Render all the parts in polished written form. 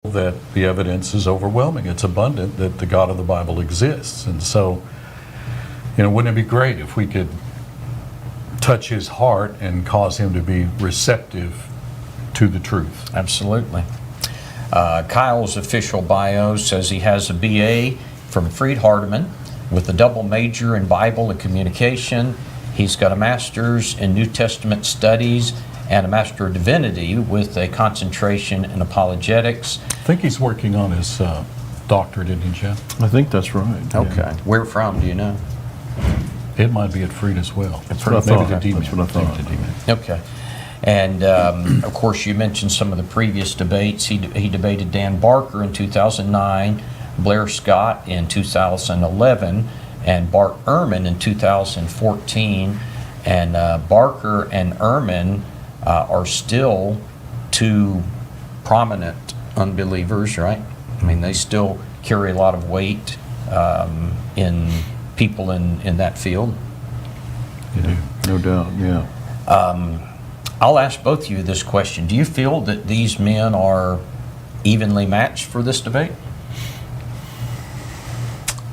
that the evidence is overwhelming. It's abundant that the God of the Bible exists. And so, wouldn't it be great if we could touch his heart and cause him to be receptive to the truth? Absolutely. Kyle's official bio says he has a BA from Freed-Hardeman with a double major in Bible and communication. He's got a master's in New Testament studies and a Master of Divinity with a concentration in apologetics. I think he's working on his doctorate, isn't he, Jeff? I think that's right. Okay. Yeah. Where from, do you know? It might be at Freed as well. That's what I thought. Maybe the That's what I thought. Okay. And of course, you mentioned some of the previous debates. He debated Dan Barker in 2009, Blair Scott in 2011, and Bart Ehrman in 2014. And Barker and Ehrman are still two prominent unbelievers, right? I mean, they still carry a lot of weight in people in that field. You do. No doubt, yeah. I'll ask both of you this question. Do you feel that these men are evenly matched for this debate?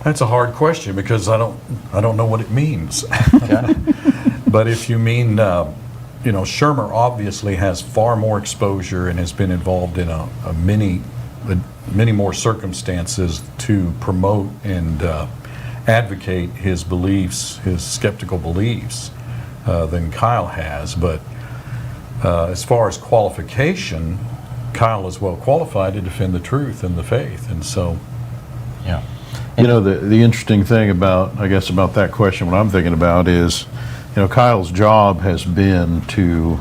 That's a hard question because I don't know what it means. Okay. But if you mean, Shermer obviously has far more exposure and has been involved in many more circumstances to promote and advocate his beliefs, his skeptical beliefs, than Kyle has. But as far as qualification, Kyle is well qualified to defend the truth and the faith, and so, Yeah. The interesting thing about that question, what I'm thinking about is, Kyle's job has been to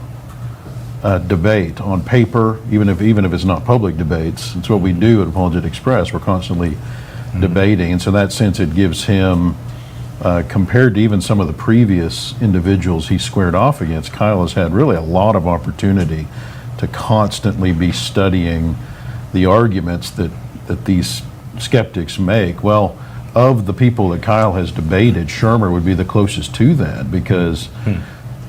debate on paper, even if it's not public debates. It's what we do at Apologetic Express. We're constantly debating, and so in that sense, it gives him, compared to even some of the previous individuals he squared off against, Kyle has had really a lot of opportunity to constantly be studying the arguments that these skeptics make. Well, of the people that Kyle has debated, Shermer would be the closest to that, because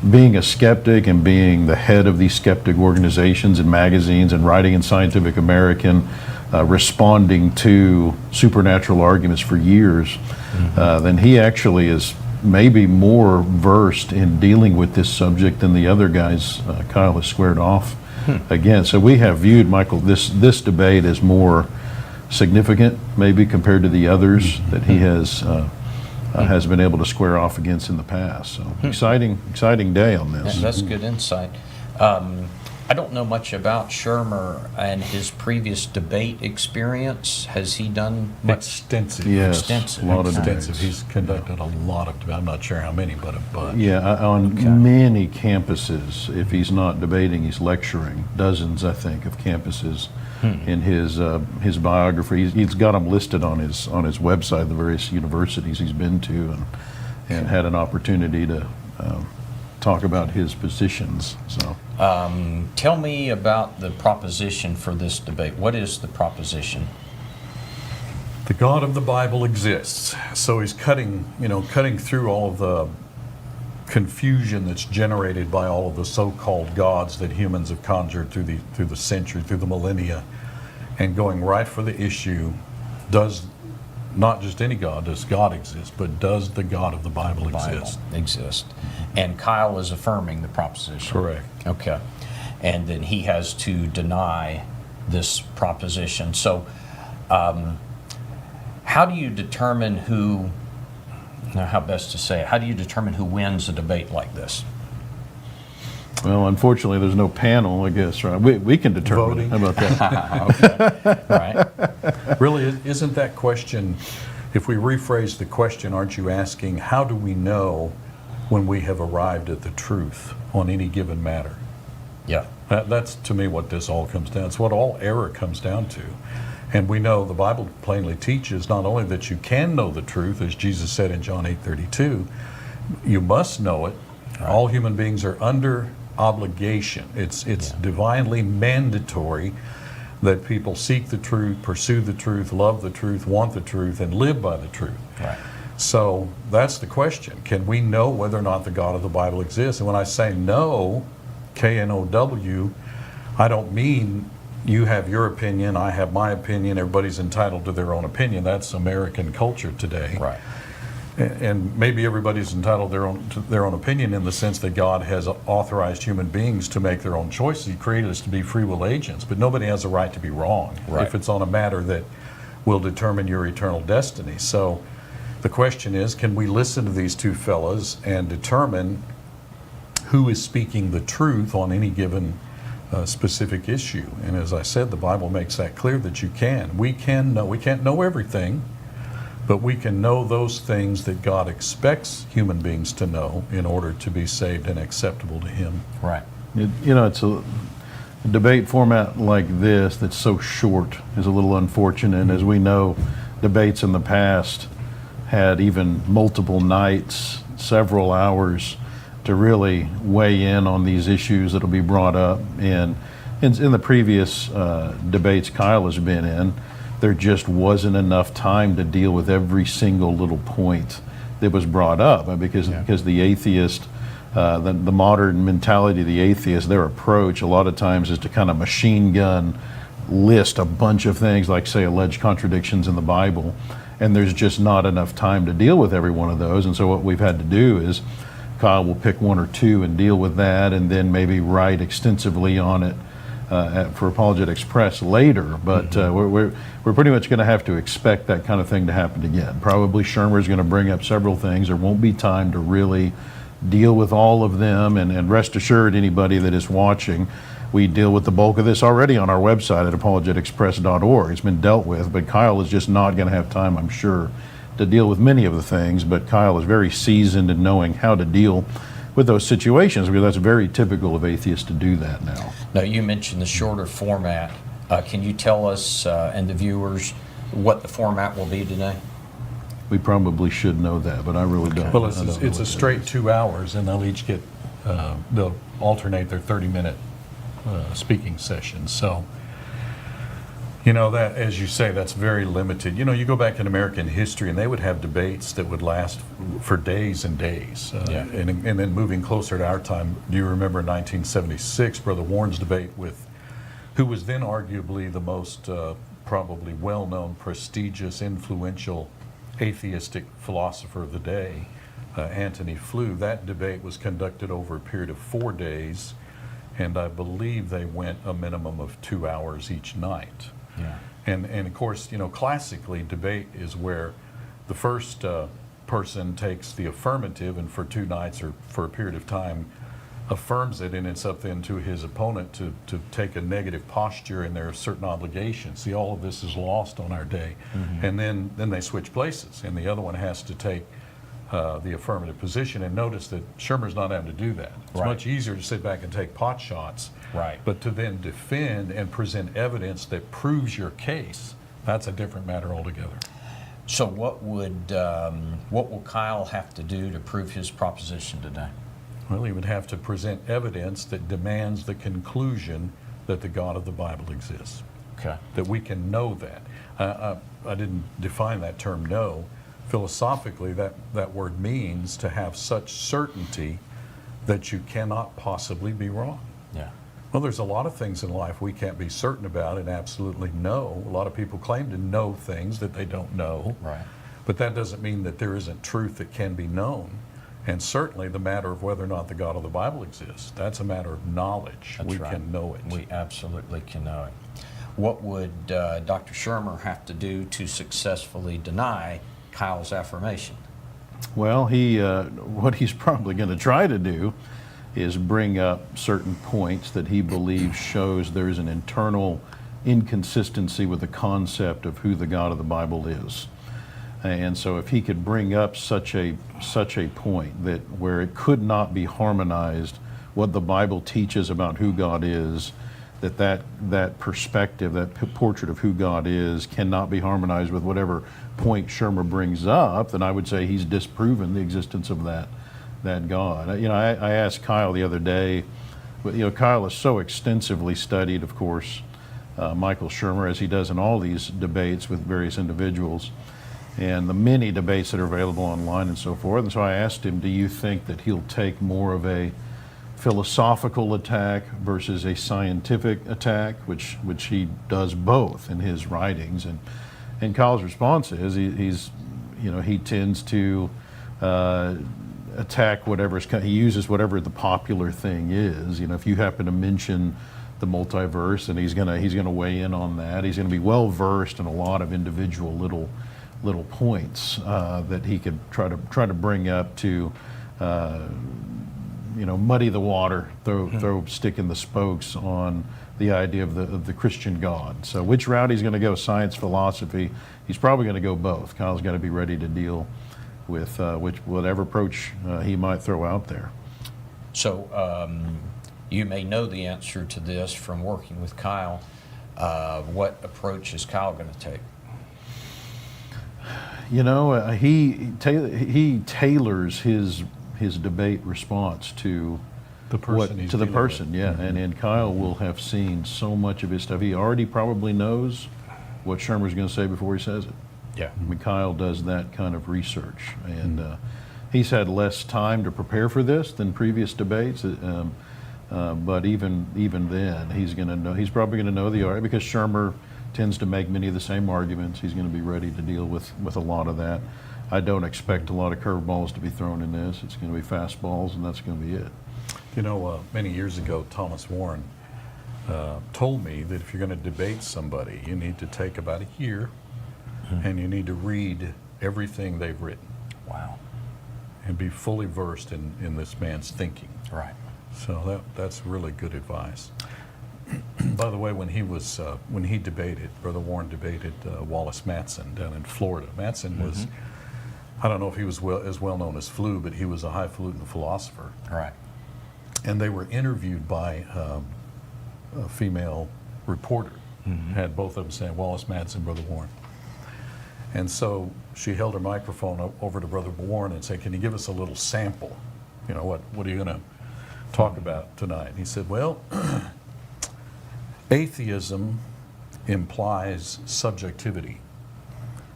being a skeptic and being the head of these skeptic organizations and magazines and writing in Scientific American, responding to supernatural arguments for years, then he actually is maybe more versed in dealing with this subject than the other guys Kyle has squared off against. So we have viewed, Michael, this debate as more significant maybe compared to the others that he has been able to square off against in the past. So exciting day on this. Yeah, that's good insight. I don't know much about Shermer and his previous debate experience. Has he done much? extensive. Yes, Extensive. a lot of Extensive. debates. He's conducted a lot of debates. I'm not sure how many, but a bunch. Yeah, on many campuses. If he's not debating, he's lecturing. Dozens, I think, of campuses. In his biography, he's got them listed on his website, the various universities he's been to, and had an opportunity to talk about his positions. So, tell me about the proposition for this debate. What is the proposition? The God of the Bible exists. So he's cutting through all of the confusion that's generated by all of the so-called gods that humans have conjured through the century, through the millennia, and going right for the issue. Does not just any God, does God exist, but does the God of the Bible exist? And Kyle is affirming the proposition. Correct. Okay. And then he has to deny this proposition. So how do you determine how best to say it, how do you determine who wins a debate like this? well, unfortunately, there's no panel, I guess, right? We can determine. Voting. How about that? Right. Really, isn't that question, if we rephrase the question, aren't you asking, how do we know when we have arrived at the truth on any given matter? Yeah. That's, to me, what this all comes down. It's what all error comes down to. And we know the Bible plainly teaches not only that you can know the truth, as Jesus said in John 8:32, you must know it. Right. All human beings are under obligation. It's divinely mandatory that people seek the truth, pursue the truth, love the truth, want the truth, and live by the truth. Right. So that's the question. Can we know whether or not the God of the Bible exists? And when I say know, K-N-O-W, I don't mean you have your opinion, I have my opinion, everybody's entitled to their own opinion. That's American culture today. Right. And maybe everybody's entitled to their own opinion in the sense that God has authorized human beings to make their own choices. He created us to be free will agents, but nobody has a right to be wrong Right. if it's on a matter that will determine your eternal destiny. So the question is, can we listen to these two fellas and determine who is speaking the truth on any given specific issue? And as I said, the Bible makes that clear that you can. We can't know everything, but we can know those things that God expects human beings to know in order to be saved and acceptable to Him. Right. It's a debate format like this that's so short is a little unfortunate. As we know, debates in the past had even multiple nights, several hours to really weigh in on these issues that will be brought up. And in the previous debates Kyle has been in, there just wasn't enough time to deal with every single little point that was brought up, because the atheist, the modern mentality of the atheist, their approach a lot of times is to kind of machine gun list a bunch of things, like say alleged contradictions in the Bible, and there's just not enough time to deal with every one of those. And so what we've had to do is Kyle will pick one or two and deal with that, and then maybe write extensively on it for Apologetics Press later. But we're pretty much going to have to expect that kind of thing to happen again. Probably Shermer is going to bring up several things. There won't be time to really deal with all of them, and rest assured, anybody that is watching, we deal with the bulk of this already on our website at apologeticspress.org. It's been dealt with, but Kyle is just not going to have time, I'm sure, to deal with many of the things. But Kyle is very seasoned in knowing how to deal with those situations, because that's very typical of atheists to do that now. Now, you mentioned the shorter format. Can you tell us and the viewers what the format will be today? We probably should know that, but I really don't. Well, I don't know it's what a straight 2 hours, and they'll each get, they'll alternate their 30-minute speaking sessions. So, that, as you say, that's very limited. You go back in American history, and they would have debates that would last for days and days. And then moving closer to our time, do you remember in 1976, Brother Warren's debate with, who was then arguably the most probably well-known, prestigious, influential atheistic philosopher of the day, Antony Flew. That debate was conducted over a period of 4 days, and I believe they went a minimum of 2 hours each night. Yeah. And of course, classically, debate is where the first person takes the affirmative, and for 2 nights or for a period of time affirms it, and it's up then to his opponent to take a negative posture, and there are certain obligations. See, all of this is lost on our day. And then they switch places, and the other one has to take the affirmative position. And notice that Shermer's not having to do that. It's Right. much easier to sit back and take pot shots, Right. but to then defend and present evidence that proves your case, that's a different matter altogether. So what will Kyle have to do to prove his proposition today? Well, he would have to present evidence that demands the conclusion that the God of the Bible exists, Okay. that we can know that. I didn't define that term know. Philosophically, that word means to have such certainty that you cannot possibly be wrong. Yeah. Well, there's a lot of things in life we can't be certain about and absolutely know. A lot of people claim to know things that they don't know. Right. But that doesn't mean that there isn't truth that can be known. And certainly the matter of whether or not the God of the Bible exists, that's a matter of knowledge. That's We right. can know it. We absolutely can know it. What would Dr. Shermer have to do to successfully deny Kyle's affirmation? Well, what he's probably going to try to do is bring up certain points that he believes shows there's an internal inconsistency with the concept of who the God of the Bible is. And so if he could bring up such a point that where it could not be harmonized what the Bible teaches about who God is, that perspective, that portrait of who God is cannot be harmonized with whatever point Shermer brings up, then I would say he's disproven the existence of that God. I asked Kyle the other day, Kyle is so extensively studied, of course, Michael Shermer, as he does in all these debates with various individuals, and the many debates that are available online and so forth. And so I asked him, do you think that he'll take more of a philosophical attack versus a scientific attack, which he does both in his writings. And Kyle's response is he tends to attack he uses whatever the popular thing is. If you happen to mention the multiverse, and he's gonna weigh in on that. He's gonna be well versed in a lot of individual little points that he could try to bring up to muddy the water, throw stick in the spokes on the idea of the Christian God. So which route he's going to go, science, philosophy? He's probably going to go both. Kyle's got to be ready to deal with whatever approach he might throw out there. So you may know the answer to this from working with Kyle. What approach is Kyle going to take? He tailors his debate response to The person he's to the dealing person, with. yeah. Mm-hmm. And Kyle will have seen so much of his stuff. He already probably knows what Shermer's going to say before he says it. Yeah. I mean, Kyle does that kind of research, and he's had less time to prepare for this than previous debates. But even then, he's going to know. He's probably going to know the argument because Shermer tends to make many of the same arguments. He's going to be ready to deal with a lot of that. I don't expect a lot of curveballs to be thrown in this. It's going to be fastballs, and that's going to be it. Many years ago, Thomas Warren told me that if you're going to debate somebody, you need to take about a year, and you need to read everything they've written. Wow. And be fully versed in this man's thinking. Right. So that's really good advice. By the way, when he debated, Brother Warren debated Wallace Matson down in Florida. Matson was, I don't know if he was as well known as Flew, but he was a highfalutin philosopher. Right. And they were interviewed by a female reporter. Had both of them saying Wallace Matson, Brother Warren. And so she held her microphone over to Brother Warren and said, "Can you give us a little sample? What are you going to talk about tonight?" And he said, "Well, atheism implies subjectivity.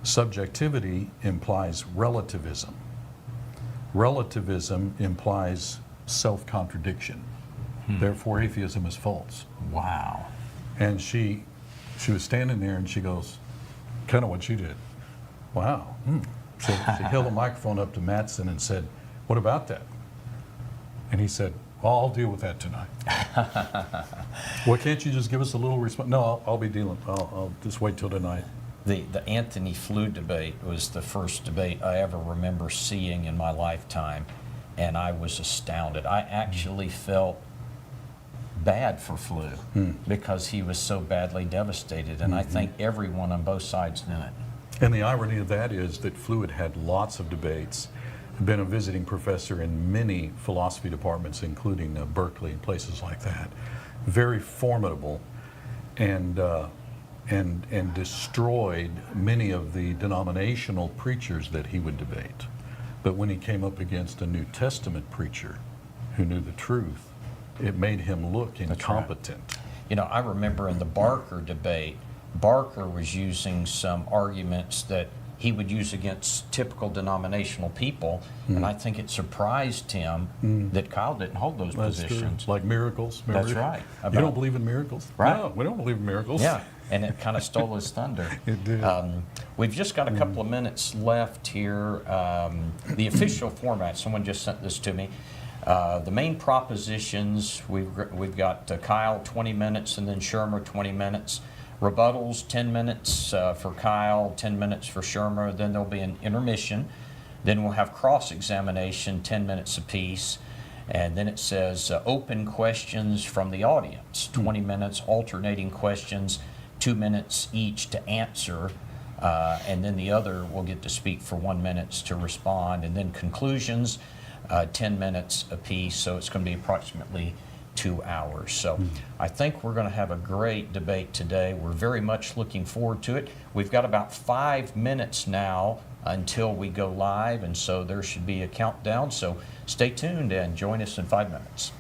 Subjectivity implies relativism. Relativism implies self-contradiction. Therefore, atheism is false." Wow. And she was standing there and she goes, kind of what you did. Wow. So she held the microphone up to Matson and said, "What about that?" And he said, "Well, I'll deal with that tonight." Well, can't you just give us a little response? No, I'll be dealing. I'll just wait till tonight. The Anthony Flew debate was the first debate I ever remember seeing in my lifetime, and I was astounded. I actually felt bad for Flew because he was so badly devastated, and I think everyone on both sides knew it. And the irony of that is that Flew had lots of debates, been a visiting professor in many philosophy departments, including Berkeley and places like that. Very formidable, and destroyed many of the denominational preachers that he would debate. But when he came up against a New Testament preacher who knew the truth, it made him look incompetent. I remember in the Barker debate, Barker was using some arguments that he would use against typical denominational people, and I think it surprised him that Kyle didn't hold those That's positions. true. Like miracles. Remember? That's right. You don't believe in miracles? Right. No, we don't believe in miracles. Yeah, and it kind of stole his thunder. It did. We've just got a couple of minutes left here. The official format, someone just sent this to me. The main propositions, we've got Kyle 20 minutes and then Shermer 20 minutes. Rebuttals 10 minutes for Kyle, 10 minutes for Shermer. Then there'll be an intermission. Then we'll have cross-examination, 10 minutes apiece. And then it says open questions from the audience, 20 minutes, alternating questions, 2 minutes each to answer. And then the other will get to speak for 1 minute to respond. And then conclusions, 10 minutes apiece. So it's going to be approximately 2 hours. So I think we're going to have a great debate today. We're very much looking forward to it. We've got about 5 minutes now until we go live, and so there should be a countdown. So stay tuned and join us in 5 minutes.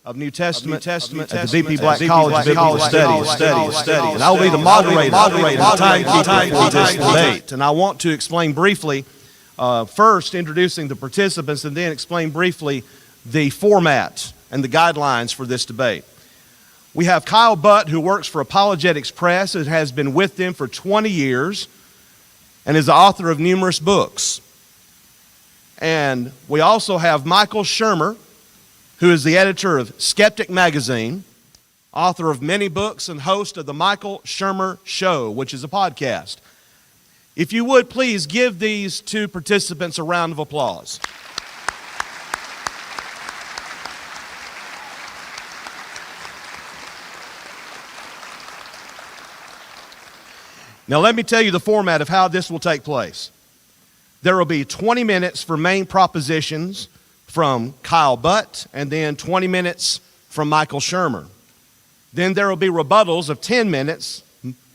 of New Testament at the VP Black College of Biblical Studies. And I will be the moderator, the timekeeper for this debate. And I want to explain briefly, first introducing the participants, and then explain briefly the format and the guidelines for this debate. We have Kyle Butt, who works for Apologetics Press and has been with them for 20 years and is the author of numerous books. And we also have Michael Shermer, who is the editor of Skeptic Magazine, author of many books, and host of the Michael Shermer Show, which is a podcast. If you would, please give these two participants a round of applause. Now let me tell you the format of how this will take place. There will be 20 minutes for main propositions from Kyle Butt, and then 20 minutes from Michael Shermer. Then there will be rebuttals of 10 minutes,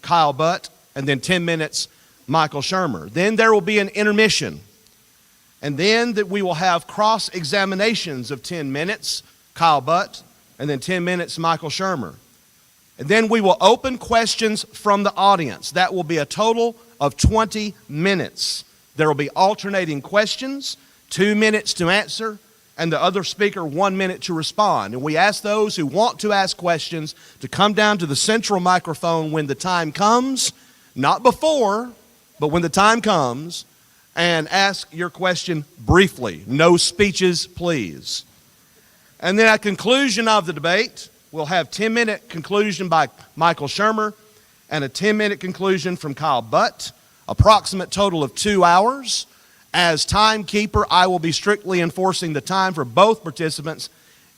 Kyle Butt, and then 10 minutes, Michael Shermer. Then there will be an intermission. And then that we will have cross-examinations of 10 minutes, Kyle Butt, and then 10 minutes, Michael Shermer. And then we will open questions from the audience. That will be a total of 20 minutes. There will be alternating questions, 2 minutes to answer, and the other speaker 1 minute to respond. And we ask those who want to ask questions to come down to the central microphone when the time comes, not before, but when the time comes, and ask your question briefly. No speeches, please. And then at conclusion of the debate, we'll have 10-minute conclusion by Michael Shermer and a 10-minute conclusion from Kyle Butt, approximate total of 2 hours. As timekeeper, I will be strictly enforcing the time for both participants,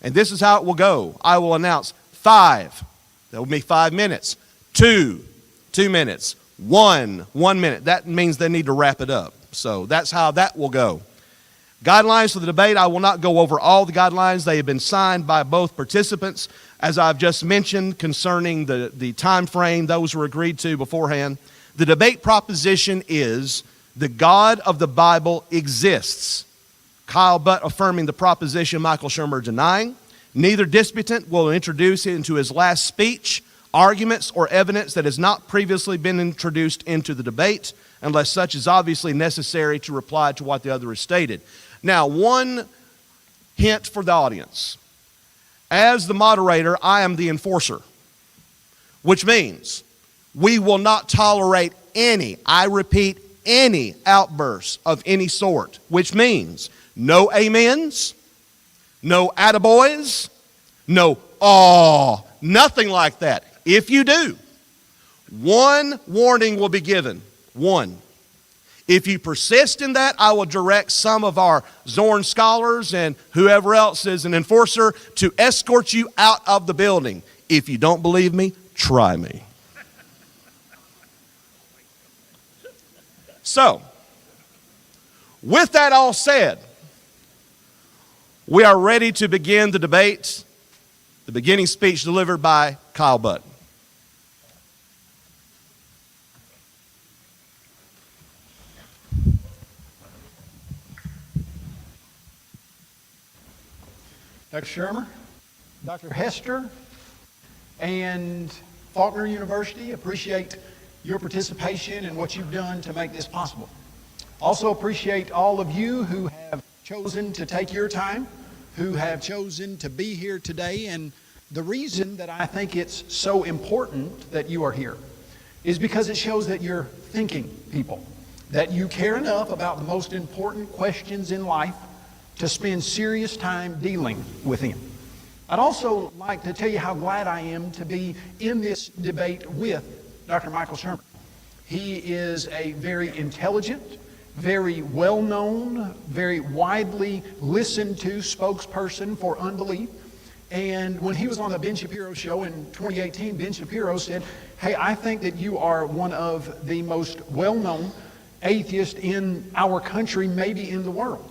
and this is how it will go. I will announce 5, that will be 5 minutes, 2 minutes, 1 minute. That means they need to wrap it up. So that's how that will go. Guidelines for the debate, I will not go over all the guidelines. They have been signed by both participants. As I've just mentioned concerning the time frame, those were agreed to beforehand. The debate proposition is the God of the Bible exists. Kyle Butt affirming the proposition, Michael Shermer denying. Neither disputant will introduce into his last speech arguments or evidence that has not previously been introduced into the debate, unless such is obviously necessary to reply to what the other has stated. Now, one hint for the audience. As the moderator, I am the enforcer, which means we will not tolerate any, I repeat, any outbursts of any sort, which means no amens, no attaboys, no aw, nothing like that. If you do, one warning will be given. One. If you persist in that, I will direct some of our Zorn scholars and whoever else is an enforcer to escort you out of the building. If you don't believe me, try me. So, with that all said, we are ready to begin the debate. The beginning speech delivered by Kyle Butt. Dr. Shermer, Dr. Hester, and Faulkner University appreciate your participation and what you've done to make this possible. Also appreciate all of you who have chosen to take your time, who have chosen to be here today. And the reason that I think it's so important that you are here is because it shows that you're thinking people, that you care enough about the most important questions in life to spend serious time dealing with them. I'd also like to tell you how glad I am to be in this debate with Dr. Michael Shermer. He is a very intelligent, very well-known, very widely listened to spokesperson for unbelief. And when he was on the Ben Shapiro show in 2018, Ben Shapiro said, "Hey, I think that you are one of the most well-known atheists in our country, maybe in the world."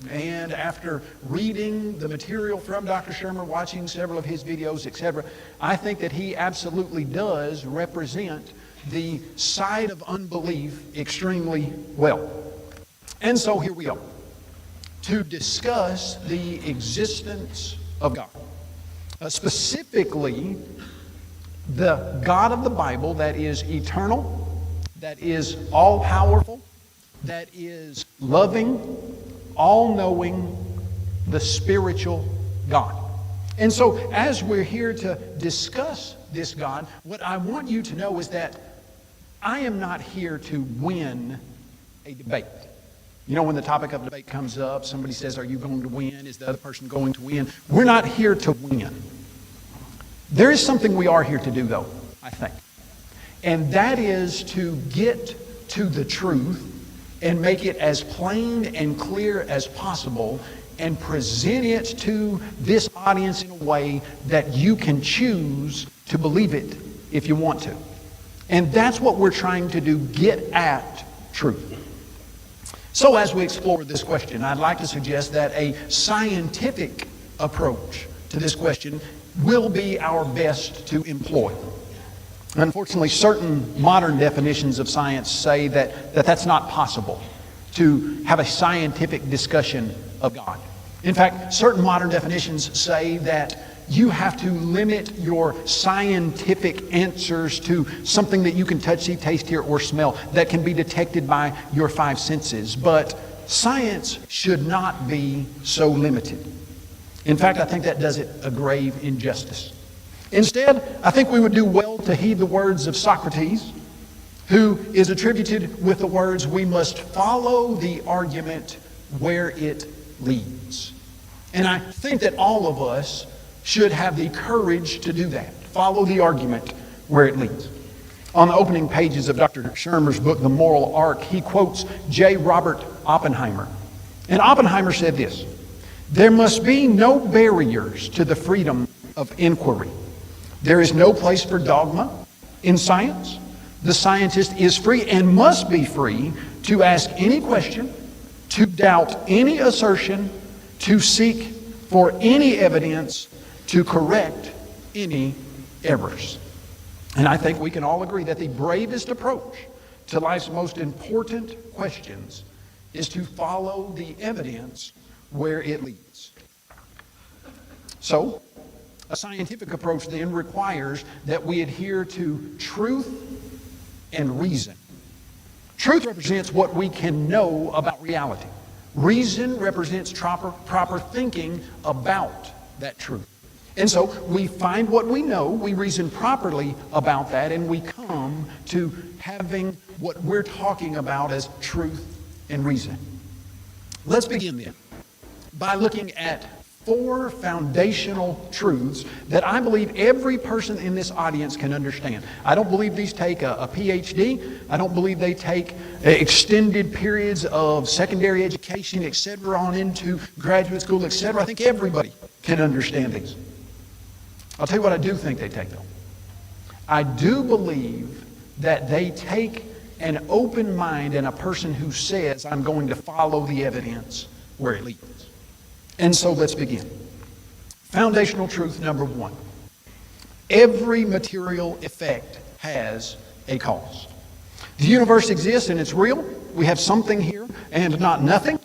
And after reading the material from Dr. Shermer, watching several of his videos, etc., I think that he absolutely does represent the side of unbelief extremely well. And so here we are to discuss the existence of God. Specifically, the God of the Bible that is eternal, that is all-powerful, that is loving, all-knowing, the spiritual God. And so as we're here to discuss this God, what I want you to know is that I am not here to win a debate. You know, when the topic of debate comes up, somebody says, "Are you going to win? Is the other person going to win?" We're not here to win. There is something we are here to do, though, I think. And that is to get to the truth and make it as plain and clear as possible and present it to this audience in a way that you can choose to believe it if you want to. And that's what we're trying to do, get at truth. So as we explore this question, I'd like to suggest that a scientific approach to this question will be our best to employ. Unfortunately, certain modern definitions of science say that that's not possible, to have a scientific discussion of God. In fact, certain modern definitions say that you have to limit your scientific answers to something that you can touch, see, taste, hear, or smell that can be detected by your five senses. But science should not be so limited. In fact, I think that does it a grave injustice. Instead, I think we would do well to heed the words of Socrates, who is attributed with the words, "We must follow the argument where it leads." And I think that all of us should have the courage to do that, follow the argument where it leads. On the opening pages of Dr. Shermer's book, The Moral Arc, he quotes J. Robert Oppenheimer. And Oppenheimer said this: "There must be no barriers to the freedom of inquiry. There is no place for dogma in science. The scientist is free and must be free to ask any question, to doubt any assertion, to seek for any evidence, to correct any errors." And I think we can all agree that the bravest approach to life's most important questions is to follow the evidence where it leads. So, a scientific approach then requires that we adhere to truth and reason. Truth represents what we can know about reality. Reason represents proper thinking about that truth. And so we find what we know, we reason properly about that, and we come to having what we're talking about as truth and reason. Let's begin then by looking at 4 foundational truths that I believe every person in this audience can understand. I don't believe these take a PhD. I don't believe they take extended periods of secondary education, etc., on into graduate school, etc. I think everybody can understand these. I'll tell you what I do think they take, though. I do believe that they take an open mind and a person who says, I'm going to follow the evidence where it leads. And so let's begin. Foundational truth number 1. Every material effect has a cause. The universe exists and it's real. We have something here and not nothing.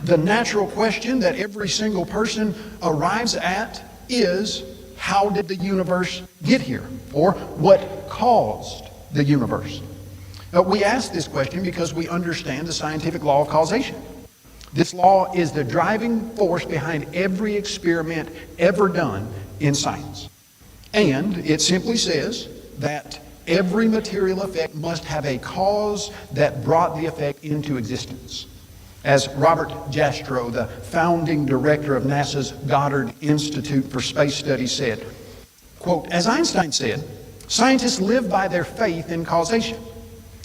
The natural question that every single person arrives at is, how did the universe get here? Or what caused the universe? We ask this question because we understand the scientific law of causation. This law is the driving force behind every experiment ever done in science. And it simply says that every material effect must have a cause that brought the effect into existence. As Robert Jastrow, the founding director of NASA's Goddard Institute for Space Studies, said, quote, as Einstein said, scientists live by their faith in causation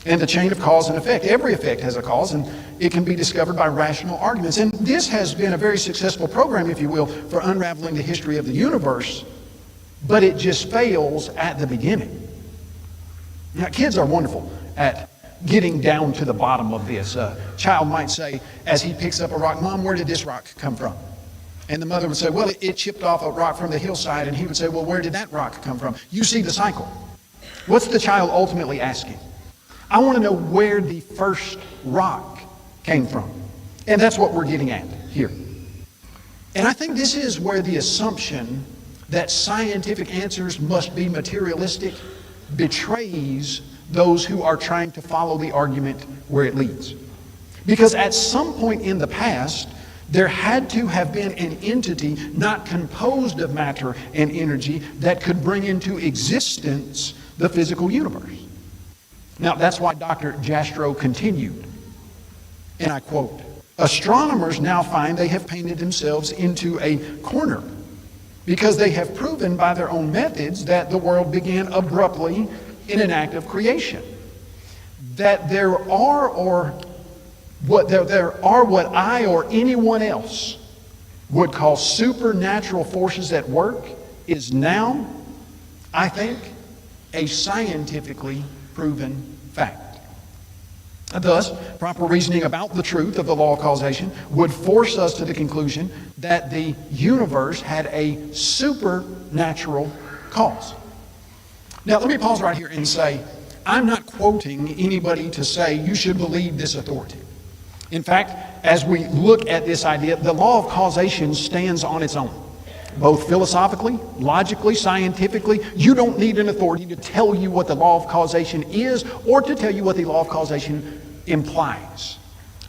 and the chain of cause and effect. Every effect has a cause, and it can be discovered by rational arguments. And this has been a very successful program, if you will, for unraveling the history of the universe, but it just fails at the beginning. Now, kids are wonderful at getting down to the bottom of this. A child might say, as he picks up a rock, Mom, where did this rock come from? And the mother would say, well, it chipped off a rock from the hillside. And he would say, well, where did that rock come from? You see the cycle. What's the child ultimately asking? I want to know where the first rock came from. And that's what we're getting at here. And I think this is where the assumption that scientific answers must be materialistic betrays those who are trying to follow the argument where it leads. Because at some point in the past, there had to have been an entity not composed of matter and energy that could bring into existence the physical universe. Now, that's why Dr. Jastrow continued, and I quote, astronomers now find they have painted themselves into a corner because they have proven by their own methods that the world began abruptly in an act of creation. That there are what I or anyone else would call supernatural forces at work is now, I think, a scientifically proven fact. Thus, proper reasoning about the truth of the law of causation would force us to the conclusion that the universe had a supernatural cause. Now, let me pause right here and say, I'm not quoting anybody to say you should believe this authority. In fact, as we look at this idea, the law of causation stands on its own. Both philosophically, logically, scientifically, you don't need an authority to tell you what the law of causation is or to tell you what the law of causation implies.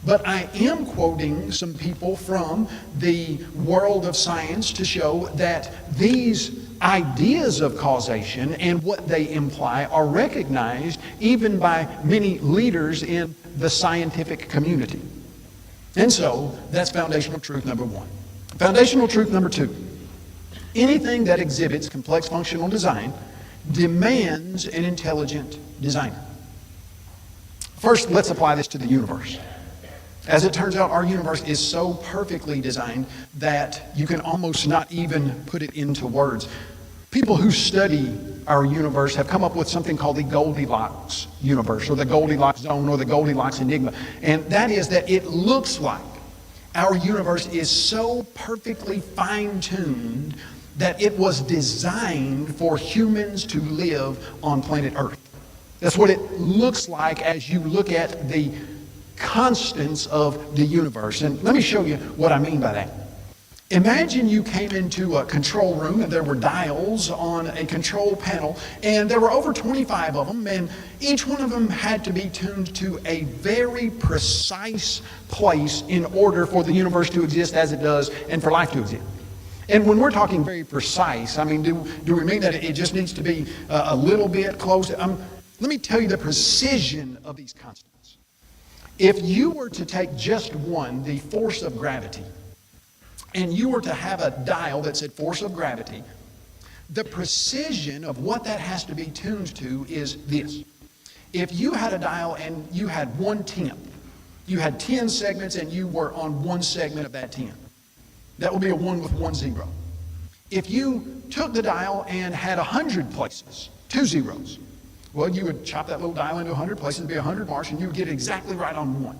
But I am quoting some people from the world of science to show that these ideas of causation and what they imply are recognized even by many leaders in the scientific community. And so, that's foundational truth number 1. Foundational truth number 2. Anything that exhibits complex functional design demands an intelligent designer. First, let's apply this to the universe. As it turns out, our universe is so perfectly designed that you can almost not even put it into words. People who study our universe have come up with something called the Goldilocks universe, or the Goldilocks zone, or the Goldilocks enigma. And that is that it looks like our universe is so perfectly fine-tuned that it was designed for humans to live on planet Earth. That's what it looks like as you look at the constants of the universe. And let me show you what I mean by that. Imagine you came into a control room and there were dials on a control panel, and there were over 25 of them, and each one of them had to be tuned to a very precise place in order for the universe to exist as it does and for life to exist. And when we're talking very precise, I mean, do we mean that it just needs to be a little bit close? Let me tell you the precision of these constants. If you were to take just one, the force of gravity, and you were to have a dial that said force of gravity, the precision of what that has to be tuned to is this. If you had a dial and you had 1/10, you had 10 segments and you were on one segment of that 10, that would be a 1 with 1 0. If you took the dial and had 100 places, 2 zeros, well, you would chop that little dial into 100 places, it'd be 100 marks, and you would get exactly right on 1.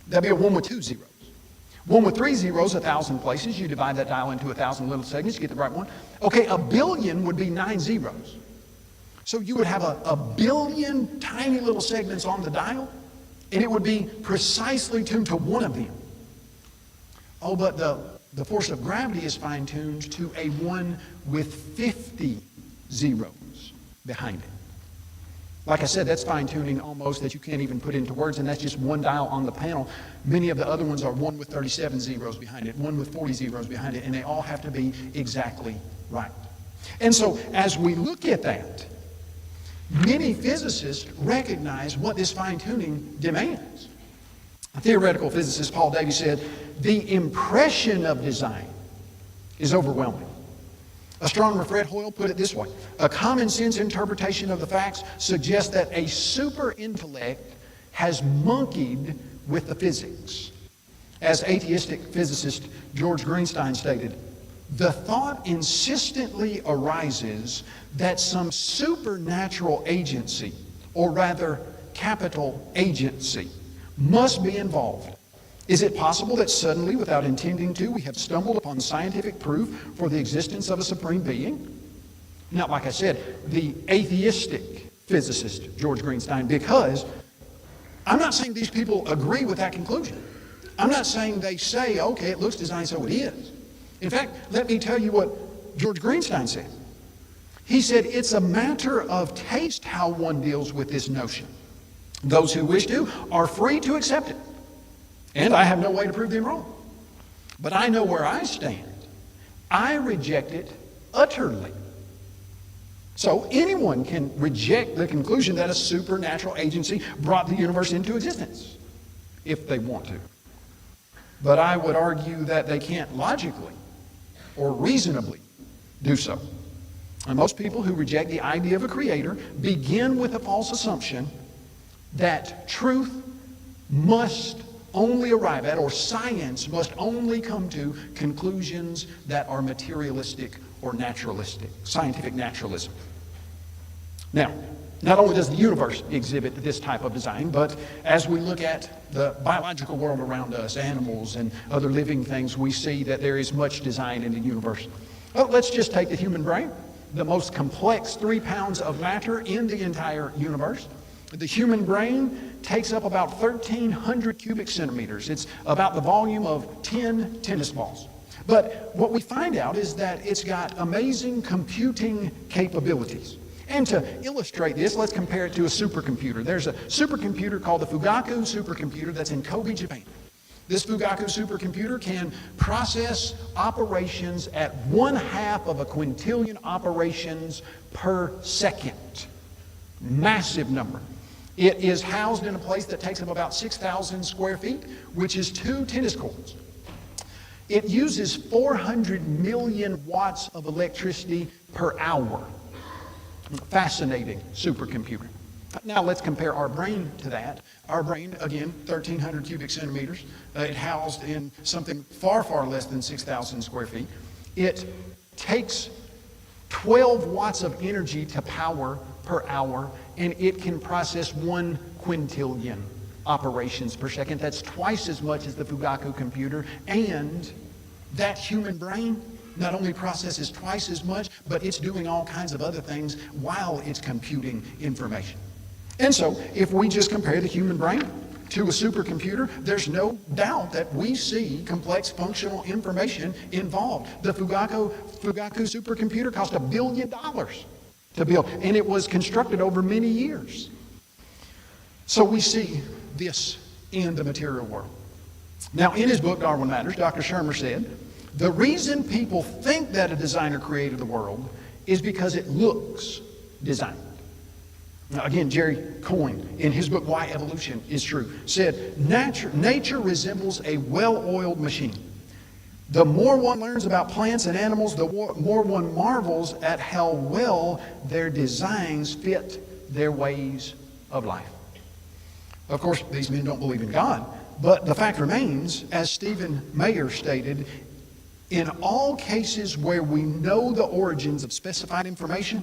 That'd be a 1 with 2 zeros. 1 with 3 zeros, 1,000 places. You divide that dial into 1,000 little segments, you get the right one. Okay, a billion would be 9 zeros. So you would have a billion tiny little segments on the dial, and it would be precisely tuned to one of them. Oh, but the force of gravity is fine-tuned to a 1 with 50 zeros behind it. Like I said, that's fine-tuning almost that you can't even put into words, and that's just one dial on the panel. Many of the other ones are 1 with 37 zeros behind it, 1 with 40 zeros behind it, and they all have to be exactly right. And so as we look at that, many physicists recognize what this fine-tuning demands. A theoretical physicist, Paul Davies, said, "The impression of design is overwhelming." Astronomer Fred Hoyle put it this way: "A common sense interpretation of the facts suggests that a super intellect has monkeyed with the physics." As atheistic physicist George Greenstein stated, "The thought insistently arises that some supernatural agency, or rather capital agency, must be involved. Is it possible that suddenly, without intending to, we have stumbled upon scientific proof for the existence of a supreme being?" Now, like I said, the atheistic physicist, George Greenstein, because I'm not saying these people agree with that conclusion. I'm not saying they say, okay, it looks designed, so it is. In fact, let me tell you what George Greenstein said. He said, "It's a matter of taste how one deals with this notion. Those who wish to are free to accept it. And I have no way to prove them wrong. But I know where I stand. I reject it utterly." So anyone can reject the conclusion that a supernatural agency brought the universe into existence, if they want to. But I would argue that they can't logically or reasonably do so. And most people who reject the idea of a creator begin with a false assumption that truth must only arrive at, or science must only come to, conclusions that are materialistic or naturalistic, scientific naturalism. Now, not only does the universe exhibit this type of design, but as we look at the biological world around us, animals and other living things, we see that there is much design in the universe. Well, let's just take the human brain, the most complex 3 pounds of matter in the entire universe. The human brain takes up about 1,300 cubic centimeters. It's about the volume of 10 tennis balls. But what we find out is that it's got amazing computing capabilities. And to illustrate this, let's compare it to a supercomputer. There's a supercomputer called the Fugaku supercomputer that's in Kobe, Japan. This Fugaku supercomputer can process operations at 1/2 of a quintillion operations per second. Massive number. It is housed in a place that takes up about 6,000 square feet, which is 2 tennis courts. It uses 400 million watts of electricity per hour. Fascinating supercomputer. Now let's compare our brain to that. Our brain, again, 1,300 cubic centimeters. It housed in something far, far less than 6,000 square feet. It takes 12 watts of energy to power per hour, and it can process 1 quintillion operations per second. That's twice as much as the Fugaku computer, and that human brain not only processes twice as much, but it's doing all kinds of other things while it's computing information. And so, if we just compare the human brain to a supercomputer, there's no doubt that we see complex functional information involved. The Fugaku supercomputer cost $1 billion to build, and it was constructed over many years. So we see this in the material world. Now, in his book, Darwin Matters, Dr. SHERMER said, the reason people think that a designer created the world is because it looks designed. Now, again, Jerry Coyne, in his book, Why Evolution is True, said, nature resembles a well-oiled machine. The more one learns about plants and animals, the more one marvels at how well their designs fit their ways of life. Of course, these men don't believe in God, but the fact remains, as Stephen Mayer stated, in all cases where we know the origins of specified information,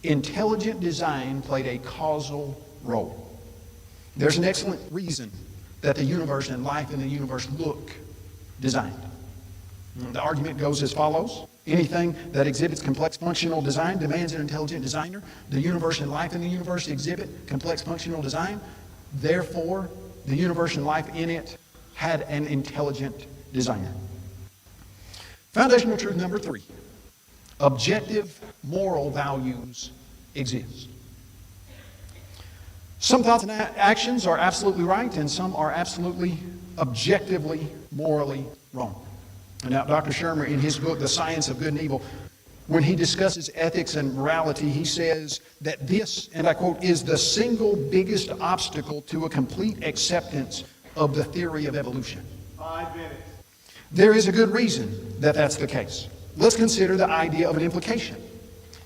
intelligent design played a causal role. There's an excellent reason that the universe and life in the universe look designed. The argument goes as follows. Anything that exhibits complex functional design demands an intelligent designer. The universe and life in the universe exhibit complex functional design. Therefore, the universe and life in it had an intelligent designer. Foundational truth number 3. Objective moral values exist. Some thoughts and actions are absolutely right, and some are absolutely, objectively, morally wrong. And now, Dr. SHERMER, in his book, The Science of Good and Evil, when he discusses ethics and morality, he says that this, and I quote, is the single biggest obstacle to a complete acceptance of the theory of evolution. 5 minutes. There is a good reason that that's the case. Let's consider the idea of an implication.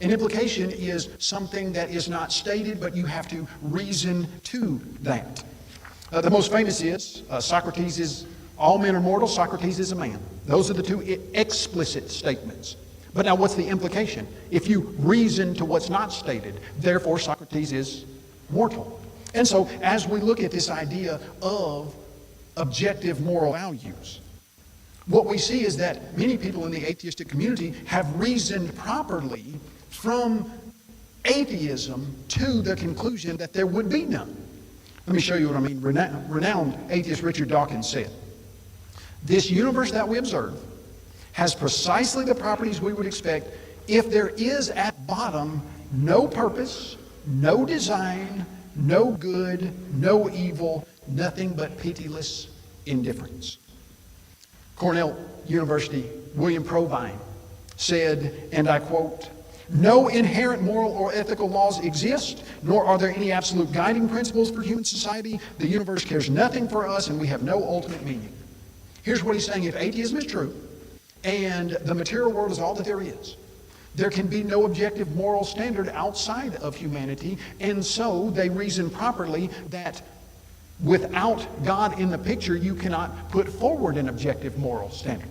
An implication is something that is not stated, but you have to reason to that. The most famous is Socrates is, all men are mortal, Socrates is a man. Those are the two explicit statements. But now what's the implication? If you reason to what's not stated, therefore Socrates is mortal. And so as we look at this idea of objective moral values, what we see is that many people in the atheistic community have reasoned properly from atheism to the conclusion that there would be none. Let me show you what I mean. Renowned atheist Richard Dawkins said, "This universe that we observe has precisely the properties we would expect if there is at bottom no purpose, no design, no good, no evil, nothing but pitiless indifference." Cornell University, William Provine said, and I quote, "No inherent moral or ethical laws exist, nor are there any absolute guiding principles for human society. The universe cares nothing for us, and we have no ultimate meaning." Here's what he's saying. If atheism is true, and the material world is all that there is, there can be no objective moral standard outside of humanity, and so they reason properly that without God in the picture, you cannot put forward an objective moral standard.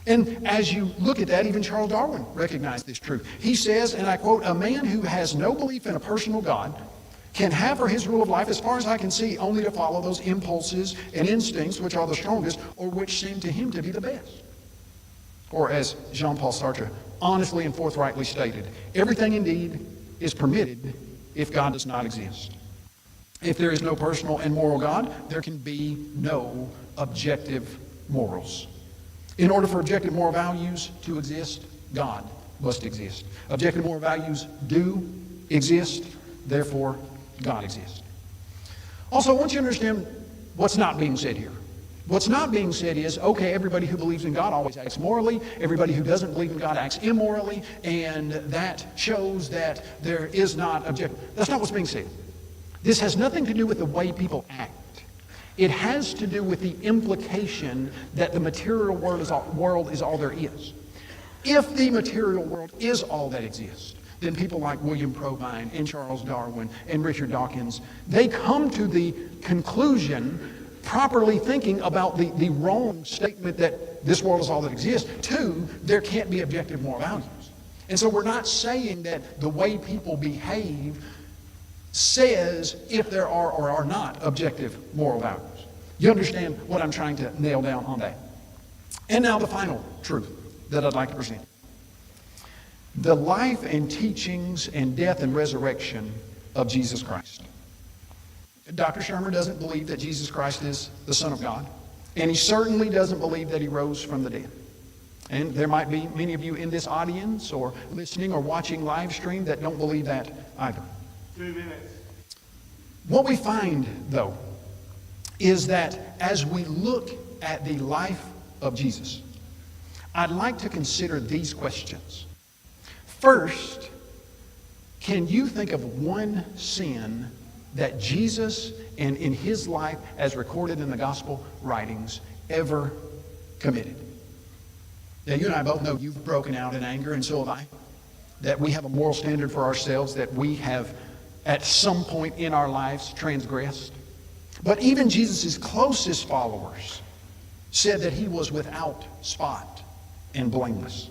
And as you look at that, even Charles Darwin recognized this truth. He says, and I quote, "A man who has no belief in a personal God can have for his rule of life, as far as I can see, only to follow those impulses and instincts which are the strongest or which seem to him to be the best." Or as Jean-Paul Sartre honestly and forthrightly stated, "Everything indeed is permitted if God does not exist." If there is no personal and moral God, there can be no objective morals. In order for objective moral values to exist, God must exist. Objective moral values do exist, therefore God exists. Also, I want you to understand what's not being said here. What's not being said is, okay, everybody who believes in God always acts morally, everybody who doesn't believe in God acts immorally, and that shows that there is not objective. That's not what's being said. This has nothing to do with the way people act. It has to do with the implication that the material world is all there is. If the material world is all that exists, then people like William Provine and Charles Darwin and Richard Dawkins, they come to the conclusion, properly thinking about the wrong statement that this world is all that exists, to there can't be objective moral values. And so we're not saying that the way people behave says if there are or are not objective moral values. You understand what I'm trying to nail down on that? And now the final truth that I'd like to present. The life and teachings and death and resurrection of Jesus Christ. Dr. Shermer doesn't believe that Jesus Christ is the Son of God, and he certainly doesn't believe that he rose from the dead. And there might be many of you in this audience or listening or watching live stream that don't believe that either. 2 minutes. What we find, though, is that as we look at the life of Jesus, I'd like to consider these questions. First, can you think of one sin that Jesus and in his life, as recorded in the gospel writings, ever committed? Now, you and I both know you've broken out in anger, and so have I. That we have a moral standard for ourselves that we have at some point in our lives transgressed. But even Jesus' closest followers said that he was without spot and blameless.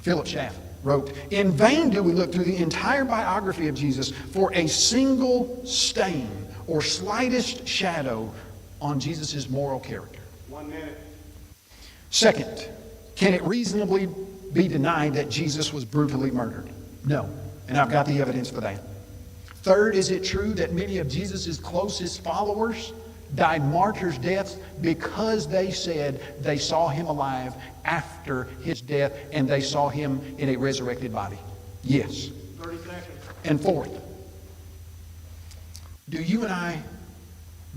Philip Schaff wrote, "In vain do we look through the entire biography of Jesus for a single stain or slightest shadow on Jesus' moral character." 1 minute. Second, can it reasonably be denied that Jesus was brutally murdered? No, and I've got the evidence for that. Third, is it true that many of Jesus' closest followers died martyrs' deaths because they said they saw him alive after his death and they saw him in a resurrected body? Yes. 30 seconds. And fourth, do you and I,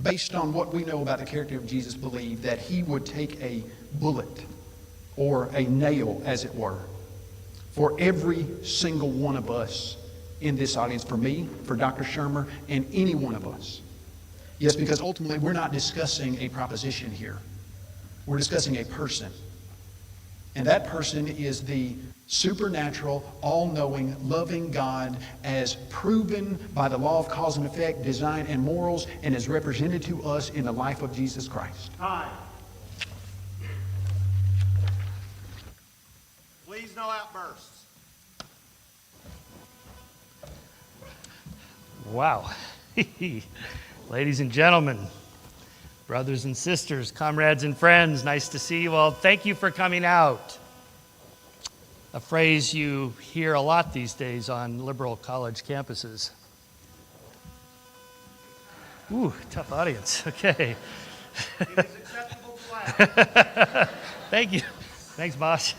based on what we know about the character of Jesus, believe that he would take a bullet or a nail, as it were, for every single one of us in this audience, for me, for Dr. Shermer, and any one of us? Yes, because ultimately we're not discussing a proposition here. We're discussing a person. And that person is the supernatural, all-knowing, loving God as proven by the law of cause and effect, design, and morals, and as represented to us in the life of Jesus Christ. Time. Please, no outbursts. Wow. Ladies and gentlemen, brothers and sisters, comrades and friends, nice to see you all. Thank you for coming out. A phrase you hear a lot these days on liberal college campuses. Ooh, tough audience. Okay. It is acceptable flag. Thank you. Thanks, boss.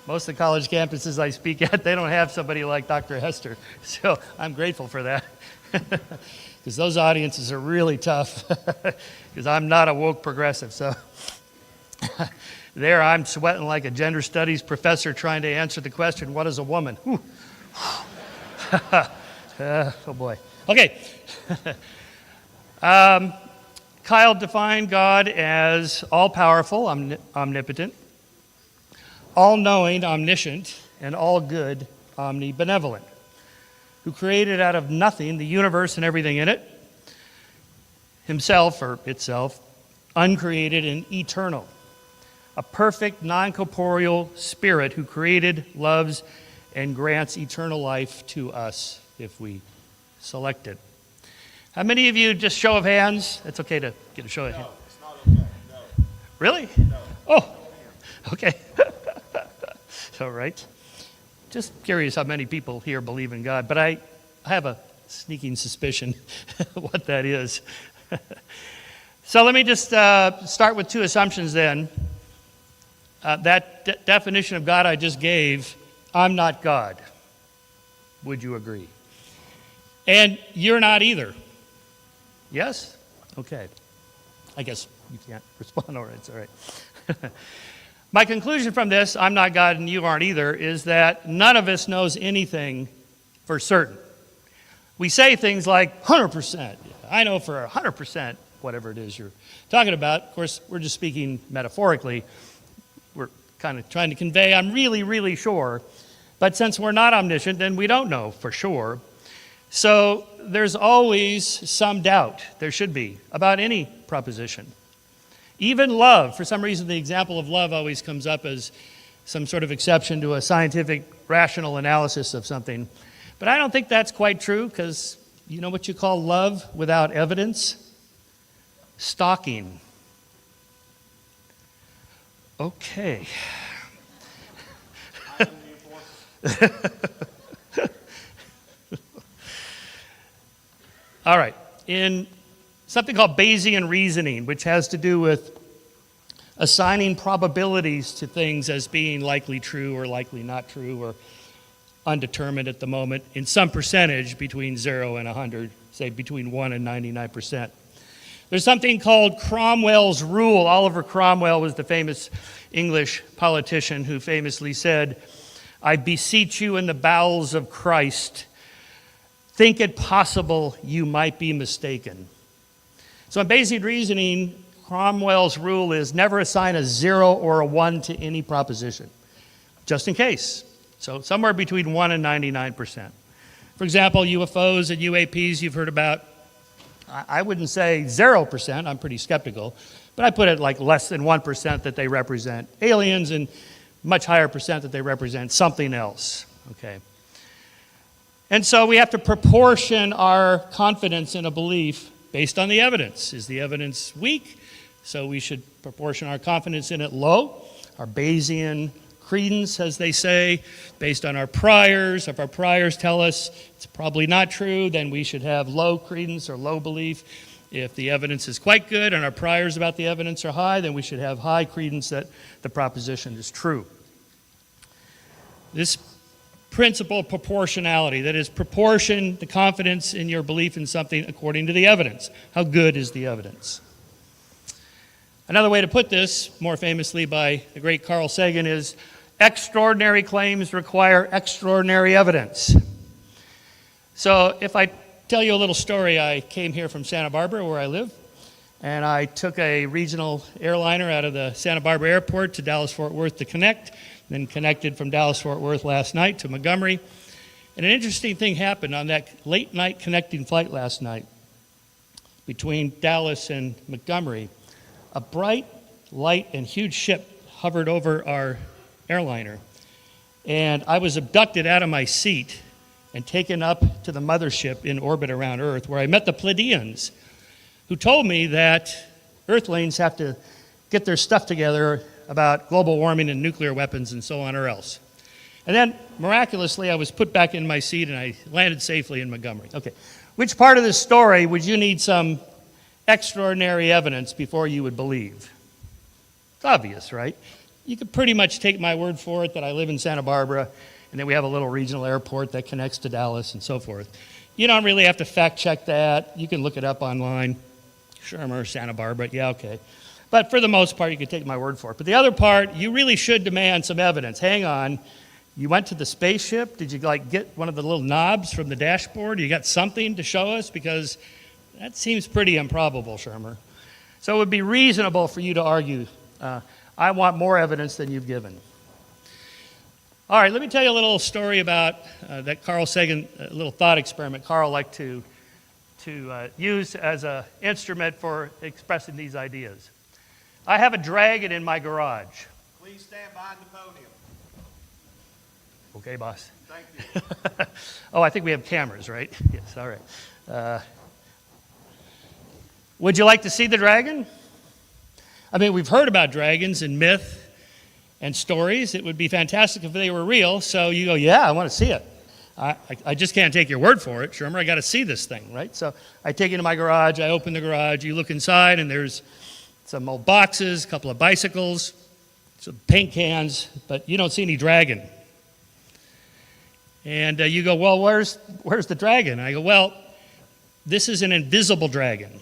Most of the college campuses I speak at, they don't have somebody like Dr. Hester. So I'm grateful for that. Because those audiences are really tough. Because I'm not a woke progressive. So there I'm sweating like a gender studies professor trying to answer the question, what is a woman? Oh boy. Okay. Kyle defined God as all-powerful, omnipotent, all-knowing, omniscient, and all-good, omnibenevolent, who created out of nothing the universe and everything in it, himself or itself, uncreated and eternal, a perfect, non-corporeal spirit who created, loves, and grants eternal life to us if we select it. How many of you, just show of hands, it's okay to get a show of hands. No, it's not okay. No. Really? No. Oh, okay. All right. Just curious how many people here believe in God, but I have a sneaking suspicion what that is. So let me just start with two assumptions then. That definition of God I just gave, I'm not God. Would you agree? And you're not either. Yes? Okay. I guess you can't respond. All right, it's all right. My conclusion from this, I'm not God and you aren't either, is that none of us knows anything for certain. We say things like 100%. I know for 100% whatever it is you're talking about. Of course, we're just speaking metaphorically. We're kind of trying to convey, I'm really, really sure. But since we're not omniscient, then we don't know for sure. So there's always some doubt, there should be, about any proposition. Even love, for some reason the example of love always comes up as some sort of exception to a scientific, rational analysis of something. But I don't think that's quite true, because you know what you call love without evidence? Stalking. Okay. I am the enforcer. All right. In something called Bayesian reasoning, which has to do with assigning probabilities to things as being likely true or likely not true or undetermined at the moment in some percentage between 0 and 100, say between 1 and 99%. There's something called Cromwell's rule. Oliver Cromwell was the famous English politician who famously said, "I beseech you in the bowels of Christ, think it possible you might be mistaken." So in Bayesian reasoning, Cromwell's rule is never assign a 0 or a 1 to any proposition, just in case. So somewhere between 1 and 99%. For example, UFOs and UAPs you've heard about. I wouldn't say 0%, I'm pretty skeptical, but I put it like less than 1% that they represent aliens and much higher percent that they represent something else, okay? And so we have to proportion our confidence in a belief based on the evidence. Is the evidence weak? So we should proportion our confidence in it low. Our Bayesian credence, as they say, based on our priors. If our priors tell us it's probably not true, then we should have low credence or low belief. If the evidence is quite good and our priors about the evidence are high, then we should have high credence that the proposition is true. This principle of proportionality, that is, proportion the confidence in your belief in something according to the evidence. How good is the evidence? Another way to put this, more famously by the great Carl Sagan, is extraordinary claims require extraordinary evidence. So if I tell you a little story, I came here from Santa Barbara, where I live, and I took a regional airliner out of the Santa Barbara airport to Dallas-Fort Worth to connect, then connected from Dallas-Fort Worth last night to Montgomery. And an interesting thing happened on that late night connecting flight last night between Dallas and Montgomery. A bright, light, and huge ship hovered over our airliner, and I was abducted out of my seat and taken up to the mothership in orbit around Earth, where I met the Pleiadians, who told me that Earthlings have to get their stuff together about global warming and nuclear weapons and so on or else. And then, miraculously, I was put back in my seat and I landed safely in Montgomery. Okay, which part of this story would you need some extraordinary evidence before you would believe? It's obvious, right? You could pretty much take my word for it that I live in Santa Barbara, and then we have a little regional airport that connects to Dallas and so forth. You don't really have to fact check that. You can look it up online. SHERMER, Santa Barbara, yeah, okay. But for the most part, you can take my word for it. But the other part, you really should demand some evidence. Hang on. You went to the spaceship? Did you get one of the little knobs from the dashboard? You got something to show us? Because that seems pretty improbable, SHERMER. So it would be reasonable for you to argue, I want more evidence than you've given. All right, let me tell you a little story about that Carl Sagan, a little thought experiment Carl liked to use as an instrument for expressing these ideas. I have a dragon in my garage. Please stand behind the podium. Okay, boss. Thank you. Oh, I think we have cameras, right? Yes, all right. Would you like to see the dragon? I mean, we've heard about dragons in myth and stories. It would be fantastic if they were real. So you go, yeah, I want to see it. I just can't take your word for it, SHERMER. I got to see this thing, right? So I take it to my garage. I open the garage. You look inside, and there's some old boxes, a couple of bicycles, some paint cans, but you don't see any dragon. And you go, well, where's the dragon? I go, well, this is an invisible dragon.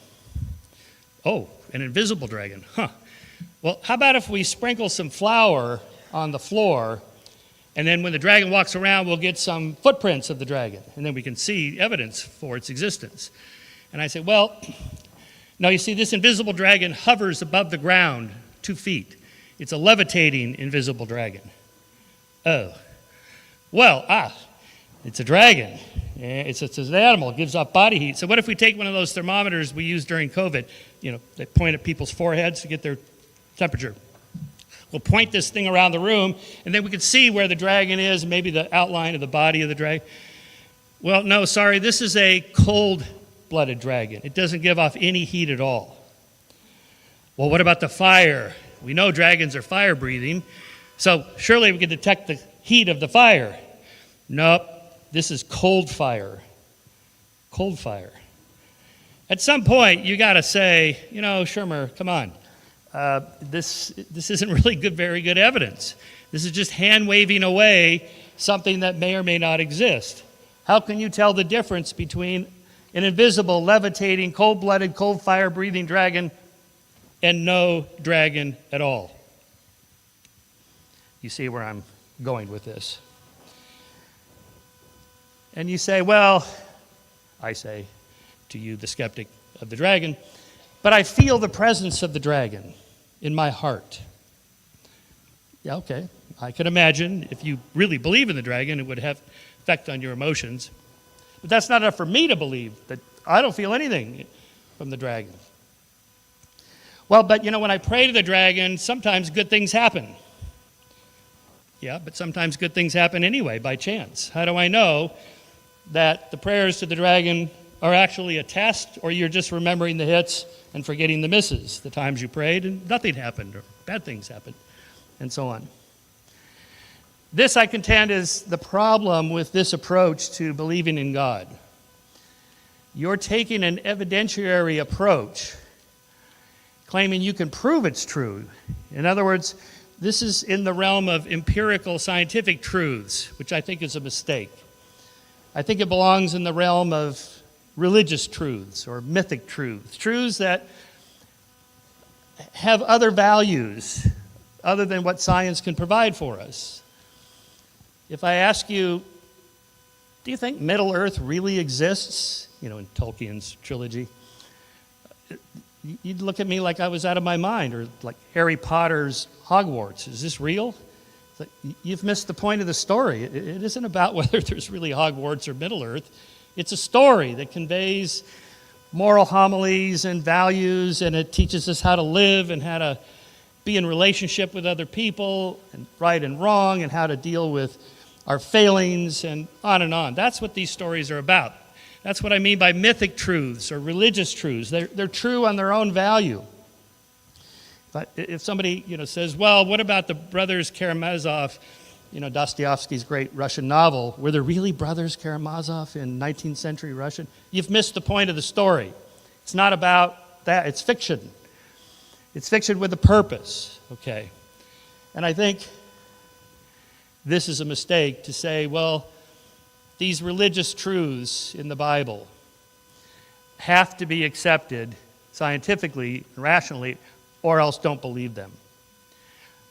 Oh, an invisible dragon, huh. Well, how about if we sprinkle some flour on the floor, and then when the dragon walks around, we'll get some footprints of the dragon, and then we can see evidence for its existence. And I said, well, no, you see, this invisible dragon hovers above the ground 2 feet. It's a levitating invisible dragon. Oh. Well, it's a dragon. It's an animal. It gives off body heat. So what if we take one of those thermometers we use during COVID, that point at people's foreheads to get their temperature? We'll point this thing around the room, and then we can see where the dragon is, maybe the outline of the body of the dragon. Well, no, sorry, this is a cold-blooded dragon. It doesn't give off any heat at all. Well, what about the fire? We know dragons are fire-breathing, so surely we can detect the heat of the fire. Nope, this is cold fire. Cold fire. At some point, you got to say, Shermer, come on. This isn't really very good evidence. This is just hand-waving away something that may or may not exist. How can you tell the difference between an invisible, levitating, cold-blooded, cold fire-breathing dragon and no dragon at all? You see where I'm going with this. And you say, well, I say to you, the skeptic of the dragon, but I feel the presence of the dragon in my heart. Yeah, okay. I can imagine if you really believe in the dragon, it would have effect on your emotions. But that's not enough for me to believe that I don't feel anything from the dragon. Well, but when I pray to the dragon, sometimes good things happen. Yeah, but sometimes good things happen anyway, by chance. How do I know that the prayers to the dragon are actually a test, or you're just remembering the hits and forgetting the misses, the times you prayed and nothing happened, or bad things happened, and so on? This, I contend, is the problem with this approach to believing in God. You're taking an evidentiary approach, claiming you can prove it's true. In other words, this is in the realm of empirical scientific truths, which I think is a mistake. I think it belongs in the realm of religious truths or mythic truths, truths that have other values other than what science can provide for us. If I ask you, do you think Middle Earth really exists? In Tolkien's trilogy, you'd look at me like I was out of my mind, or like Harry Potter's Hogwarts. Is this real? It's like, you've missed the point of the story. It isn't about whether there's really Hogwarts or Middle Earth. It's a story that conveys moral homilies and values, and it teaches us how to live and how to be in relationship with other people, and right and wrong, and how to deal with our failings, and on and on. That's what these stories are about. That's what I mean by mythic truths or religious truths. They're true on their own value. But if somebody says, well, what about the brothers Karamazov, Dostoevsky's great Russian novel? Were there really brothers Karamazov in 19th century Russian? You've missed the point of the story. It's not about that. It's fiction. It's fiction with a purpose, okay? And I think this is a mistake to say, well, these religious truths in the Bible have to be accepted scientifically, rationally, or else don't believe them.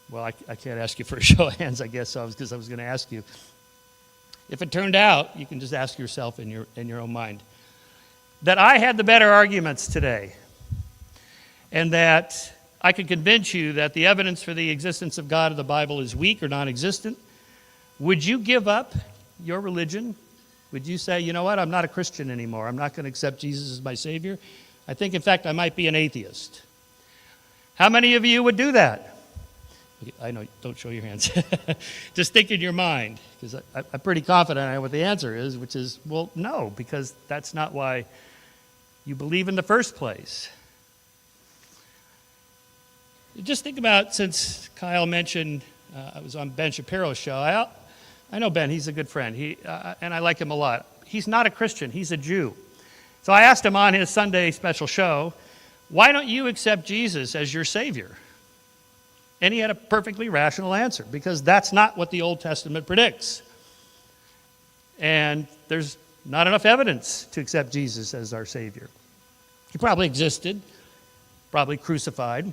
Well, I can't ask you for a show of hands, I guess, because I was going to ask you. If it turned out, you can just ask yourself in your own mind, that I had the better arguments today, and that I could convince you that the evidence for the existence of God of the Bible is weak or non-existent, would you give up your religion? Would you say, you know what, I'm not a Christian anymore. I'm not going to accept Jesus as my Savior? I think, in fact, I might be an atheist. How many of you would do that? I know, don't show your hands. Just think in your mind, because I'm pretty confident I know what the answer is, which is, well, no, because that's not why you believe in the first place. Just think about, since Kyle mentioned, I was on Ben Shapiro's show. I know Ben, he's a good friend, and I like him a lot. He's not a Christian, he's a Jew. So I asked him on his Sunday special show, why don't you accept Jesus as your Savior? And he had a perfectly rational answer, because that's not what the Old Testament predicts. And there's not enough evidence to accept Jesus as our Savior. He probably existed, probably crucified.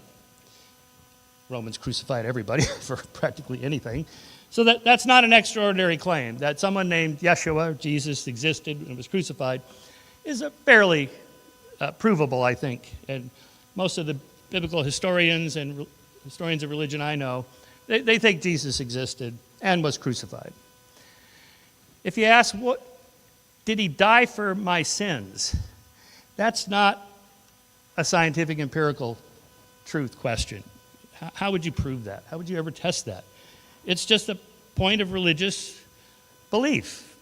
Romans crucified everybody for practically anything. So that's not an extraordinary claim. That someone named Yeshua, Jesus, existed and was crucified is a fairly provable, I think. And most of the biblical historians and historians of religion I know, they think Jesus existed and was crucified. If you ask, what did he die for my sins? That's not a scientific empirical truth question. How would you prove that? How would you ever test that? It's just a point of religious belief.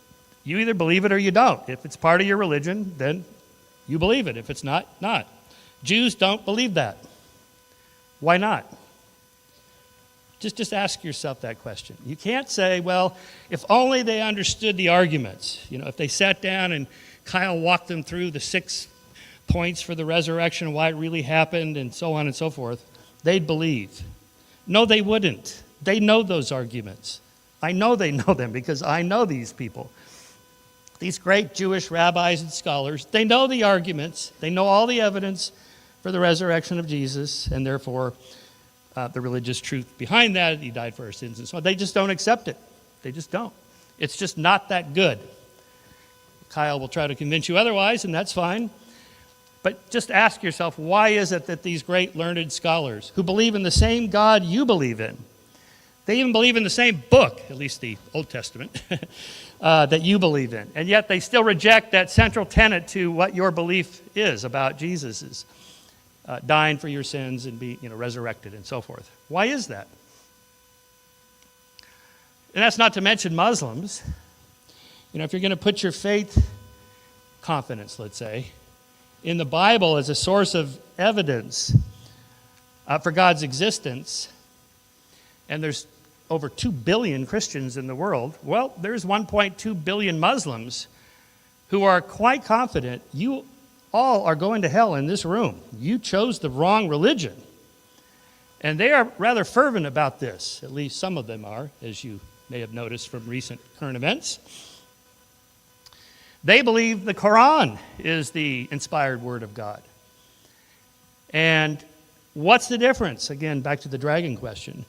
You either believe it or you don't. If it's part of your religion, then you believe it. If it's not, not. Jews don't believe that. Why not? Just ask yourself that question. You can't say, well, if only they understood the arguments. If they sat down and Kyle walked them through the 6 points for the resurrection, why it really happened, and so on and so forth, they'd believe. No, they wouldn't. They know those arguments. I know they know them because I know these people. These great Jewish rabbis and scholars, they know the arguments. They know all the evidence for the resurrection of Jesus, and therefore the religious truth behind that, he died for our sins and so on. They just don't accept it. They just don't. It's just not that good. Kyle will try to convince you otherwise, and that's fine. But just ask yourself, why is it that these great learned scholars who believe in the same God you believe in, they even believe in the same book, at least the Old Testament, that you believe in, and yet they still reject that central tenet to what your belief is about Jesus' dying for your sins and be resurrected and so forth. Why is that? And that's not to mention Muslims. If you're going to put your faith confidence, let's say, in the Bible as a source of evidence for God's existence, and there's over 2 billion Christians in the world, well, there's 1.2 billion Muslims who are quite confident you all are going to hell in this room. You chose the wrong religion. And they are rather fervent about this. At least some of them are, as you may have noticed from recent current events. They believe the Quran is the inspired word of God. And what's the difference? Again, back to the dragon question.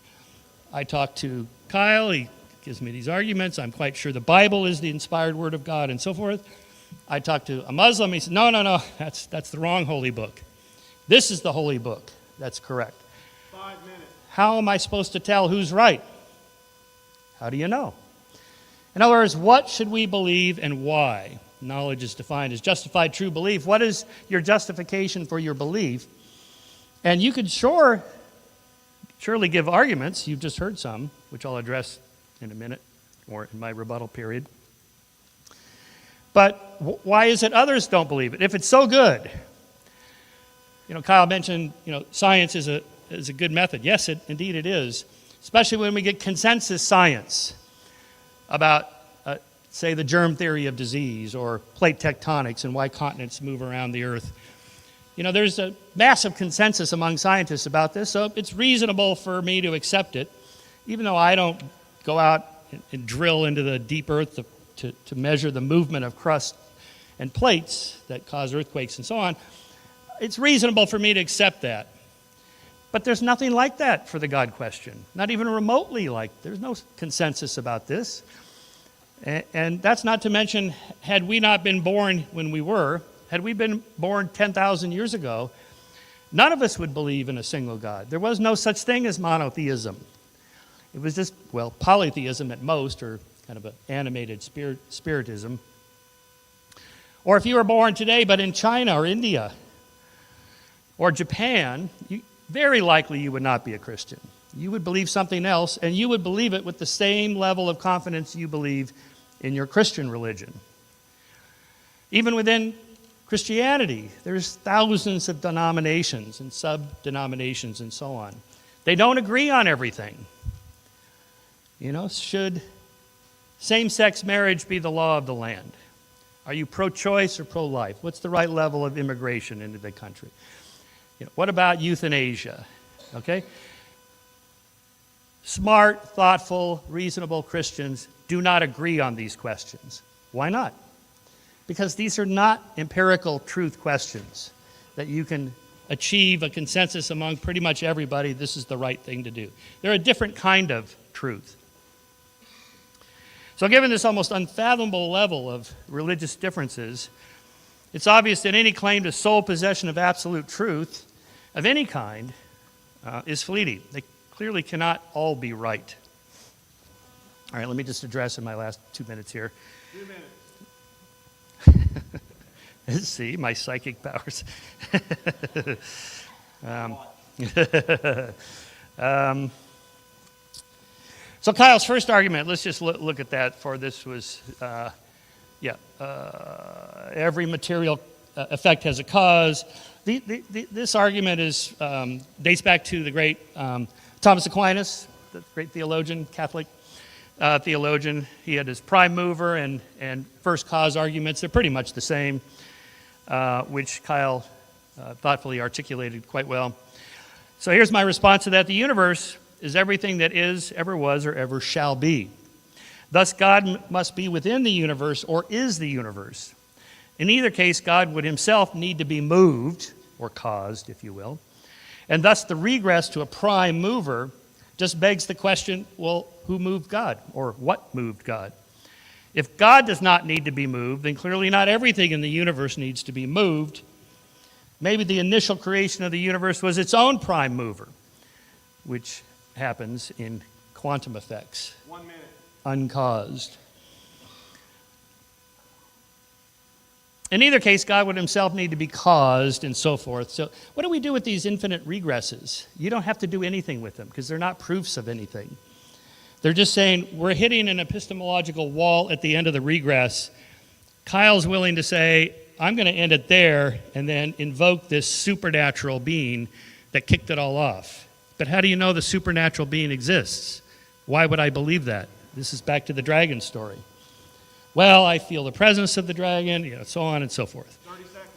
I talked to Kyle. He gives me these arguments. I'm quite sure the Bible is the inspired word of God and so forth. I talked to a Muslim. He said, no, that's the wrong holy book. This is the holy book. That's correct. 5 minutes. How am I supposed to tell who's right? How do you know? In other words, what should we believe and why? Knowledge is defined as justified true belief. What is your justification for your belief? And you could surely give arguments. You've just heard some, which I'll address in a minute or in my rebuttal period. But why is it others don't believe it? If it's so good, Kyle mentioned, science is a good method. Yes, indeed it is, especially when we get consensus science about, say, the germ theory of disease or plate tectonics and why continents move around the earth. There's a massive consensus among scientists about this, so it's reasonable for me to accept it, even though I don't go out and drill into the deep earth to measure the movement of crust and plates that cause earthquakes and so on. It's reasonable for me to accept that. But there's nothing like that for the God question. Not even remotely there's no consensus about this. And that's not to mention, had we not been born when we were, had we been born 10,000 years ago, none of us would believe in a single God. There was no such thing as monotheism. It was just, polytheism at most, or kind of an animated spiritism. Or if you were born today, but in China or India or Japan, very likely you would not be a Christian. You would believe something else, and you would believe it with the same level of confidence you believe in your Christian religion. Even within Christianity, there's thousands of denominations and sub-denominations and so on. They don't agree on everything. Should same-sex marriage be the law of the land? Are you pro-choice or pro-life? What's the right level of immigration into the country? What about euthanasia? Okay? Smart, thoughtful, reasonable Christians do not agree on these questions. Why not? Because these are not empirical truth questions that you can achieve a consensus among pretty much everybody, this is the right thing to do. They're a different kind of truth. So given this almost unfathomable level of religious differences, it's obvious that any claim to sole possession of absolute truth of any kind is fleeting. They clearly cannot all be right. All right, let me just address in my last 2 minutes here. 2 minutes. See, my psychic powers. So Kyle's first argument, let's just look at that, for this was, every material effect has a cause. This argument dates back to the great Thomas Aquinas, the great theologian, Catholic theologian. He had his prime mover and first cause arguments. They're pretty much the same. which Kyle thoughtfully articulated quite well. So here's my response to that. The universe is everything that is, ever was, or ever shall be. Thus, God must be within the universe or is the universe. In either case, God would himself need to be moved, or caused, if you will. And thus, the regress to a prime mover just begs the question, well, who moved God? Or what moved God? If God does not need to be moved, then clearly not everything in the universe needs to be moved. Maybe the initial creation of the universe was its own prime mover, which happens in quantum effects. 1 minute. Uncaused. In either case, God would himself need to be caused and so forth. So what do we do with these infinite regresses? You don't have to do anything with them because they're not proofs of anything. They're just saying we're hitting an epistemological wall at the end of the regress. Kyle's willing to say, I'm going to end it there and then invoke this supernatural being that kicked it all off. But how do you know the supernatural being exists? Why would I believe that? This is back to the dragon story. Well, I feel the presence of the dragon, so on and so forth. 30 seconds.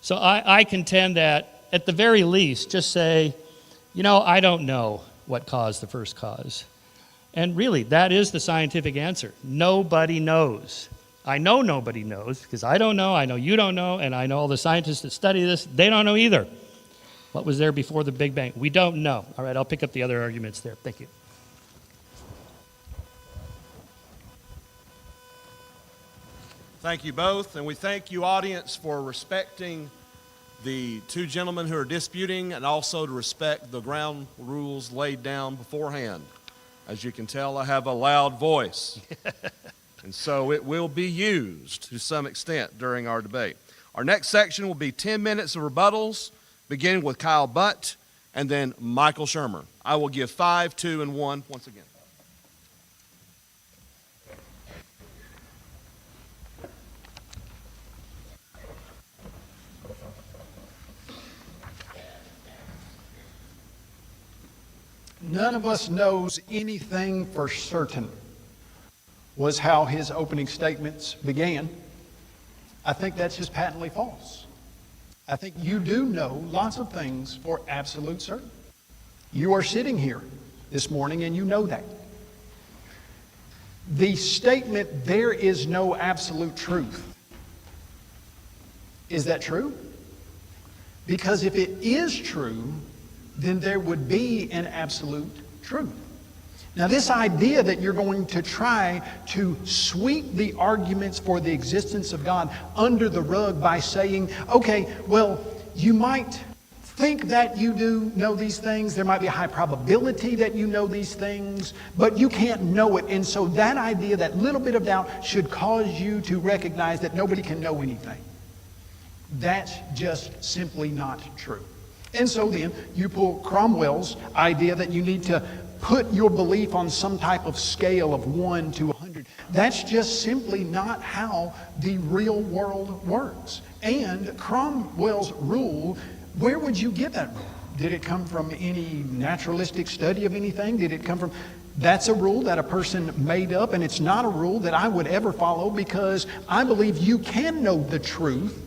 So I contend that at the very least, just say, I don't know what caused the first cause. And really, that is the scientific answer. Nobody knows. I know nobody knows because I don't know, I know you don't know, and I know all the scientists that study this, they don't know either. What was there before the Big Bang? We don't know. All right, I'll pick up the other arguments there. Thank you. Thank you both, and we thank you, audience, for respecting the two gentlemen who are disputing and also to respect the ground rules laid down beforehand. As you can tell, I have a loud voice, and so it will be used to some extent during our debate. Our next section will be 10 minutes of rebuttals, beginning with Kyle Butt and then Michael Shermer. I will give 5, 2, and 1 once again. None of us knows anything for certain, was how his opening statements began. I think that's just patently false. I think you do know lots of things for absolute certain. You are sitting here this morning and you know that. The statement, there is no absolute truth. Is that true? Because if it is true, then there would be an absolute truth. Now, this idea that you're going to try to sweep the arguments for the existence of God under the rug by saying, okay, well, you might think that you do know these things. There might be a high probability that you know these things, but you can't know it. And so that idea, that little bit of doubt, should cause you to recognize that nobody can know anything. That's just simply not true. And so then you pull Cromwell's idea that you need to put your belief on some type of scale of 1 to 100. That's just simply not how the real world works. And Cromwell's rule, where would you get that rule? Did it come from any naturalistic study of anything? Did it come from... That's a rule that a person made up, and it's not a rule that I would ever follow, because I believe you can know the truth,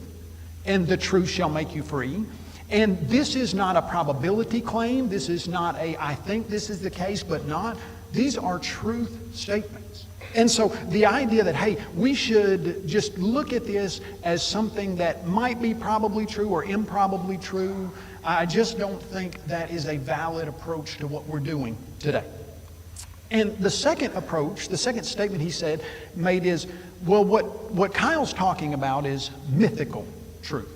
and the truth shall make you free. And this is not a probability claim. This is not a, I think this is the case, but not. These are truth statements. And so the idea that, hey, we should just look at this as something that might be probably true or improbably true, I just don't think that is a valid approach to what we're doing today. And the second approach, the second statement he made is, well, what Kyle's talking about is mythical truth.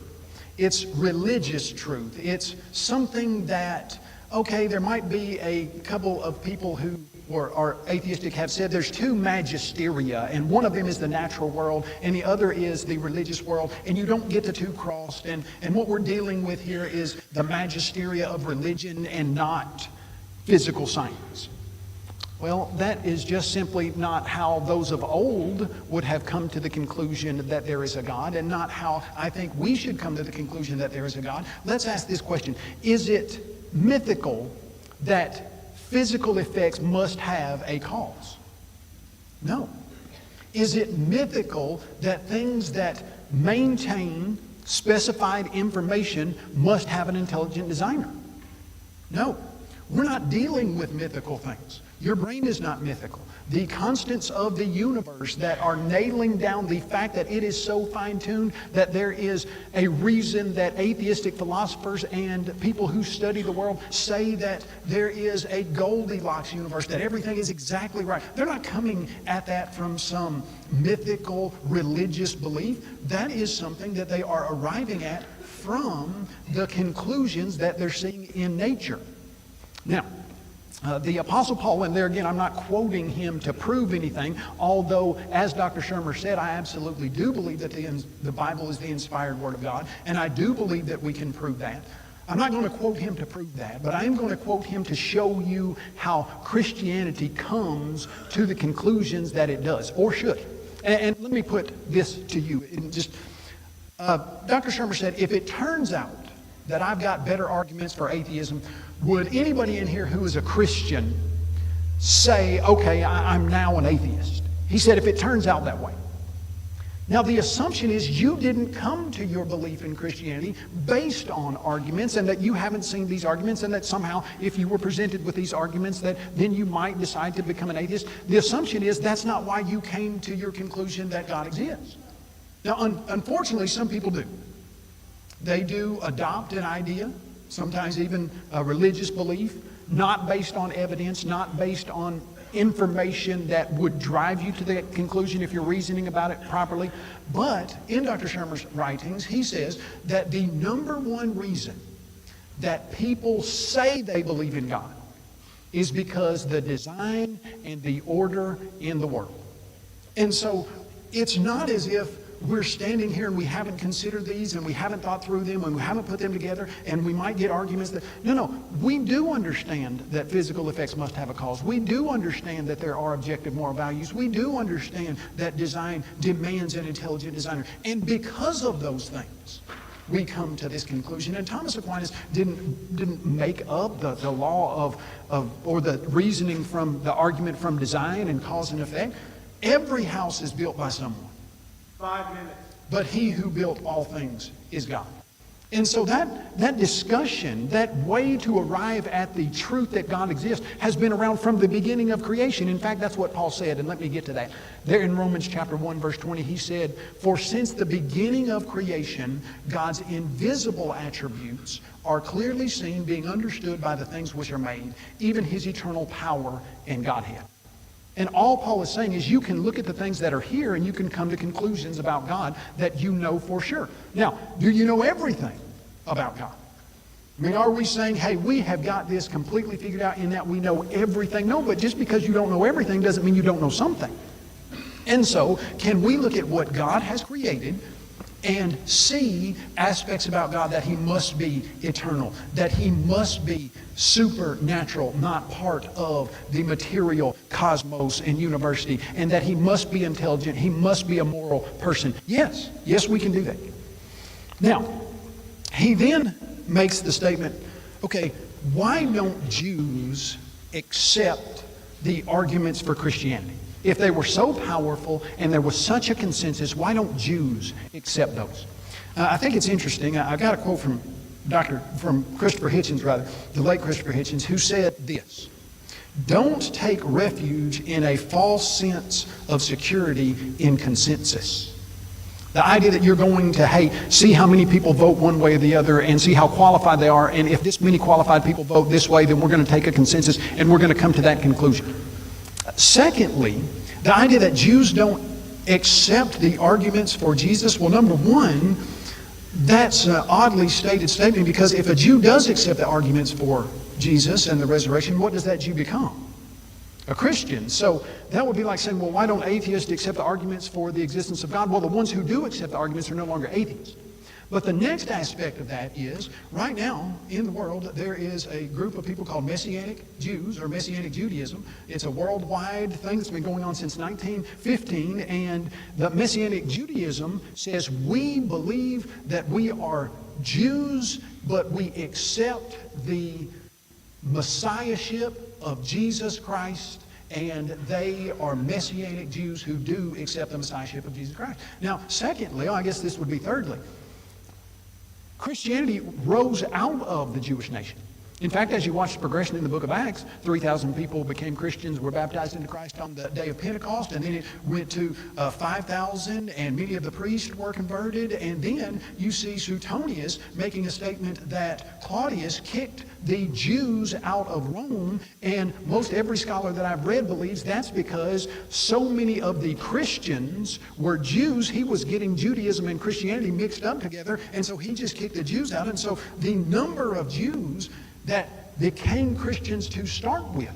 It's religious truth. It's something that, okay, there might be a couple of people who are atheistic have said there's two magisteria, and one of them is the natural world, and the other is the religious world, and you don't get the two crossed. And what we're dealing with here is the magisteria of religion and not physical science. Well, that is just simply not how those of old would have come to the conclusion that there is a God, and not how I think we should come to the conclusion that there is a God. Let's ask this question. Is it mythical that physical effects must have a cause? No. Is it mythical that things that maintain specified information must have an intelligent designer. No, we're not dealing with mythical things. Your brain is not mythical. The constants of the universe that are nailing down the fact that it is so fine-tuned that there is a reason that atheistic philosophers and people who study the world say that there is a Goldilocks universe, that everything is exactly right. They're not coming at that from some mythical religious belief. That is something that they are arriving at from the conclusions that they're seeing in nature. Now, the Apostle Paul, and there again, I'm not quoting him to prove anything, although, as Dr. Shermer said, I absolutely do believe that the Bible is the inspired Word of God, and I do believe that we can prove that. I'm not going to quote him to prove that, but I am going to quote him to show you how Christianity comes to the conclusions that it does, or should. And let me put this to you. Dr. Shermer said, if it turns out that I've got better arguments for atheism, would anybody in here who is a Christian say, okay, I'm now an atheist? He said, if it turns out that way. Now, the assumption is you didn't come to your belief in Christianity based on arguments, and that you haven't seen these arguments, and that somehow, if you were presented with these arguments, that then you might decide to become an atheist. The assumption is that's not why you came to your conclusion that God exists. Now, unfortunately, some people do. They do adopt an idea, sometimes even a religious belief, not based on evidence, not based on information that would drive you to that conclusion if you're reasoning about it properly. But in Dr. Shermer's writings, he says that the number one reason that people say they believe in God is because the design and the order in the world. And so it's not as if we're standing here and we haven't considered these and we haven't thought through them and we haven't put them together and we might get arguments that, no, we do understand that physical effects must have a cause. We do understand that there are objective moral values. We do understand that design demands an intelligent designer. And because of those things, we come to this conclusion. And Thomas Aquinas didn't make up the law or the reasoning from the argument from design and cause and effect. Every house is built by someone. 5 minutes. But he who built all things is God. And so that discussion, that way to arrive at the truth that God exists, has been around from the beginning of creation. In fact, that's what Paul said, and let me get to that. There in Romans chapter 1, verse 20, he said, "For since the beginning of creation, God's invisible attributes are clearly seen, being understood by the things which are made, even his eternal power and Godhead." And all Paul is saying is you can look at the things that are here and you can come to conclusions about God that you know for sure. Now, do you know everything about God? I mean, are we saying, hey, we have got this completely figured out in that we know everything? No, but just because you don't know everything doesn't mean you don't know something. And so, can we look at what God has created and see aspects about God that he must be eternal, that he must be supernatural, not part of the material cosmos and university, and that he must be intelligent, he must be a moral person? Yes, we can do that. Now, he then makes the statement, okay, why don't Jews accept the arguments for Christianity? If they were so powerful and there was such a consensus, why don't Jews accept those? I think it's interesting. I got a quote from Christopher Hitchens, the late Christopher Hitchens, who said this: "Don't take refuge in a false sense of security in consensus." The idea that you're going to, see how many people vote one way or the other and see how qualified they are, and if this many qualified people vote this way, then we're going to take a consensus and we're going to come to that conclusion. Secondly, the idea that Jews don't accept the arguments for Jesus, well, number one, that's an oddly stated statement, because if a Jew does accept the arguments for Jesus and the resurrection, what does that Jew become? A Christian. So that would be like saying, well, why don't atheists accept the arguments for the existence of God? Well, the ones who do accept the arguments are no longer atheists. But the next aspect of that is, right now in the world, there is a group of people called Messianic Jews, or Messianic Judaism. It's a worldwide thing that's been going on since 1915, and the Messianic Judaism says we believe that we are Jews, but we accept the messiahship of Jesus Christ and they are Messianic Jews who do accept the Messiahship of Jesus Christ. Now, secondly, I guess this would be thirdly, Christianity rose out of the Jewish nation. In fact, as you watch the progression in the book of Acts, 3,000 people became Christians, were baptized into Christ on the day of Pentecost, and then it went to 5,000, and many of the priests were converted. And then you see Suetonius making a statement that Claudius kicked the Jews out of Rome, and most every scholar that I've read believes that's because so many of the Christians were Jews. He was getting Judaism and Christianity mixed up together, and so he just kicked the Jews out. And so the number of Jews that became Christians to start with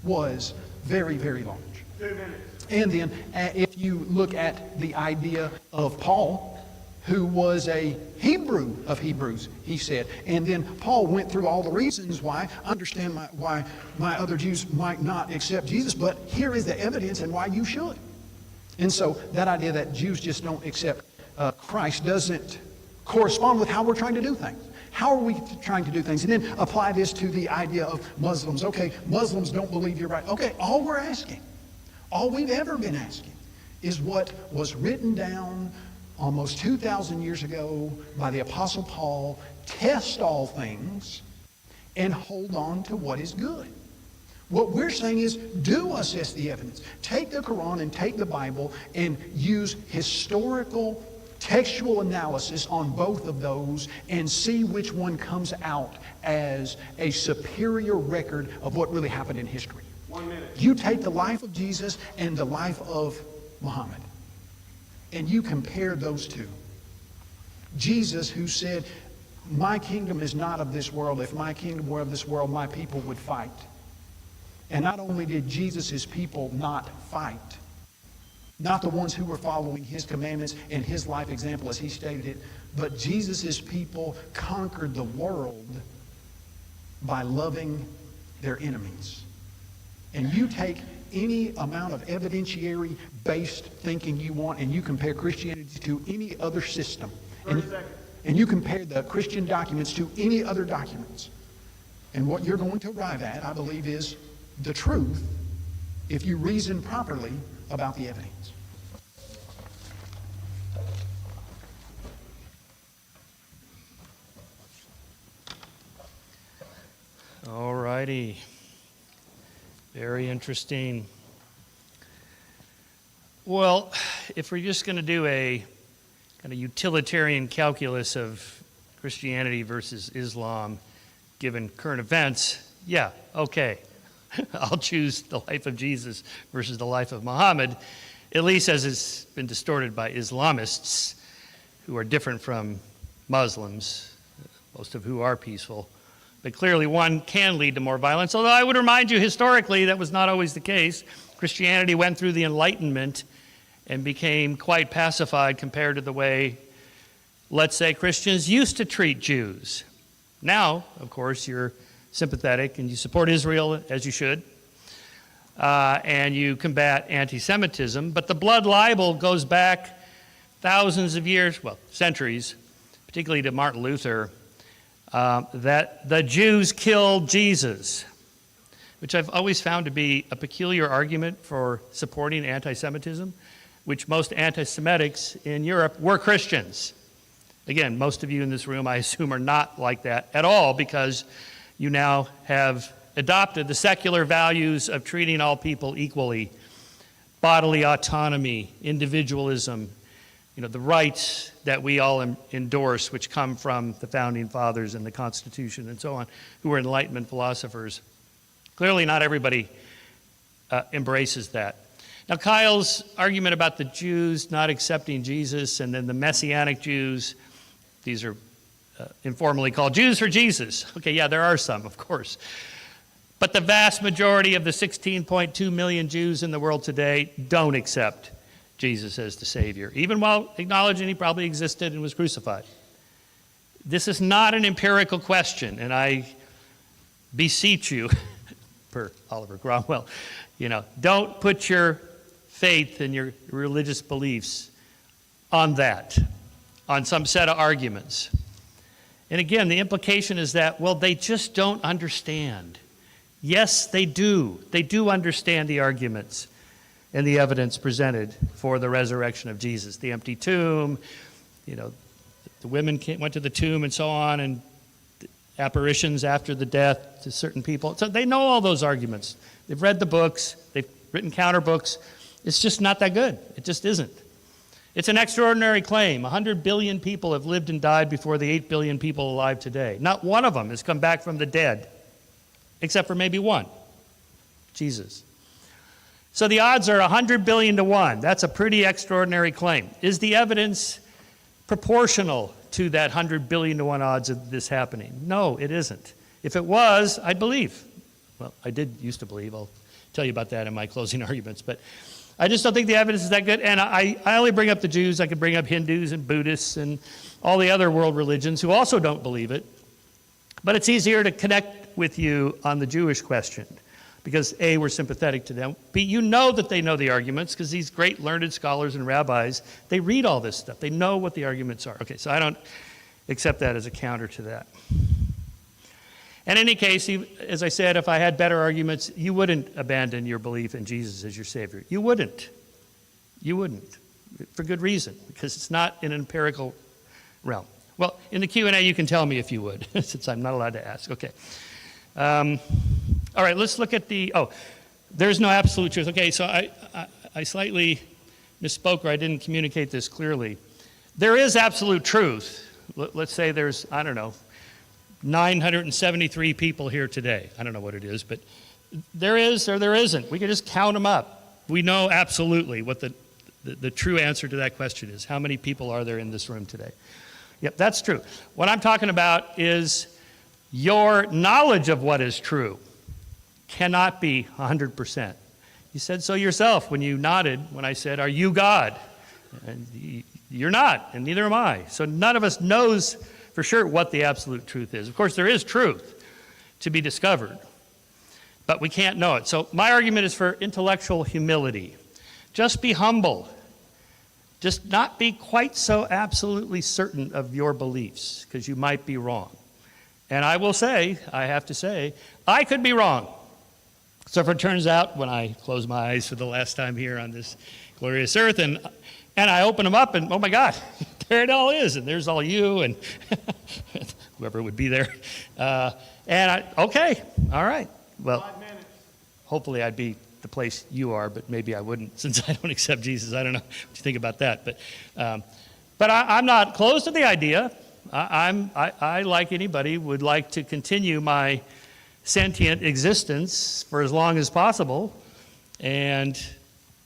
was very, very large. 2 minutes. And then if you look at the idea of Paul, who was a Hebrew of Hebrews, he said, and then Paul went through all the reasons why. I understand why my other Jews might not accept Jesus, but here is the evidence and why you should. And so that idea that Jews just don't accept Christ doesn't correspond with how we're trying to do things. How are we trying to do things? And then apply this to the idea of Muslims. Okay, Muslims don't believe you're right. Okay, all we're asking, all we've ever been asking, is what was written down almost 2,000 years ago by the Apostle Paul: test all things and hold on to what is good. What we're saying is, do assess the evidence. Take the Quran and take the Bible and use historical textual analysis on both of those and see which one comes out as a superior record of what really happened in history. 1 minute. You take the life of Jesus and the life of Muhammad, and you compare those two. Jesus, who said, "My kingdom is not of this world. If my kingdom were of this world, my people would fight." And not only did Jesus' people not fight, not the ones who were following his commandments and his life example as he stated it, but Jesus' people conquered the world by loving their enemies. And you take any amount of evidentiary-based thinking you want, and you compare Christianity to any other system. And you compare the Christian documents to any other documents. And what you're going to arrive at, I believe, is the truth if you reason properly about the evidence. All righty. Very interesting. Well, if we're just going to do a kind of utilitarian calculus of Christianity versus Islam, given current events, yeah, okay. I'll choose the life of Jesus versus the life of Muhammad, at least as it's been distorted by Islamists who are different from Muslims, most of who are peaceful. But clearly one can lead to more violence, although I would remind you historically that was not always the case. Christianity went through the Enlightenment and became quite pacified compared to the way, let's say, Christians used to treat Jews. Now, of course, you're sympathetic and you support Israel, as you should, and you combat anti-Semitism. But the blood libel goes back thousands of years, well, centuries, particularly to Martin Luther, that the Jews killed Jesus, which I've always found to be a peculiar argument for supporting anti-Semitism, which most anti-Semitics in Europe were Christians. Again, most of you in this room, I assume, are not like that at all, because you now have adopted the secular values of treating all people equally, bodily autonomy, individualism, the rights that we all endorse, which come from the Founding Fathers and the Constitution and so on, who were Enlightenment philosophers. Clearly not everybody embraces that. Now, Kyle's argument about the Jews not accepting Jesus and then the Messianic Jews, these are informally called Jews for Jesus. Okay, yeah, there are some, of course. But the vast majority of the 16.2 million Jews in the world today don't accept Jesus as the Savior, even while acknowledging he probably existed and was crucified. This is not an empirical question, and I beseech you, per Oliver Cromwell, don't put your faith and your religious beliefs on that, on some set of arguments. And again, the implication is that, well, they just don't understand. Yes, they do. They do understand the arguments and the evidence presented for the resurrection of Jesus. The empty tomb, the women went to the tomb and so on, and apparitions after the death to certain people. So they know all those arguments. They've read the books. They've written counter books. It's just not that good. It just isn't. It's an extraordinary claim. 100 billion people have lived and died before the 8 billion people alive today. Not one of them has come back from the dead, except for maybe one, Jesus. So the odds are 100 billion to 1. That's a pretty extraordinary claim. Is the evidence proportional to that 100 billion to 1 odds of this happening? No, it isn't. If it was, I'd believe. Well, I did used to believe. I'll tell you about that in my closing arguments. But I just don't think the evidence is that good. And I only bring up the Jews. I could bring up Hindus and Buddhists and all the other world religions who also don't believe it. But it's easier to connect with you on the Jewish question because A, we're sympathetic to them. B, you know that they know the arguments because these great learned scholars and rabbis, they read all this stuff. They know what the arguments are. Okay, so I don't accept that as a counter to that. In any case, as I said, if I had better arguments, you wouldn't abandon your belief in Jesus as your Savior. You wouldn't. You wouldn't. For good reason, because it's not in an empirical realm. Well, in the Q&A, you can tell me if you would, since I'm not allowed to ask. Okay. All right, let's look at there's no absolute truth. Okay, so I slightly misspoke, or I didn't communicate this clearly. There is absolute truth. Let's say there's, 973 people here today. I don't know what it is, but there is or there isn't. We can just count them up. We know absolutely what the true answer to that question is. How many people are there in this room today? Yep, that's true. What I'm talking about is your knowledge of what is true cannot be 100%. You said so yourself when you nodded when I said, "Are you God?" And you're not, and neither am I. So none of us knows for sure what the absolute truth is. Of course, there is truth to be discovered, but we can't know it. So my argument is for intellectual humility. Just be humble. Just not be quite so absolutely certain of your beliefs, because you might be wrong. And I have to say, I could be wrong. So if it turns out, when I close my eyes for the last time here on this glorious earth, and I open them up, and oh my God, there it all is, and there's all you, and whoever would be there. Okay, all right. Well, hopefully I'd be the place you are, but maybe I wouldn't, since I don't accept Jesus. I don't know what you think about that, but I'm not close to the idea. I, like anybody, would like to continue my sentient existence for as long as possible, and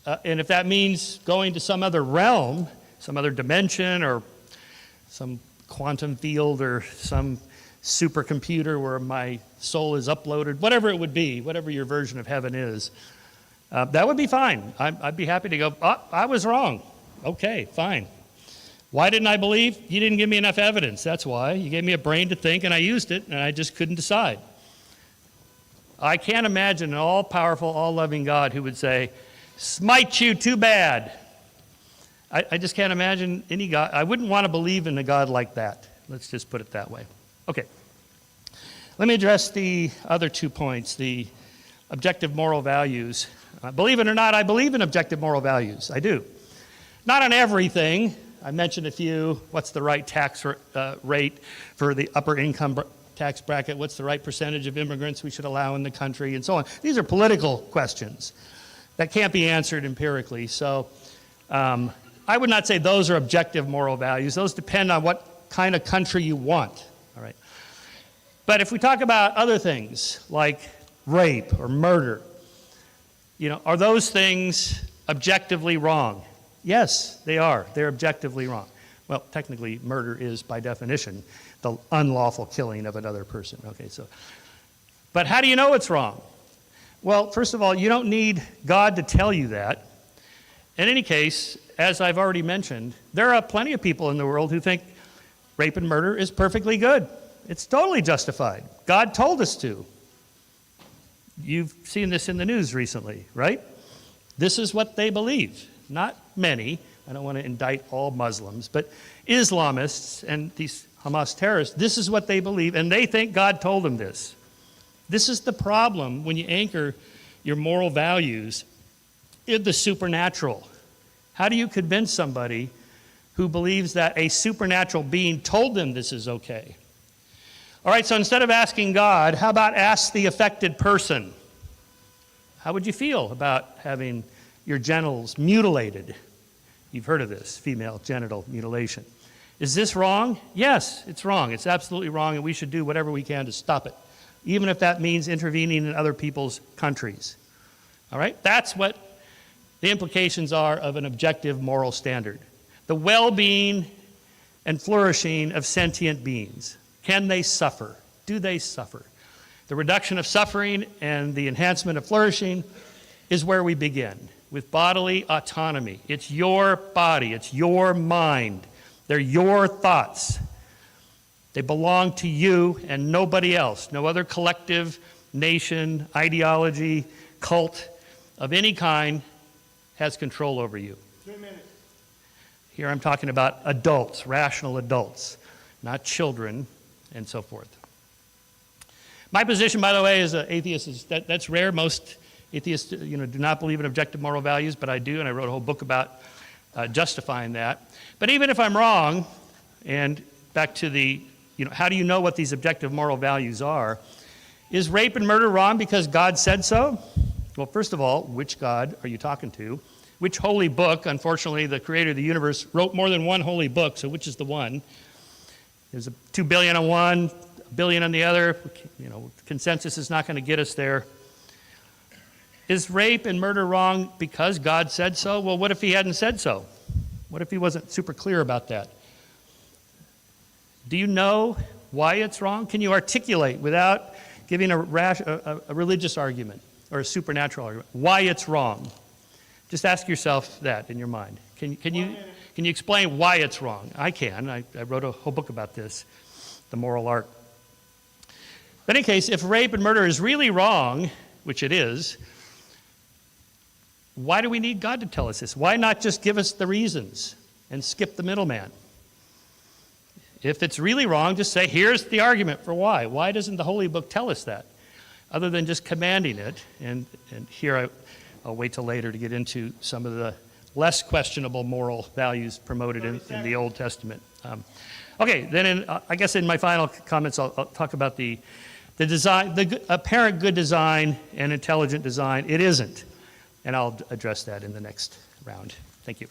if that means going to some other realm, some other dimension, or some quantum field, or some supercomputer where my soul is uploaded, whatever it would be, whatever your version of heaven is, that would be fine. I'd be happy to go, I was wrong. Okay, fine. Why didn't I believe? You didn't give me enough evidence. That's why. You gave me a brain to think, and I used it, and I just couldn't decide. I can't imagine an all-powerful, all-loving God who would say, "Smite you, too bad." I just can't imagine any God. I wouldn't want to believe in a God like that. Let's just put it that way. Okay. Let me address the other 2 points, the objective moral values. Believe it or not, I believe in objective moral values. I do. Not on everything. I mentioned a few. What's the right tax rate for the upper income tax bracket? What's the right percentage of immigrants we should allow in the country, and so on. These are political questions that can't be answered empirically. So I would not say those are objective moral values. Those depend on what kind of country you want. All right. But if we talk about other things like rape or murder, are those things objectively wrong? Yes, they are. They're objectively wrong. Well, technically, murder is, by definition, the unlawful killing of another person. Okay, but how do you know it's wrong? Well, first of all, you don't need God to tell you that. In any case, as I've already mentioned, there are plenty of people in the world who think rape and murder is perfectly good. It's totally justified. God told us to. You've seen this in the news recently, right? This is what they believe. Not many. I don't want to indict all Muslims, but Islamists and these Hamas terrorists, this is what they believe, and they think God told them this. This is the problem when you anchor your moral values in the supernatural. How do you convince somebody who believes that a supernatural being told them this is okay? All right, so instead of asking God, how about ask the affected person? How would you feel about having your genitals mutilated? You've heard of this, female genital mutilation. Is this wrong? Yes, it's wrong. It's absolutely wrong, and we should do whatever we can to stop it, even if that means intervening in other people's countries. All right? That's what the implications are of an objective moral standard. The well-being and flourishing of sentient beings. Can they suffer? Do they suffer? The reduction of suffering and the enhancement of flourishing is where we begin, with bodily autonomy. It's your body, it's your mind. They're your thoughts. They belong to you and nobody else. No other collective, nation, ideology, cult of any kind has control over you. 2 minutes. Here I'm talking about adults, rational adults, not children, and so forth. My position, by the way, as an atheist is that's rare. Most atheists, do not believe in objective moral values, but I do, and I wrote a whole book about justifying that. But even if I'm wrong, and back to the, how do you know what these objective moral values are? Is rape and murder wrong because God said so? Well, first of all, which God are you talking to? Which holy book? Unfortunately, the creator of the universe wrote more than one holy book, so which is the one? There's 2 billion on one, 1 billion on the other. Consensus is not going to get us there. Is rape and murder wrong because God said so? Well, what if he hadn't said so? What if he wasn't super clear about that? Do you know why it's wrong? Can you articulate without giving a religious argument or a supernatural argument why it's wrong? Just ask yourself that in your mind. Can you explain why it's wrong? I can. I wrote a whole book about this, The Moral Art. But in any case, if rape and murder is really wrong, which it is, why do we need God to tell us this? Why not just give us the reasons and skip the middleman? If it's really wrong, just say, here's the argument for why. Why doesn't the Holy Book tell us that? Other than just commanding it. And here I'll wait till later to get into some of the less questionable moral values promoted in the Old Testament. Okay, then I guess in my final comments I'll talk about the design, the apparent good design and intelligent design. It isn't. And I'll address that in the next round. Thank you.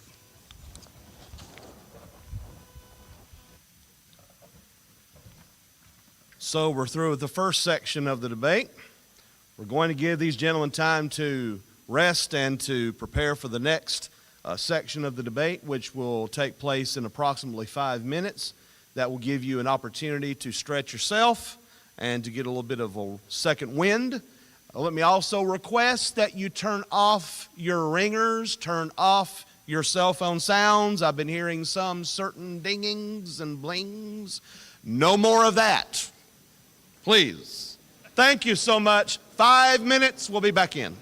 So we're through with the first section of the debate. We're going to give these gentlemen time to rest and to prepare for the next section of the debate, which will take place in approximately 5 minutes. That will give you an opportunity to stretch yourself and to get a little bit of a second wind. Let me also request that you turn off your ringers, turn off your cell phone sounds. I've been hearing some certain dingings and blings. No more of that, please. Thank you so much. 5 minutes, we'll be back in.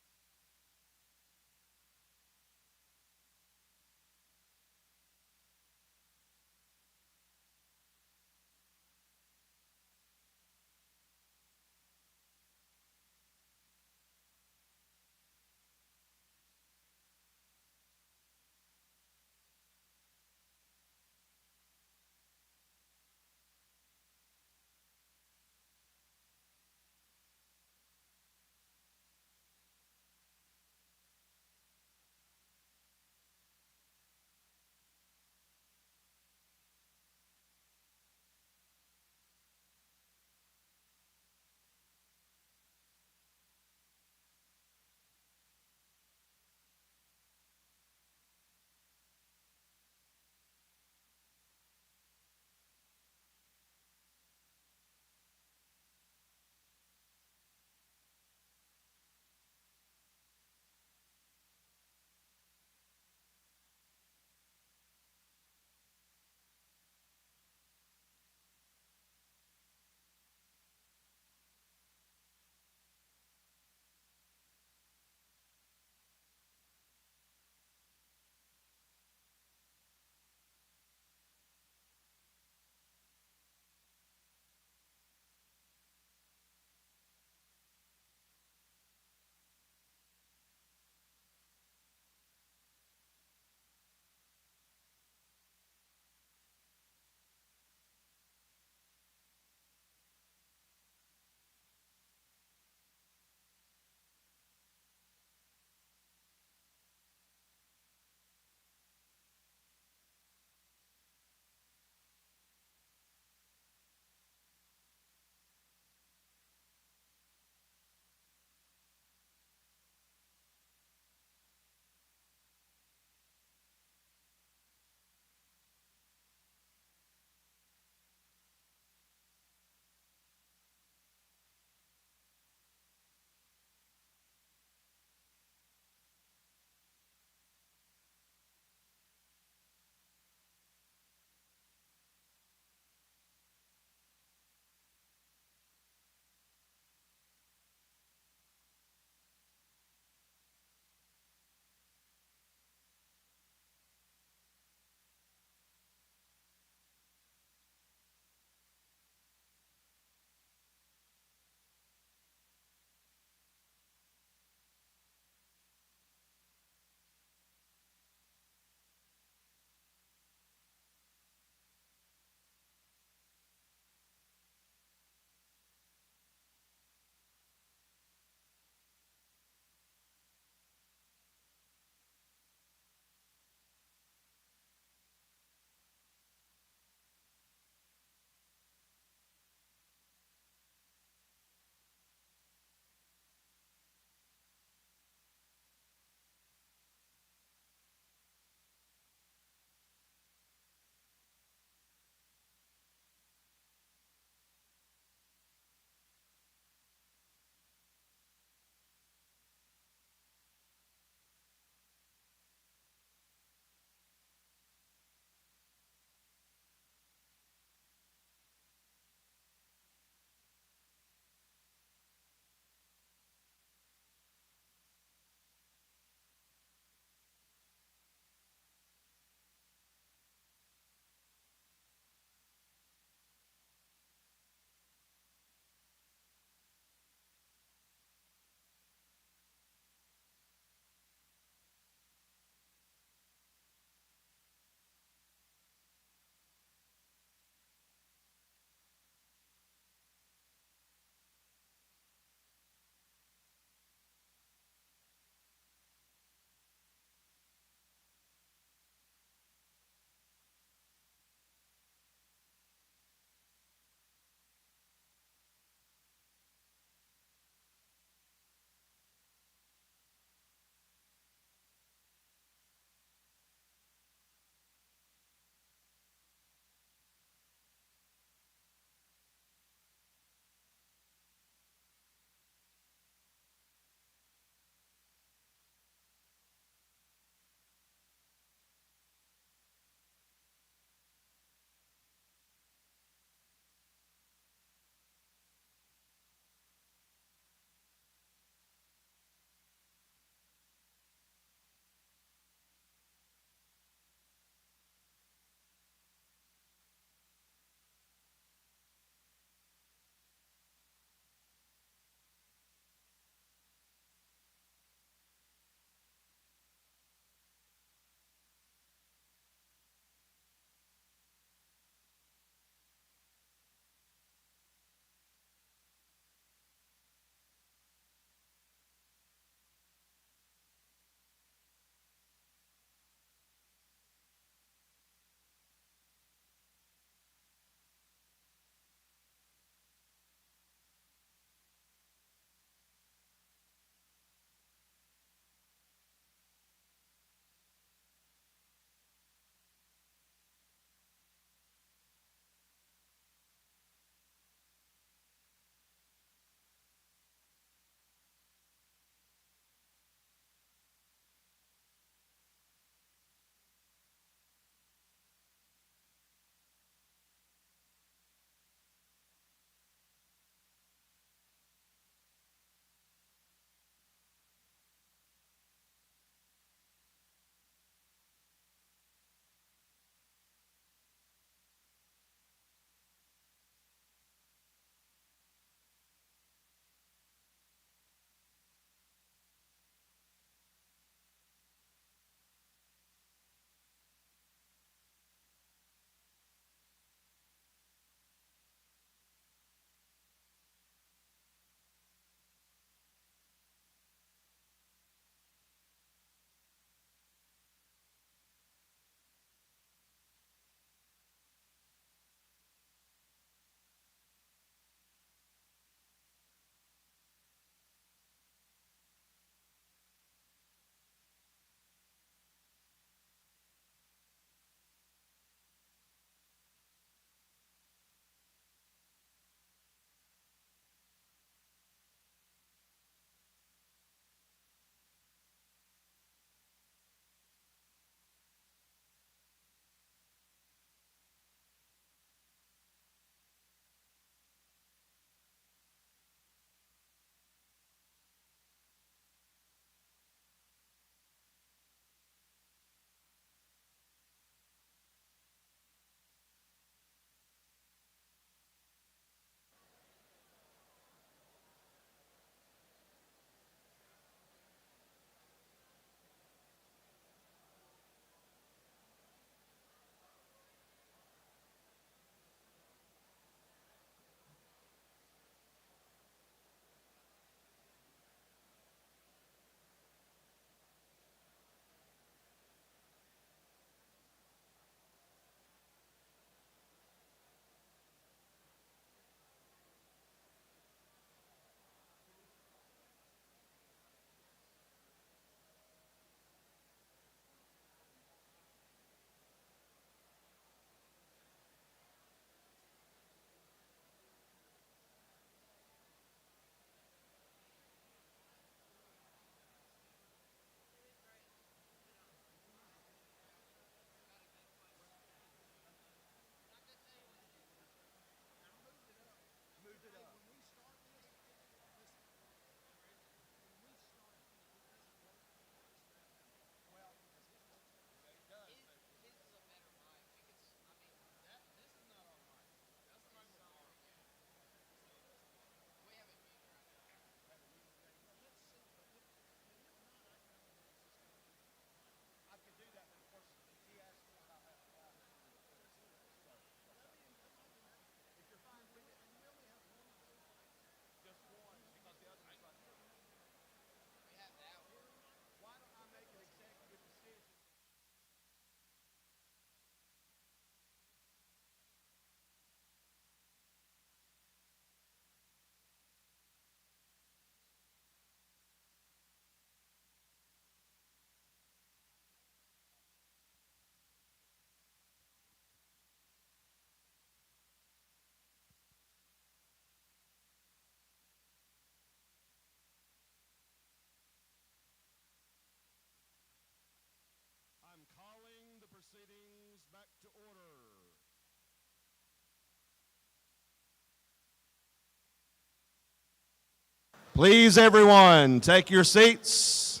Please, everyone, take your seats.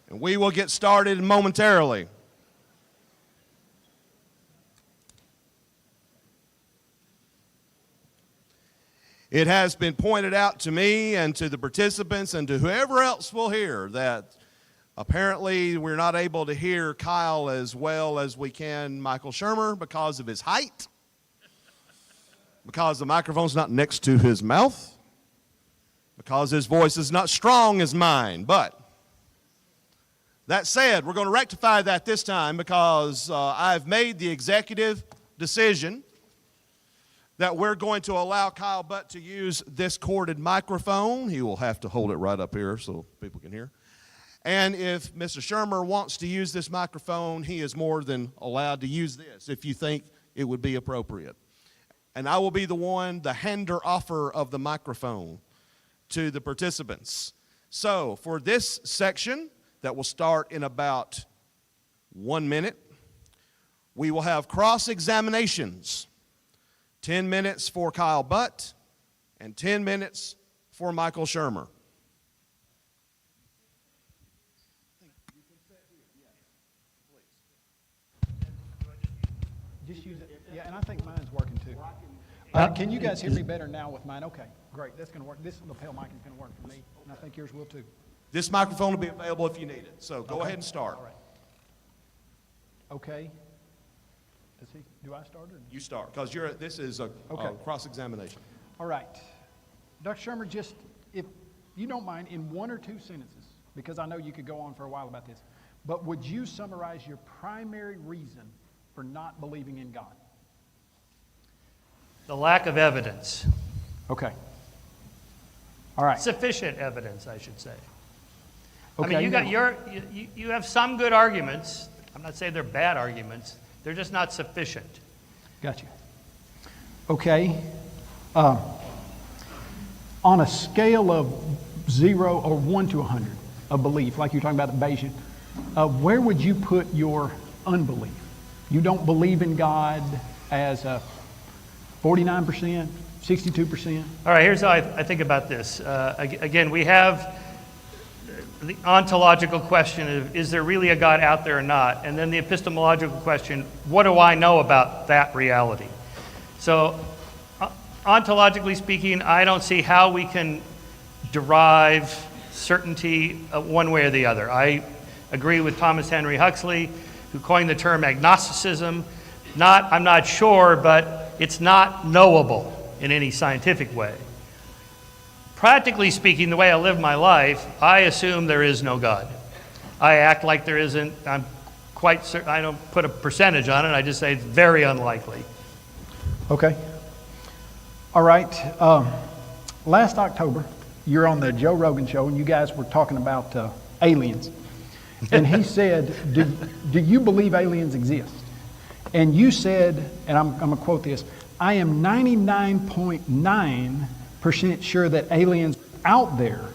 And we will get started momentarily. It has been pointed out to me and to the participants and to whoever else will hear that apparently we're not able to hear Kyle as well as we can Michael Shermer because of his height, because the microphone's not next to his mouth, because his voice is not strong as mine. But that said, we're going to rectify that this time because I've made the executive decision that we're going to allow Kyle Butt to use this corded microphone. He will have to hold it right up here so people can hear. And if Mr. Shermer wants to use this microphone, he is more than allowed to use this if you think it would be appropriate. And I will be the one, the hander offer of the microphone to the participants. So for this section that will start in about 1 minute, we will have cross-examinations. 10 minutes for Kyle Butt and 10 minutes for Michael Shermer. Just use it. Yeah, and I think mine's working too. Can you guys hear me better now with mine? Okay, great. That's going to work. This lapel mic is going to work for me, and I think yours will too. This microphone will be available if you need it. So go ahead and start. All right. Okay. Do I start or? You start, because this is a cross-examination. All right. Dr. Shermer, just, if you don't mind, in 1 or 2 sentences, because I know you could go on for a while about this, but would you summarize your primary reason for not believing in God? The lack of evidence. Okay. All right. Sufficient evidence, I should say. Okay. I mean, you have some good arguments. I'm not saying they're bad arguments. They're just not sufficient. Gotcha. Okay. On a scale of 0 or 1 to 100 of belief, like you're talking about the Bayesian, where would you put your unbelief? You don't believe in God as 49%, 62%? All right, here's how I think about this. Again, we have the ontological question of, is there really a God out there or not? And then the epistemological question, what do I know about that reality? So, ontologically speaking, I don't see how we can derive certainty one way or the other. I agree with Thomas Henry Huxley, who coined the term agnosticism. I'm not sure, but it's not knowable in any scientific way. Practically speaking, the way I live my life, I assume there is no God. I act like there isn't. I'm quite certain. I don't put a percentage on it. I just say it's very unlikely. Okay. All right. Last October, you're on the Joe Rogan show, and you guys were talking about aliens. And he said, do you believe aliens exist? And you said, and I'm going to quote this, I am 99.9% sure that aliens are out there,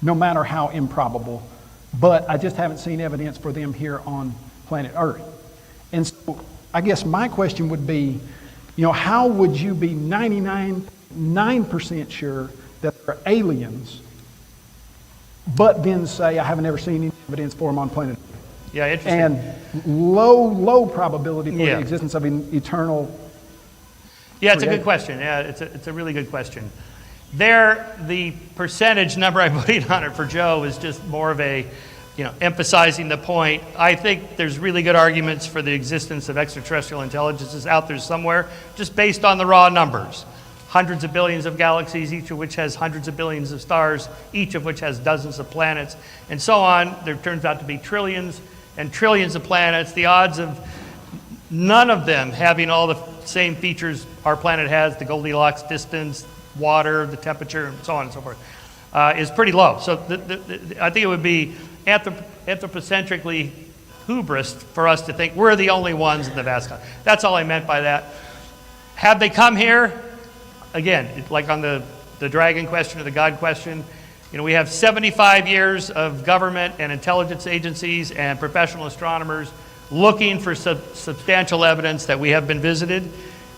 no matter how improbable, but I just haven't seen evidence for them here on planet Earth. And so I guess my question would be, how would you be 99% sure that there are aliens, but then say, I haven't ever seen any evidence for them on planet Earth? Yeah, interesting. And low probability for the existence of an eternal Yeah, it's a creator. good question. Yeah, it's a really good question. The percentage number I'm putting on it for Joe is just more of a, emphasizing the point. I think there's really good arguments for the existence of extraterrestrial intelligences out there somewhere, just based on the raw numbers. Hundreds of billions of galaxies, each of which has hundreds of billions of stars, each of which has dozens of planets, and so on. There turns out to be trillions and trillions of planets. The odds of none of them having all the same features our planet has, the Goldilocks distance, water, the temperature, and so on and so forth, is pretty low. So I think it would be anthropocentrically hubris for us to think we're the only ones in the vast country. That's all I meant by that. Have they come here? Again, like on the dragon question or the God question, we have 75 years of government and intelligence agencies and professional astronomers looking for substantial evidence that we have been visited.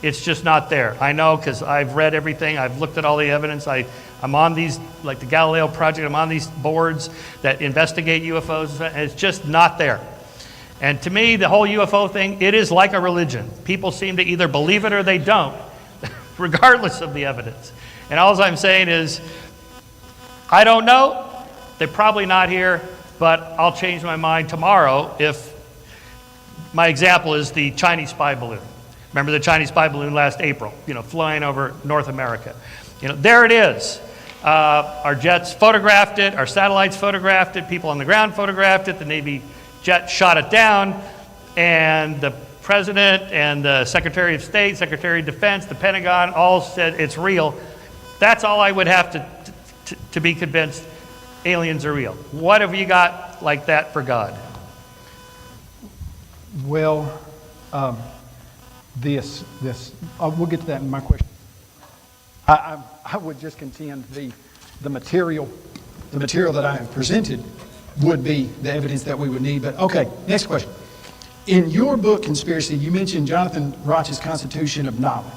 It's just not there. I know because I've read everything. I've looked at all the evidence. I'm on these, like the Galileo Project, I'm on these boards that investigate UFOs, and it's just not there. And to me, the whole UFO thing, it is like a religion. People seem to either believe it or they don't, regardless of the evidence. And all I'm saying is, I don't know. They're probably not here, but I'll change my mind tomorrow if my example is the Chinese spy balloon. Remember the Chinese spy balloon last April, flying over North America. There it is. Our jets photographed it, our satellites photographed it, people on the ground photographed it, the Navy jet shot it down, and the President and the Secretary of State, Secretary of Defense, the Pentagon all said it's real. That's all I would have to be convinced aliens are real. What have you got like that for God? Well, we'll get to that in my question. I would just contend the material that I have presented would be the evidence that we would need. But okay, next question. In your book, Conspiracy, you mentioned Jonathan Roch's Constitution of Knowledge.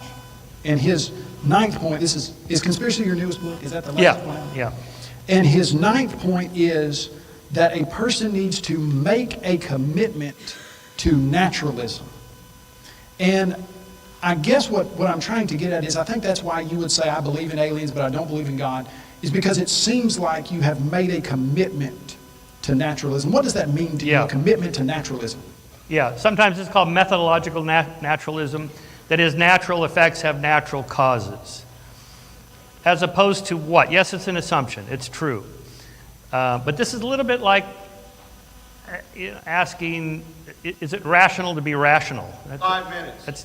And his 9th point, is Conspiracy your newest book? Is that the last one? Yeah. And his 9th point is that a person needs to make a commitment to naturalism. And I guess what I'm trying to get at is I think that's why you would say I believe in aliens but I don't believe in God, is because it seems like you have made a commitment to naturalism. What does that mean to you, a commitment to naturalism? Yeah, sometimes it's called methodological naturalism. That is, natural effects have natural causes. As opposed to what? Yes, it's an assumption. It's true. But this is a little bit like asking, is it rational to be rational? 5 minutes. That's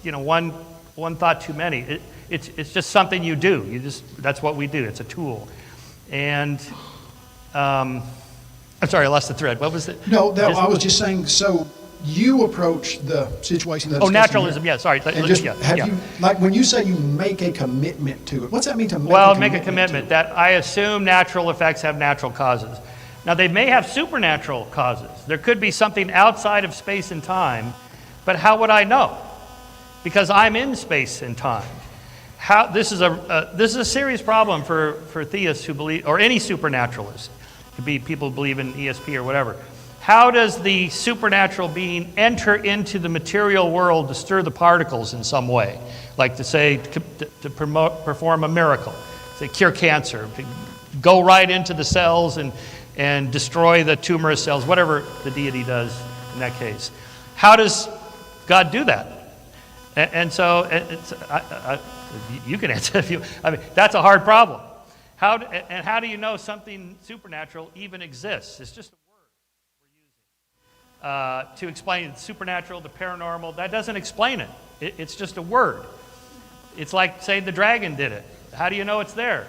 one thought too many. It's just something you do. That's what we do. It's a tool. And I'm sorry, I lost the thread. What was it? No, I was just saying. So you approach the situation. Naturalism. Yeah, sorry. You, like when you say you make a commitment to it? What's that mean to make? Well, make a commitment that I assume natural effects have natural causes. Now, they may have supernatural causes. There could be something outside of space and time, but how would I know? Because I'm in space and time. This is a serious problem for theists who believe, or any supernaturalist. It could be people who believe in ESP or whatever. How does the supernatural being enter into the material world to stir the particles in some way? Like to say, to perform a miracle, say cure cancer, to go right into the cells and destroy the tumorous cells, whatever the deity does in that case. How does God do that? And so you can answer if you. I mean, that's a hard problem. How do you know something supernatural even exists? It's just a word we're using to explain the supernatural, the paranormal. That doesn't explain it. It's just a word. It's like saying the dragon did it. How do you know it's there?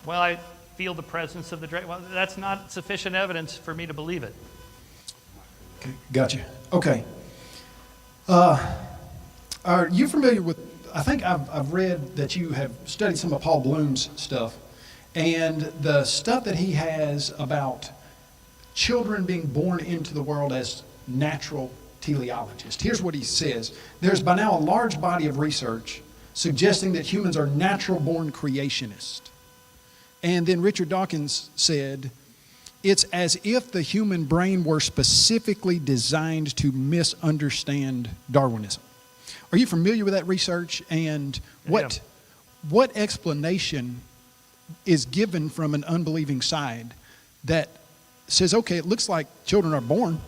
Well, I feel the presence of the dragon. Well, that's not sufficient evidence for me to believe it. Okay, gotcha. Okay. Are you familiar with, I think I've read that you have studied some of Paul Bloom's stuff, and the stuff that he has about children being born into the world as natural teleologists. Here's what he says. There's by now a large body of research suggesting that humans are natural-born creationists. And then Richard Dawkins said, it's as if the human brain were specifically designed to misunderstand Darwinism. Are you familiar with that research? And what explanation is given from an unbelieving side that says, okay, it looks like children are born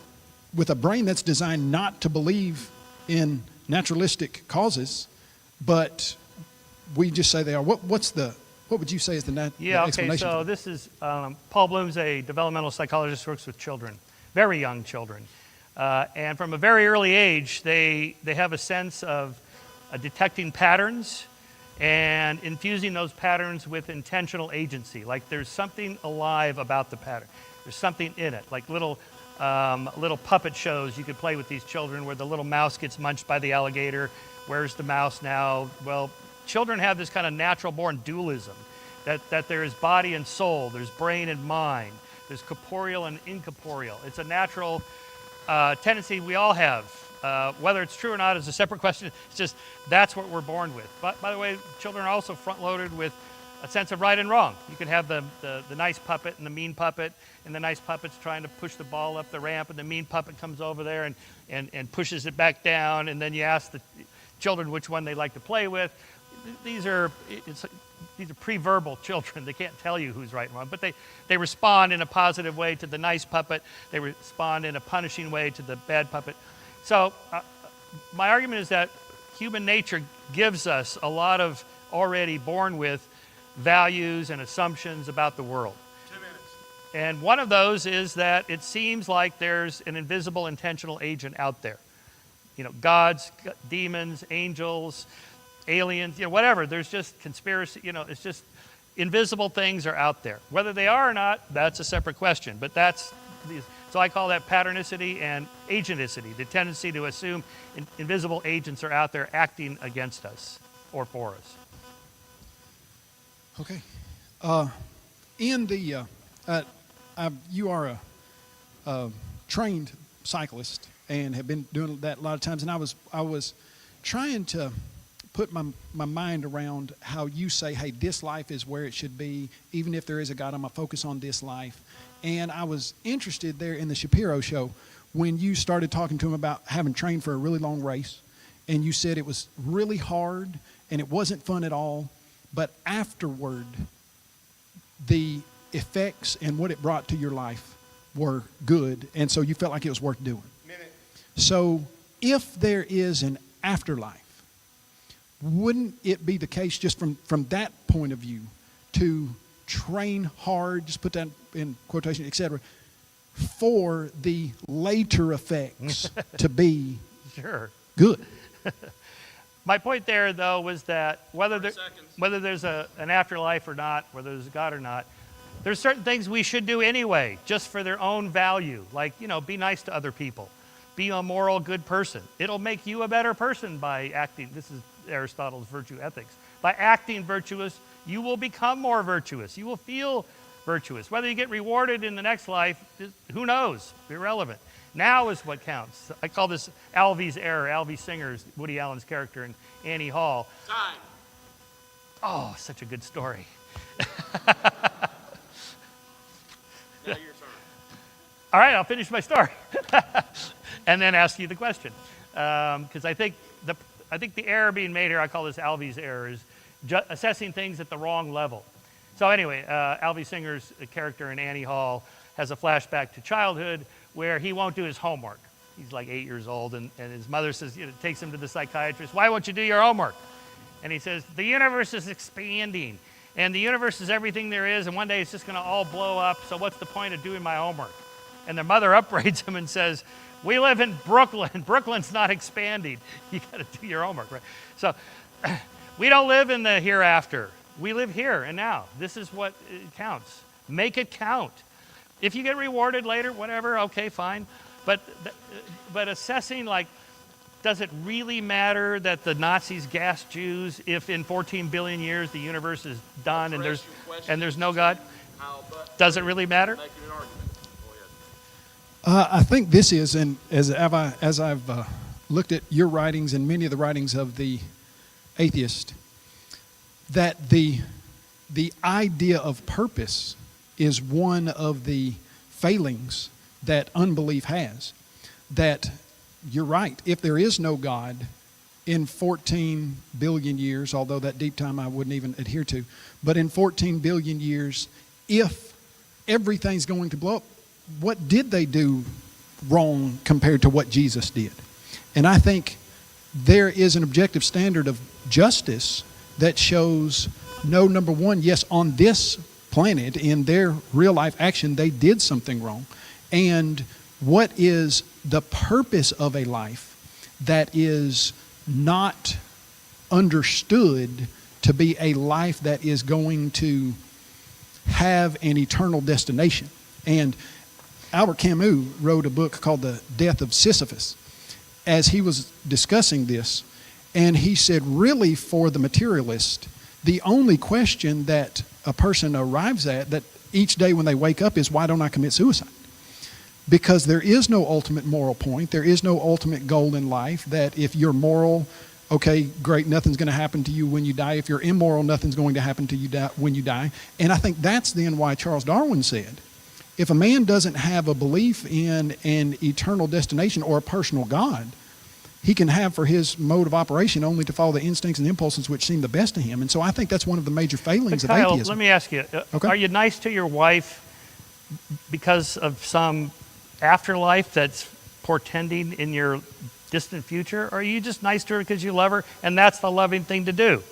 with a brain that's designed not to believe in naturalistic causes, but we just say they are. What would you say is the explanation? Okay, so this is, Paul Bloom's a developmental psychologist who works with children, very young children. And from a very early age, they have a sense of detecting patterns and infusing those patterns with intentional agency. Like there's something alive about the pattern. There's something in it, like little puppet shows you could play with these children where the little mouse gets munched by the alligator. Where's the mouse now? Well, children have this kind of natural-born dualism, that there is body and soul, there's brain and mind, there's corporeal and incorporeal. It's a natural tendency we all have Whether it's true or not is a separate question. It's just that's what we're born with. But by the way, children are also front-loaded with a sense of right and wrong. You can have the nice puppet and the mean puppet, and the nice puppet's trying to push the ball up the ramp, and the mean puppet comes over there and pushes it back down, and then you ask the children which one they like to play with. These are pre-verbal children. They can't tell you who's right and wrong, but they respond in a positive way to the nice puppet. They respond in a punishing way to the bad puppet. So my argument is that human nature gives us a lot of already born with values and assumptions about the world. 2 minutes. And one of those is that it seems like there's an invisible intentional agent out there. You know, gods, demons, angels, aliens, you know, whatever. There's just conspiracy, you know, it's just invisible things are out there. Whether they are or not, that's a separate question. But so I call that patternicity and agenticity, the tendency to assume invisible agents are out there acting against us or for us. Okay. You are a trained cyclist and have been doing that a lot of times. And I was trying to put my mind around how you say, hey, this life is where it should be. Even if there is a God, I'm going to focus on this life. And I was interested there in the Shapiro show when you started talking to him about having trained for a really long race. And you said it was really hard and it wasn't fun at all. But afterward, the effects and what it brought to your life were good. And so you felt like it was worth doing. So if there is an afterlife, wouldn't it be the case just from that point of view to train hard, just put that in quotation, etc., for the later effects to be Sure. good? My point there, though, was that whether there's an afterlife or not, whether there's a God or not, there's certain things we should do anyway, just for their own value. Like, you know, be nice to other people. Be a moral, good person. It'll make you a better person by acting. This is Aristotle's virtue ethics. By acting virtuous, you will become more virtuous. You will feel virtuous. Whether you get rewarded in the next life, who knows? Irrelevant. Now is what counts. I call this Alvy's error. Alvy Singer's Woody Allen's character in Annie Hall. Time. Oh, such a good story. Now your turn. All right, I'll finish my story and then ask you the question. Because I think the error being made here, I call this Alvy's error, is assessing things at the wrong level. So anyway, Alvy Singer's character in Annie Hall has a flashback to childhood where he won't do his homework. He's like 8 years old, and his mother says, you know, takes him to the psychiatrist. Why won't you do your homework? And he says, the universe is expanding, and the universe is everything there is, and one day it's just going to all blow up, so what's the point of doing my homework? And the mother upbraids him and says, we live in Brooklyn. Brooklyn's not expanding. You got to do your homework, right? So we don't live in the hereafter. We live here and now. This is what counts. Make it count. If you get rewarded later, whatever, okay, fine. But assessing, like, does it really matter that the Nazis gassed Jews if in 14 billion years the universe is done and there's no God? Does it really matter? I think this is, and as I've looked at your writings and many of the writings of the atheist, that the idea of purpose is one of the failings that unbelief has. That you're right, if there is no God in 14 billion years, although that deep time I wouldn't even adhere to, but in 14 billion years, if everything's going to blow up, what did they do wrong compared to what Jesus did? And I think there is an objective standard of justice that shows, no, number one, yes, on this planet, in their real life action, they did something wrong. And what is the purpose of a life that is not understood to be a life that is going to have an eternal destination? And Albert Camus wrote a book called The Death of Sisyphus as he was discussing this. And he said, really, for the materialist, the only question that a person arrives at that each day when they wake up is, why don't I commit suicide? because there is no ultimate moral point. There is no ultimate goal in life that if you're moral, okay, great, nothing's going to happen to you when you die. If you're immoral, nothing's going to happen to you when you die. And I think that's then why Charles Darwin said, if a man doesn't have a belief in an eternal destination or a personal God, he can have for his mode of operation only to follow the instincts and impulses which seem the best to him. And so I think that's one of the major failings But of Kyle, atheism. let me ask you, Okay. are you nice to your wife because of some afterlife that's portending in your distant future? Or are you just nice to her because you love her and that's the loving thing to do?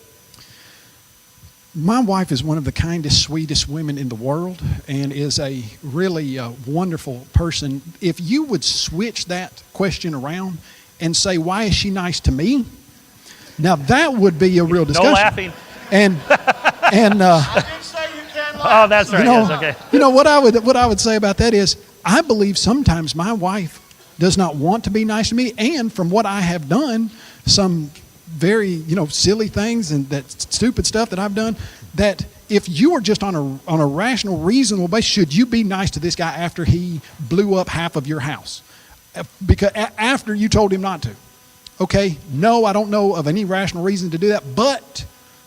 My wife is one of the kindest, sweetest women in the world and is a really wonderful person. If you would switch that question around and say, why is she nice to me? Now that would be a real discussion. No laughing. And Oh, that's right. Yes, okay. you know what I would say about that is I believe sometimes my wife does not want to be nice to me, and from what I have done, some very silly things and that stupid stuff that I've done, that if you are just on a rational, reasonable basis, should you be nice to this guy after he blew up half of your house? Because after you told him not to. Okay, no, I don't know of any rational reason to do that, but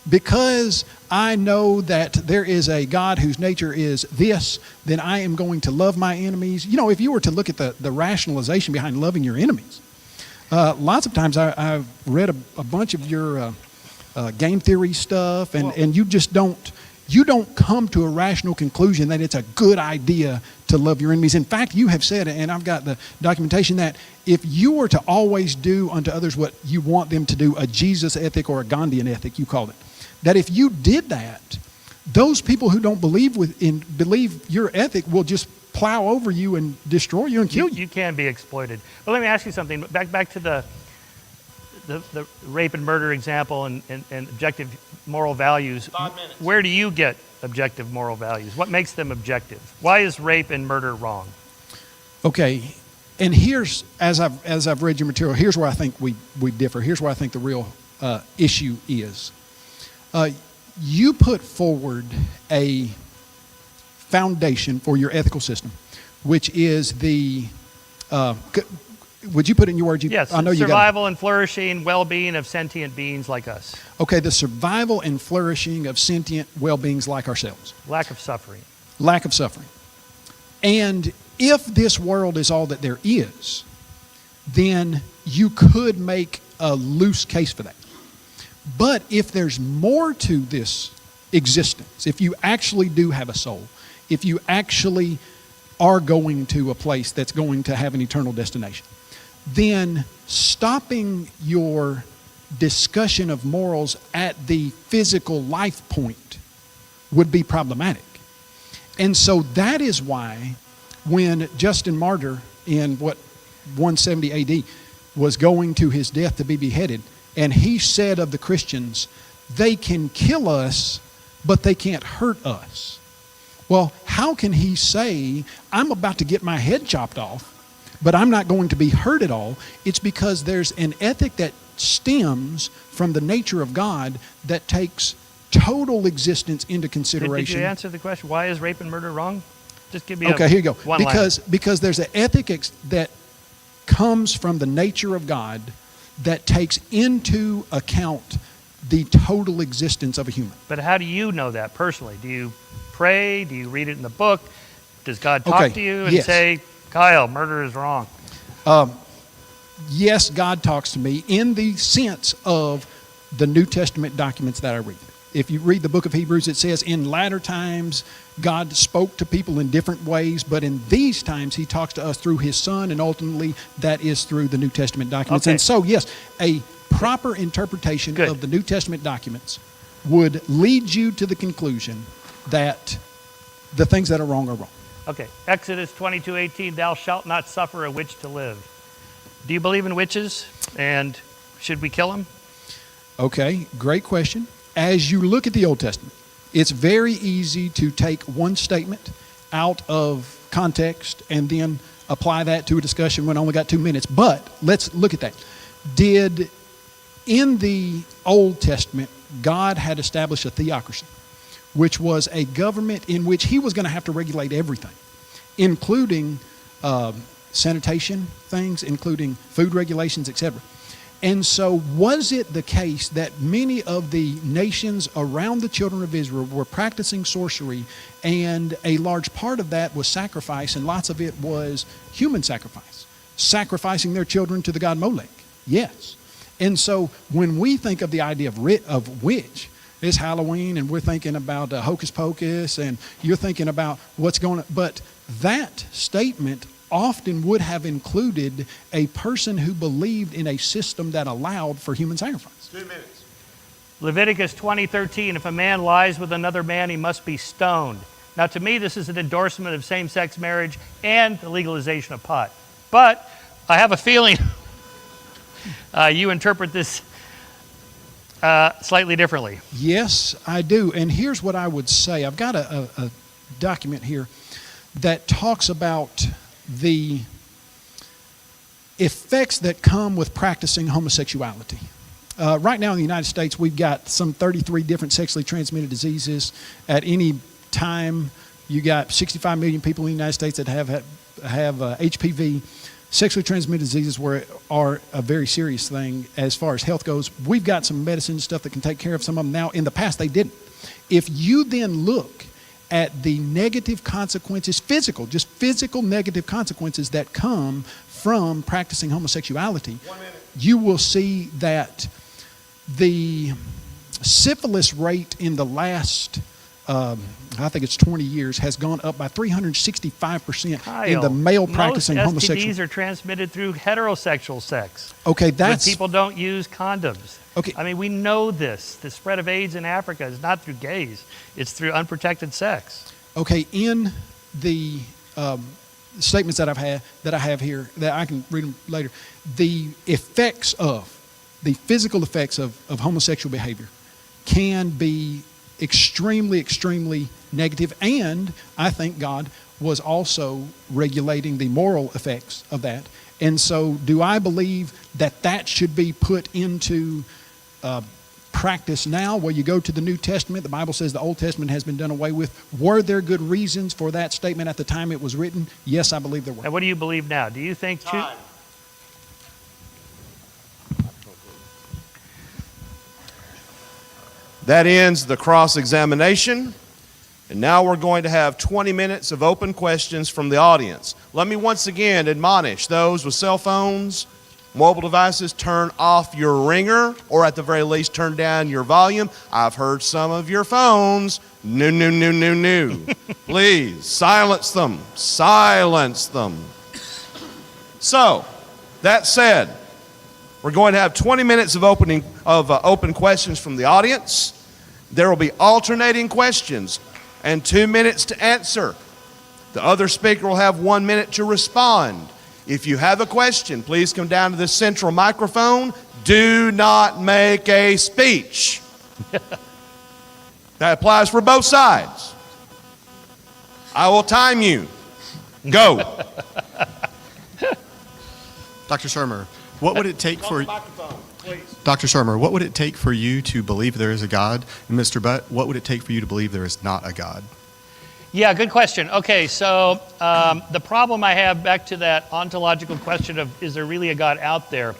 because I know that there is a God whose nature is this, then I am going to love my enemies. If you were to look at the rationalization behind loving your enemies, lots of times I've read a bunch of your game theory stuff, and you just don't come to a rational conclusion that it's a good idea to love your enemies. In fact, you have said, and I've got the documentation, that if you were to always do unto others what you want them to do, a Jesus ethic or a Gandhian ethic, you called it, that if you did that, those people who don't believe your ethic will just plow over you and destroy you and kill you. You can be exploited. But let me ask you something. Back to the rape and murder example and objective moral values. 5 minutes. Where do you get objective moral values? What makes them objective? Why is rape and murder wrong? Okay, and here's, as I've read your material, here's where I think we differ. Here's where I think the real issue is. You put forward a foundation for your ethical system, which is would you put it in your words? Yes, I know you got it. survival and flourishing, well-being of sentient beings like us. Okay, the survival and flourishing of sentient well-beings like ourselves. Lack of suffering. Lack of suffering. And if this world is all that there is, then you could make a loose case for that. But if there's more to this existence, if you actually do have a soul, if you actually are going to a place that's going to have an eternal destination, then stopping your discussion of morals at the physical life point would be problematic. And so that is why when Justin Martyr in 170 AD was going to his death to be beheaded, and he said of the Christians, they can kill us, but they can't hurt us. Well, how can he say, I'm about to get my head chopped off, but I'm not going to be hurt at all? It's because there's an ethic that stems from the nature of God that takes total existence into consideration. Did you answer the question? Why is rape and murder wrong? Just give me Okay, here you go. one line. Because there's an ethic that comes from the nature of God that takes into account the total existence of a human. But how do you know that personally? Do you pray? Do you read it in the book? Does God talk to you and yes. say, Kyle, murder is wrong? Yes, God talks to me in the sense of the New Testament documents that I read. If you read the book of Hebrews, it says in latter times, God spoke to people in different ways, but in these times, he talks to us through his Son, and ultimately that is through the New Testament documents. Okay. And so, yes, a proper interpretation Good. of the New Testament documents would lead you to the conclusion that the things that are wrong. Okay, Exodus 22:18, thou shalt not suffer a witch to live. Do you believe in witches? And should we kill them? Okay, great question. As you look at the Old Testament, it's very easy to take one statement out of context and then apply that to a discussion when I only got 2 minutes. But let's look at that. In the Old Testament, God had established a theocracy, which was a government in which he was going to have to regulate everything, including sanitation things, including food regulations, etc. And so was it the case that many of the nations around the children of Israel were practicing sorcery, and a large part of that was sacrifice, and lots of it was human sacrifice, sacrificing their children to the god Molech? Yes. And so when we think of the idea of witch, it's Halloween, and we're thinking about hocus pocus, and you're thinking about what's going on. But that statement often would have included a person who believed in a system that allowed for human sacrifice. 2 minutes. Leviticus 20:13, if a man lies with another man, he must be stoned. Now, to me, this is an endorsement of same-sex marriage and the legalization of pot. But I have a feeling you interpret this slightly differently. Yes, I do. And here's what I would say. I've got a document here that talks about the effects that come with practicing homosexuality. Right now in the United States, we've got some 33 different sexually transmitted diseases. At any time, you got 65 million people in the United States that have HPV. Sexually transmitted diseases are a very serious thing as far as health goes. We've got some medicine and stuff that can take care of some of them now. In the past, they didn't. If you then look at the negative consequences, just physical negative consequences that come from practicing homosexuality, you will see that the syphilis rate in the last, I think it's 20 years, has gone up by 365% in the male practicing homosexual. Most STDs are transmitted through heterosexual sex. Okay, that's... But people don't use condoms. Okay. I mean, we know this. The spread of AIDS in Africa is not through gays. It's through unprotected sex. Okay, in the statements that I have here, that I can read them later, the physical effects of homosexual behavior can be extremely, extremely negative, and I think God was also regulating the moral effects of that. And so do I believe that that should be put into practice now? Well, you go to the New Testament, the Bible says the Old Testament has been done away with. Were there good reasons for that statement at the time it was written? Yes, I believe there were. And what do you believe now? Do you think... That ends the cross-examination. And now we're going to have 20 minutes of open questions from the audience. Let me once again admonish those with cell phones, mobile devices, turn off your ringer, or at the very least turn down your volume. I've heard some of your phones. No. Please, silence them. Silence them. So, that said, we're going to have 20 minutes of open questions from the audience. There will be alternating questions and 2 minutes to answer. The other speaker will have 1 minute to respond. If you have a question, please come down to the central microphone. Do not make a speech. That applies for both sides. I will time you. Go. Dr. Shermer, what would it take for... Microphone, please. Dr. Shermer, what would it take for you to believe there is a God? And Mr. Butt, what would it take for you to believe there is not a God? Yeah, good question. Okay, so the problem I have, back to that ontological question of, is there really a God out there?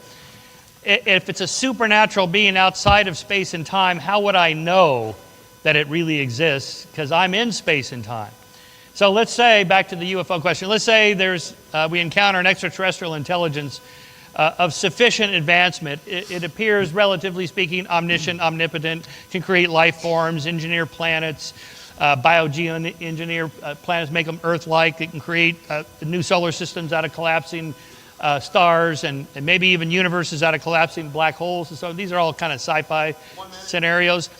If it's a supernatural being outside of space and time, how would I know that it really exists? Because I'm in space and time. So let's say, back to the UFO question, let's say we encounter an extraterrestrial intelligence of sufficient advancement. It appears, relatively speaking, omniscient, omnipotent, can create life forms, engineer planets, biogeoengineer planets, make them Earth-like. It can create new solar systems out of collapsing stars, and maybe even universes out of collapsing black holes. And so these are all kind of sci-fi scenarios.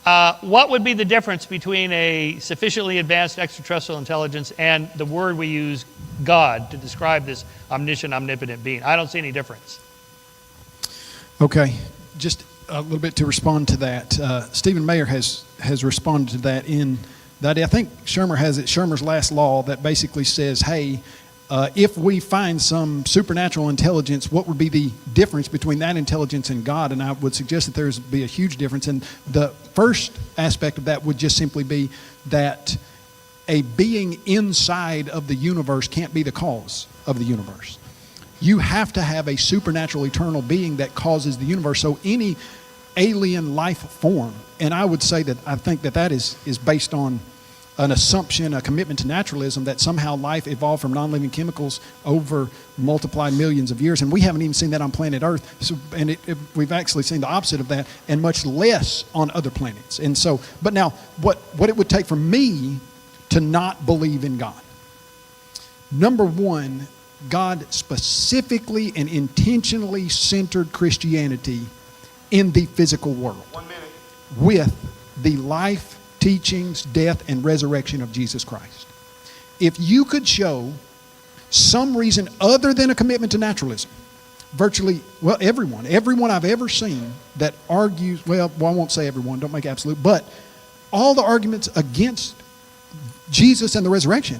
What would be the difference between a sufficiently advanced extraterrestrial intelligence and the word we use, God, to describe this omniscient, omnipotent being? I don't see any difference. Okay, just a little bit to respond to that. Stephen Mayer has responded to that in that. I think Shermer has it, Shermer's last law, that basically says, hey, if we find some supernatural intelligence, what would be the difference between that intelligence and God? And I would suggest that there's be a huge difference. And the first aspect of that would just simply be that a being inside of the universe can't be the cause of the universe. You have to have a supernatural eternal being that causes the universe. So any alien life form, and I would say that I think that is based on an assumption, a commitment to naturalism, that somehow life evolved from non-living chemicals over multiplied millions of years, and we haven't even seen that on planet Earth. So, and we've actually seen the opposite of that, and much less on other planets. And so, but now, what it would take for me to not believe in God? Number one, God specifically and intentionally centered Christianity in the physical world. 1 minute. With the life, teachings, death, and resurrection of Jesus Christ. If you could show some reason other than a commitment to naturalism, virtually, well, everyone I've ever seen that argues, well, I won't say everyone, don't make absolute, but all the arguments against Jesus and the resurrection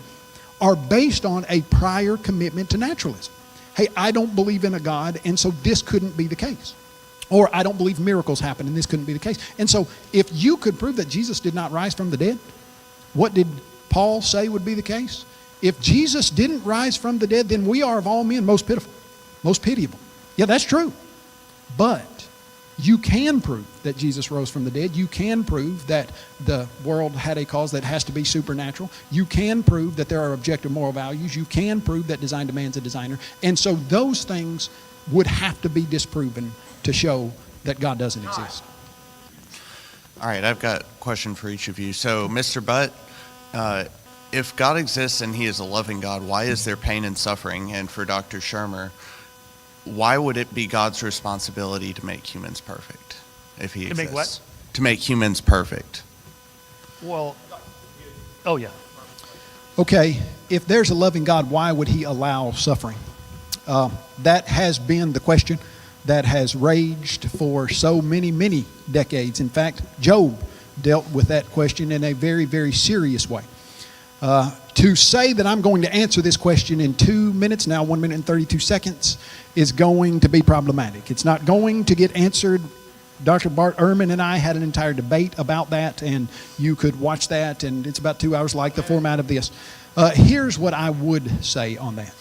are based on a prior commitment to naturalism. Hey, I don't believe in a God, and so this couldn't be the case. Or I don't believe miracles happen, and this couldn't be the case. And so if you could prove that Jesus did not rise from the dead, what did Paul say would be the case? If Jesus didn't rise from the dead, then we are of all men most pitiful, most pitiable. Yeah, that's true. But you can prove that Jesus rose from the dead. You can prove that the world had a cause that has to be supernatural. You can prove that there are objective moral values. You can prove that design demands a designer. And so those things would have to be disproven to show that God doesn't exist. All right, I've got a question for each of you. So, Mr. Butt, if God exists and he is a loving God, why is there pain and suffering? And for Dr. Shermer, why would it be God's responsibility to make humans perfect if he exists? To make what? To make humans perfect. Well, oh yeah. Okay, if there's a loving God, why would he allow suffering? That has been the question that has raged for so many, many decades. In fact, Job dealt with that question in a very, very serious way. To say that I'm going to answer this question in 2 minutes, now 1 minute and 32 seconds, is going to be problematic. It's not going to get answered. Dr. Bart Ehrman and I had an entire debate about that, and you could watch that, and it's about 2 hours like the format of this. Here's what I would say on that.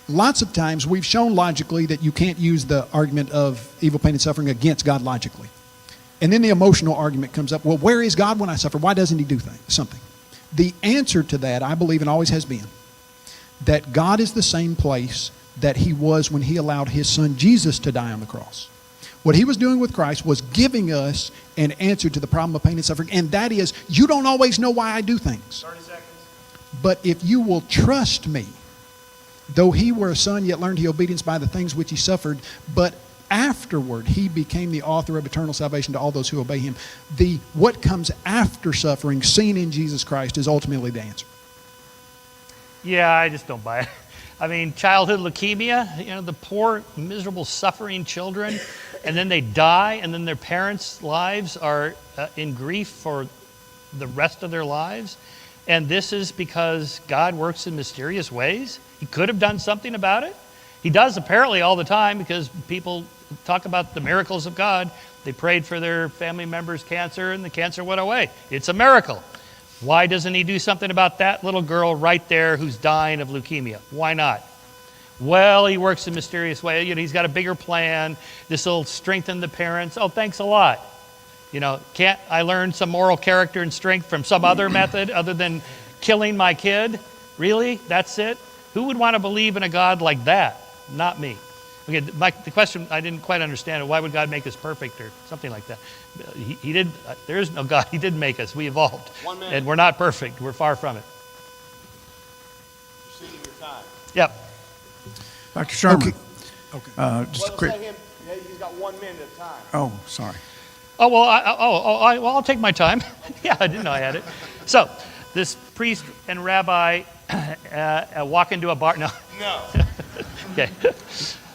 Lots of times we've shown logically that you can't use the argument of evil, pain, and suffering against God logically. And then the emotional argument comes up, well, where is God when I suffer? Why doesn't he do something? The answer to that, I believe, and always has been, that God is the same place that he was when he allowed his son Jesus to die on the cross. What he was doing with Christ was giving us an answer to the problem of pain and suffering, and that is, you don't always know why I do things. 30 seconds. But if you will trust me, though he were a son, yet learned he obedience by the things which he suffered, but afterward he became the author of eternal salvation to all those who obey him. What comes after suffering, seen in Jesus Christ, is ultimately the answer. Yeah, I just don't buy it. I mean, childhood leukemia, the poor, miserable, suffering children, and then they die, and then their parents' lives are in grief for the rest of their lives. And this is because God works in mysterious ways. He could have done something about it. He does apparently all the time, because people talk about the miracles of God. They prayed for their family members' cancer, and the cancer went away. It's a miracle. Why doesn't he do something about that little girl right there who's dying of leukemia? Why not? Well, he works in mysterious ways. He's got a bigger plan. This will strengthen the parents. Oh, thanks a lot. Can't I learn some moral character and strength from some other method other than killing my kid? Really? That's it? Who would want to believe in a God like that? Not me. Okay, the question, I didn't quite understand it. Why would God make us perfect or something like that? He did. There is no God. He did make us. We evolved. 1 minute. And we're not perfect. We're far from it. Exceeding your time. Yep. Dr. Shermer. Okay. Just a Well, quick. let him. He's got 1 minute of time. Oh, sorry. Oh, well, I'll take my time. Yeah, I didn't know I had it. So, this priest and rabbi walk into a bar. No. No. Okay.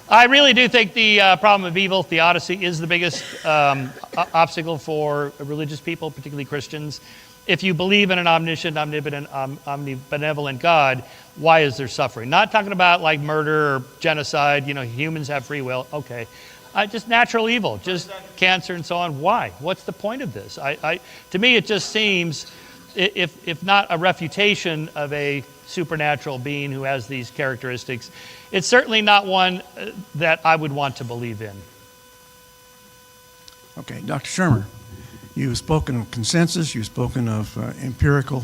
I really do think the problem of evil, theodicy, is the biggest obstacle for religious people, particularly Christians. If you believe in an omniscient, omnipotent, omnibenevolent God, why is there suffering? Not talking about like murder or genocide. Humans have free will. Okay. Just natural evil, just cancer and so on. Why? What's the point of this? To me, it just seems if not a refutation of a supernatural being who has these characteristics, it's certainly not one that I would want to believe in. Okay, Dr. Shermer, you've spoken of consensus, you've spoken of empirical,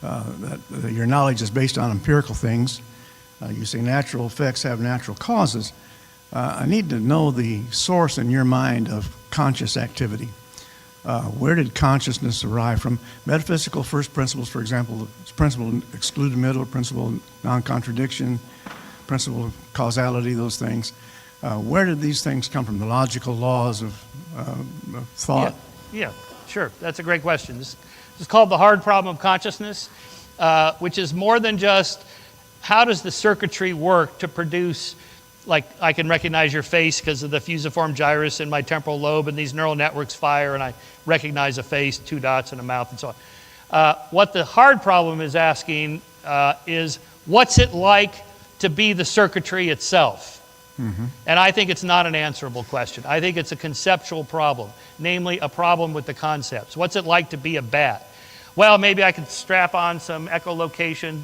that your knowledge is based on empirical things. You say natural effects have natural causes. I need to know the source in your mind of conscious activity. Where did consciousness arise from? Metaphysical first principles, for example, principle of excluded middle, principle of non-contradiction, principle of causality, those things. Where did these things come from? The logical laws of thought? Yeah, sure. That's a great question. This is called the hard problem of consciousness, which is more than just how does the circuitry work to produce, like I can recognize your face because of the fusiform gyrus in my temporal lobe, and these neural networks fire, and I recognize a face, 2 dots, and a mouth, and so on. What the hard problem is asking is, what's it like to be the circuitry itself? Mm-hmm. And I think it's not an answerable question. I think it's a conceptual problem, namely a problem with the concepts. What's it like to be a bat? Well, maybe I could strap on some echolocation,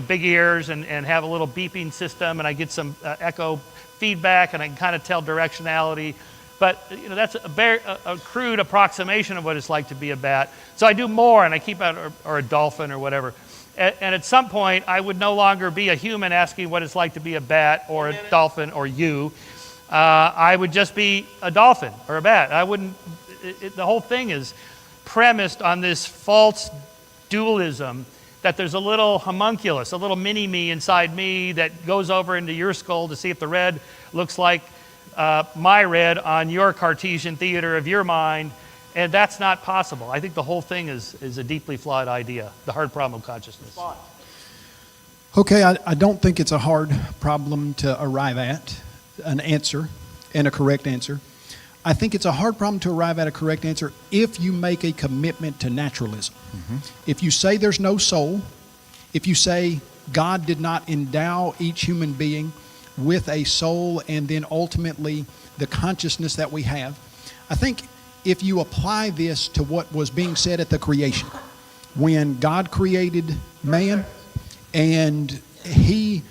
big ears, and have a little beeping system, and I get some echo feedback, and I can kind of tell directionality. But that's a crude approximation of what it's like to be a bat. So I do more, and I keep out, or a dolphin or whatever. And at some point, I would no longer be a human asking what it's like to be a bat or a dolphin or you. I would just be a dolphin or a bat. I wouldn't. The whole thing is premised on this false dualism that there's a little homunculus, a little mini-me inside me that goes over into your skull to see if the red looks like my red on your Cartesian theater of your mind. And that's not possible. I think the whole thing is a deeply flawed idea, the hard problem of consciousness. Okay, I don't think it's a hard problem to arrive at an answer and a correct answer. I think it's a hard problem to arrive at a correct answer if you make a commitment to naturalism. Mm-hmm. If you say there's no soul, if you say God did not endow each human being with a soul and then ultimately the consciousness that we have, I think if you apply this to what was being said at the creation, when God created man and he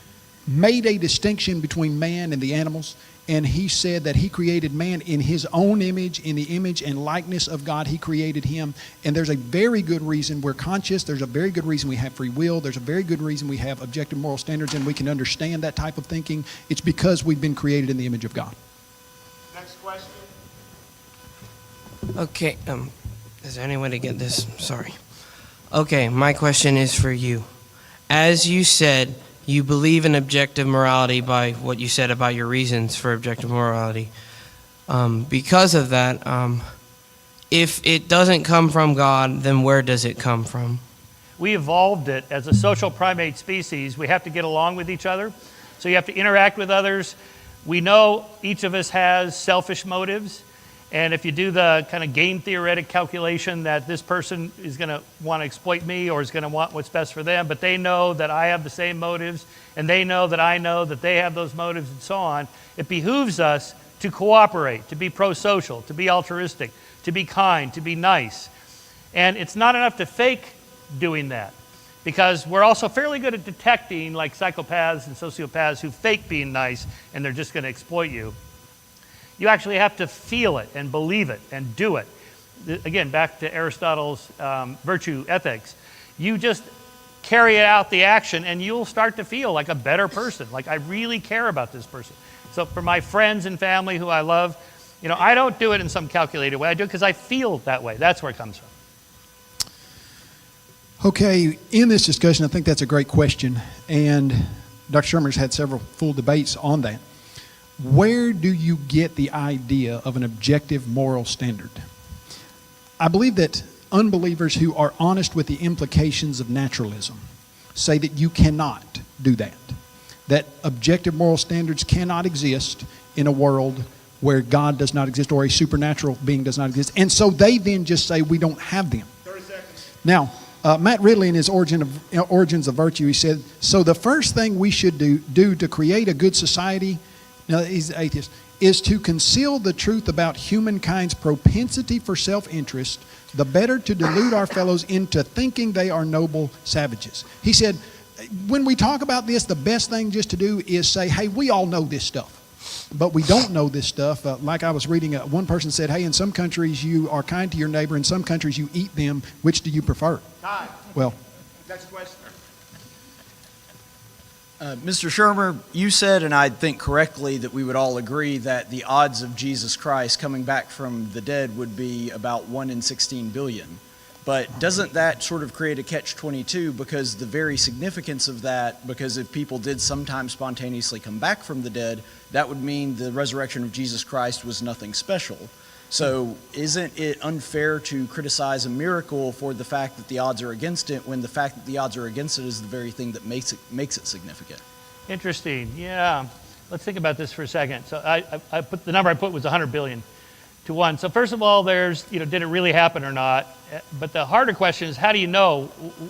made a distinction between man and the animals, and he said that he created man in his own image, in the image and likeness of God, he created him. And there's a very good reason we're conscious. There's a very good reason we have free will. There's a very good reason we have objective moral standards, and we can understand that type of thinking. It's because we've been created in the image of God. Next question. Okay, is there any way to get this? Sorry. Okay, my question is for you. As you said, you believe in objective morality by what you said about your reasons for objective morality. Because of that, if it doesn't come from God, then where does it come from? We evolved it as a social primate species. We have to get along with each other. So you have to interact with others. We know each of us has selfish motives. And if you do the kind of game theoretic calculation that this person is going to want to exploit me or is going to want what's best for them, but they know that I have the same motives, and they know that they have those motives, and so on, it behooves us to cooperate, to be pro-social, to be altruistic, to be kind, to be nice. And it's not enough to fake doing that, because we're also fairly good at detecting, like psychopaths and sociopaths who fake being nice and they're just going to exploit you. You actually have to feel it and believe it and do it. Again, back to Aristotle's virtue ethics. You just carry out the action and you'll start to feel like a better person, like I really care about this person. So for my friends and family who I love, I don't do it in some calculated way. I do it because I feel that way. That's where it comes from. Okay, in this discussion, I think that's a great question, and Dr. Shermer's had several full debates on that. Where do you get the idea of an objective moral standard? I believe that unbelievers who are honest with the implications of naturalism say that you cannot do that. That objective moral standards cannot exist in a world where God does not exist or a supernatural being does not exist. And so they then just say we don't have them. 30 seconds. Now, Matt Ridley in his Origins of Virtue, he said, so the first thing we should do to create a good society, now he's an atheist, is to conceal the truth about humankind's propensity for self-interest, the better to delude our fellows into thinking they are noble savages. He said, when we talk about this, the best thing just to do is say, hey, we all know this stuff. But we don't know this stuff. Like I was reading, one person said, hey, in some countries you are kind to your neighbor, in some countries you eat them. Which do you prefer? Time. Well, Next question. Mr. Shermer, you said, and I think correctly, that we would all agree that the odds of Jesus Christ coming back from the dead would be about 1 in 16 billion. But doesn't that sort of create a catch-22, because the very significance of that, because if people did sometimes spontaneously come back from the dead, that would mean the resurrection of Jesus Christ was nothing special. So isn't it unfair to criticize a miracle for the fact that the odds are against it, when the fact that the odds are against it is the very thing that makes it significant? Interesting. Yeah. Let's think about this for a second. So I put the number I put was 100 billion to 1. So first of all, there's, did it really happen or not? But the harder question is, how do you know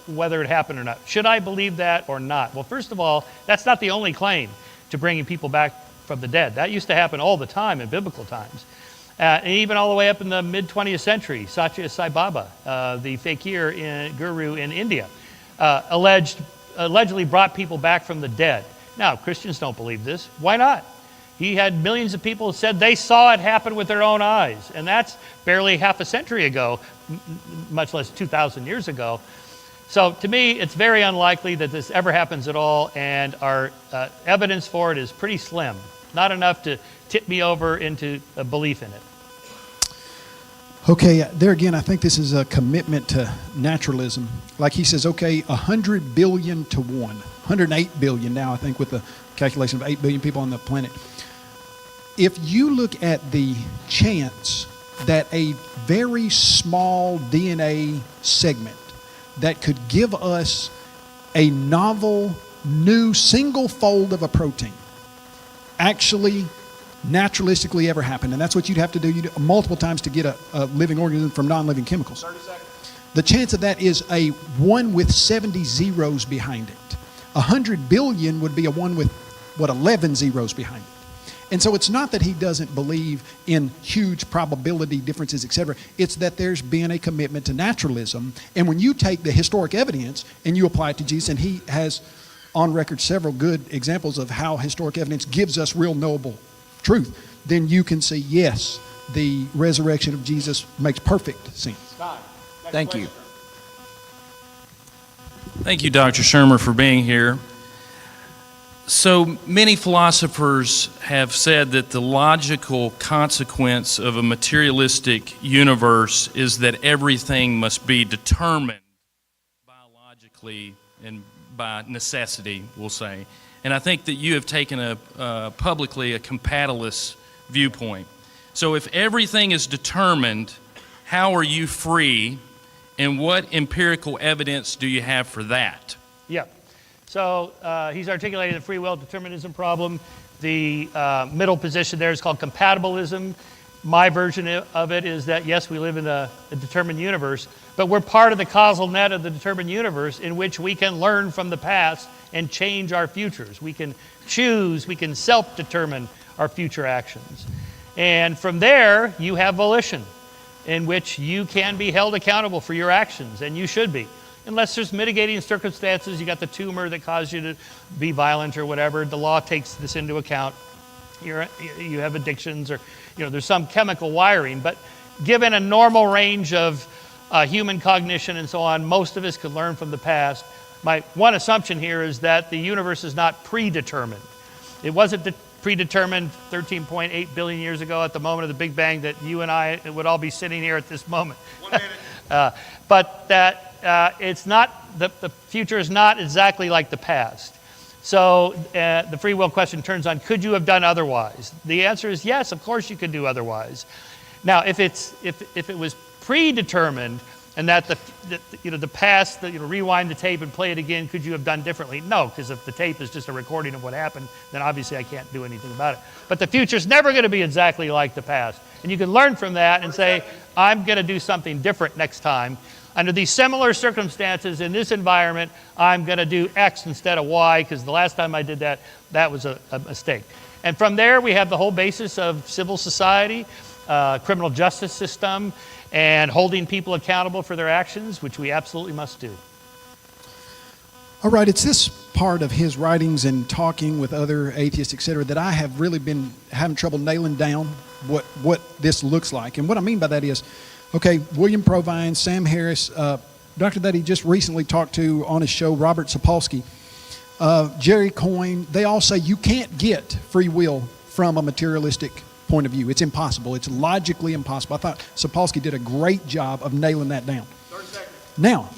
whether it happened or not? Should I believe that or not? Well, first of all, that's not the only claim to bringing people back from the dead. That used to happen all the time in biblical times. And even all the way up in the mid-20th century, Satya Sai Baba, the fakir guru in India, allegedly brought people back from the dead. Now, Christians don't believe this. Why not? He had millions of people who said they saw it happen with their own eyes. And that's barely half a century ago, much less 2,000 years ago. So to me, it's very unlikely that this ever happens at all, and our evidence for it is pretty slim. Not enough to tip me over into a belief in it. okay, there again, I think this is a commitment to naturalism. Like he says, okay, 100 billion to 1. 108 billion now, I think, with the calculation of 8 billion people on the planet. If you look at the chance that a very small DNA segment that could give us a novel, new single fold of a protein actually naturalistically ever happened, and that's what you'd have to do multiple times to get a living organism from non-living chemicals. 30 seconds. The chance of that is a 1 with 70 zeros behind it. 100 billion would be a 1 with, 11 zeros behind it. And so it's not that he doesn't believe in huge probability differences, etc. It's that there's been a commitment to naturalism. And when you take the historic evidence and you apply it to Jesus, and he has on record several good examples of how historic evidence gives us real knowable truth, then you can say, yes, the resurrection of Jesus makes perfect sense. Thank you. Thank you, Dr. Shermer, for being here. So many philosophers have said that the logical consequence of a materialistic universe is that everything must be determined biologically and by necessity, we'll say. And I think that you have taken publicly a compatibilist viewpoint. So if everything is determined, how are you free, and what empirical evidence do you have for that? Yeah. So he's articulated the free will determinism problem. The middle position there is called compatibilism. My version of it is that, yes, we live in a determined universe, but we're part of the causal net of the determined universe in which we can learn from the past and change our futures. We can choose, we can self-determine our future actions. And from there, you have volition, in which you can be held accountable for your actions, and you should be. Unless there's mitigating circumstances, you got the tumor that caused you to be violent or whatever, the law takes this into account. You have addictions, or there's some chemical wiring, but given a normal range of human cognition and so on, most of us could learn from the past. My one assumption here is that the universe is not predetermined. It wasn't predetermined 13.8 billion years ago at the moment of the Big Bang that you and I would all be sitting here at this moment. 1 minute. But that it's not, the future is not exactly like the past. So the free will question turns on, could you have done otherwise? The answer is yes, of course you could do otherwise. Now, if it was predetermined, and that the past, rewind the tape and play it again, could you have done differently? No, because if the tape is just a recording of what happened, then obviously I can't do anything about it. But the future's never going to be exactly like the past. And you can learn from that and say, I'm going to do something different next time. Under these similar circumstances in this environment, I'm going to do X instead of Y, because the last time I did that, that was a mistake. And from there, we have the whole basis of civil society, criminal justice system, and holding people accountable for their actions, which we absolutely must do. All right, it's this part of his writings and talking with other atheists, etc., that I have really been having trouble nailing down what this looks like. And what I mean by that is, okay, William Provine, Sam Harris, Dr. that he just recently talked to on his show, Robert Sapolsky, Jerry Coyne, they all say you can't get free will from a materialistic point of view. It's impossible. It's logically impossible. I thought Sapolsky did a great job of nailing that down. Now,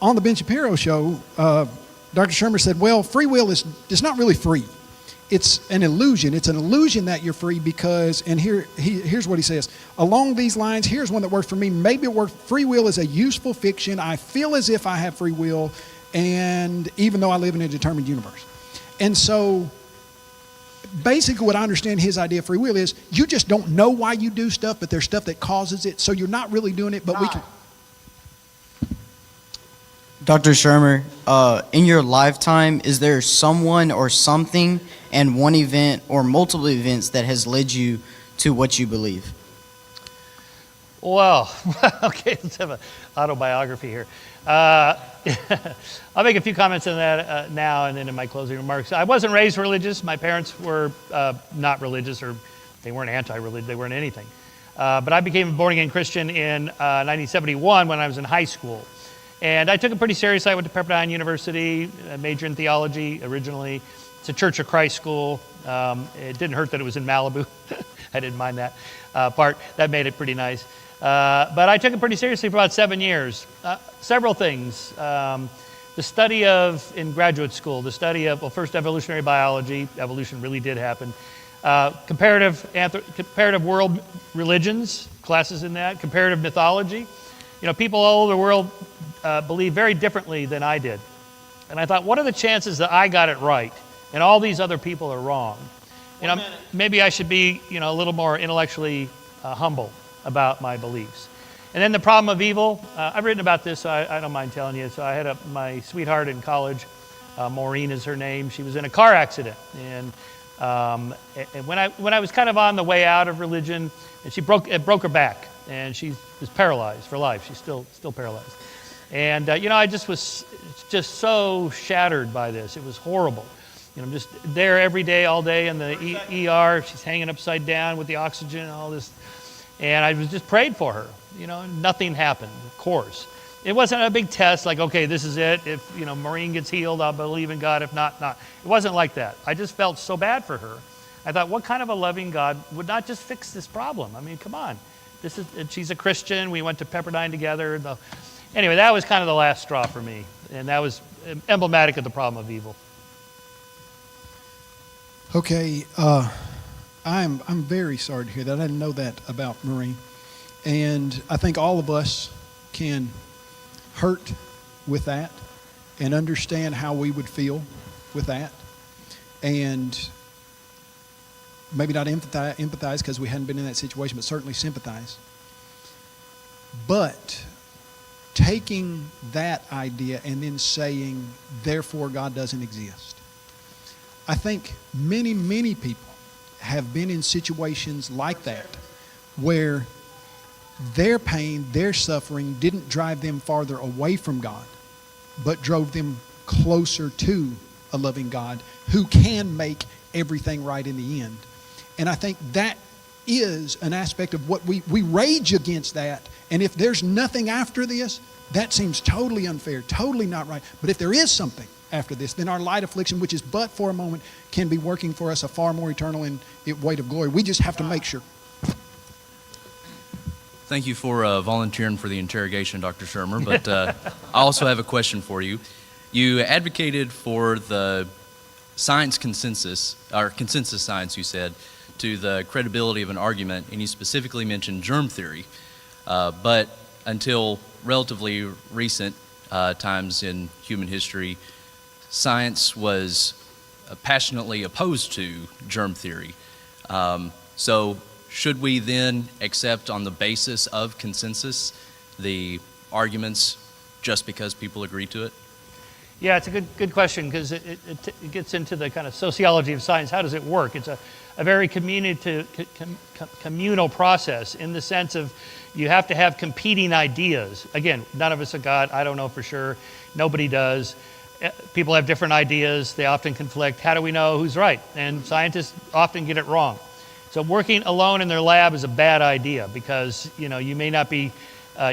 on the Ben Shapiro show, Dr. Shermer said, well, free will is not really free. It's an illusion. It's an illusion that you're free because, and here's what he says. Along these lines, here's one that works for me. Maybe it works. Free will is a useful fiction. I feel as if I have free will, and even though I live in a determined universe. And so basically what I understand his idea of free will is you just don't know why you do stuff, but there's stuff that causes it. So you're not really doing it, but we can. Dr. Shermer, in your lifetime, is there someone or something and one event or multiple events that has led you to what you believe? Well, okay, let's have an autobiography here. I'll make a few comments on that now and then in my closing remarks. I wasn't raised religious. My parents were not religious, or they weren't anti-religious. They weren't anything. But I became a born-again Christian in 1971 when I was in high school. And I took it pretty seriously. I went to Pepperdine University, a major in theology originally. It's a Church of Christ school. It didn't hurt that it was in Malibu. I didn't mind that part. That made it pretty nice. But I took it pretty seriously for about 7 years. Several things. The study of, in graduate school, the study of, well, first evolutionary biology. Evolution really did happen. Comparative world religions, classes in that. Comparative mythology. You know, people all over the world believe very differently than I did. And I thought, what are the chances that I got it right and all these other people are wrong? You know, maybe I should be, a little more intellectually humble about my beliefs. And then the problem of evil. I've written about this, so I don't mind telling you. So I had my sweetheart in college, Maureen is her name. She was in a car accident. And when I was kind of on the way out of religion, and it broke her back. And she was paralyzed for life. She's still paralyzed. And, I just was just so shattered by this. It was horrible. I'm just there every day, all day in the ER. She's hanging upside down with the oxygen and all this. And I was just prayed for her. Nothing happened, of course. It wasn't a big test like, okay, this is it. If, Maureen gets healed, I'll believe in God. If not, not. It wasn't like that. I just felt so bad for her. I thought, what kind of a loving God would not just fix this problem? I mean, come on. She's a Christian. We went to Pepperdine together. Anyway, that was kind of the last straw for me. And that was emblematic of the problem of evil. Okay, I'm very sorry to hear that. I didn't know that about Maureen. And I think all of us can hurt with that and understand how we would feel with that. And maybe not empathize because we hadn't been in that situation, but certainly sympathize. But taking that idea and then saying, therefore God doesn't exist. I think many, many people have been in situations like that where their pain, their suffering didn't drive them farther away from God, but drove them closer to a loving God who can make everything right in the end. And I think that is an aspect of what we rage against that. And if there's nothing after this, that seems totally unfair, totally not right. But if there is something after this, then our light affliction, which is but for a moment, can be working for us a far more eternal and weight of glory. We just have to make sure. Thank you for volunteering for the interrogation, Dr. Shermer. But I also have a question for you. You advocated for the science consensus, or consensus science, you said, to the credibility of an argument, and you specifically mentioned germ theory. But until relatively recent times in human history, science was passionately opposed to germ theory. So should we then accept on the basis of consensus the arguments just because people agree to it? Yeah, it's a good question because it gets into the kind of sociology of science. How does it work? It's a very communal process in the sense of you have to have competing ideas. Again, none of us are God. I don't know for sure. Nobody does. People have different ideas. They often conflict. How do we know who's right? And scientists often get it wrong. So working alone in their lab is a bad idea because you may not be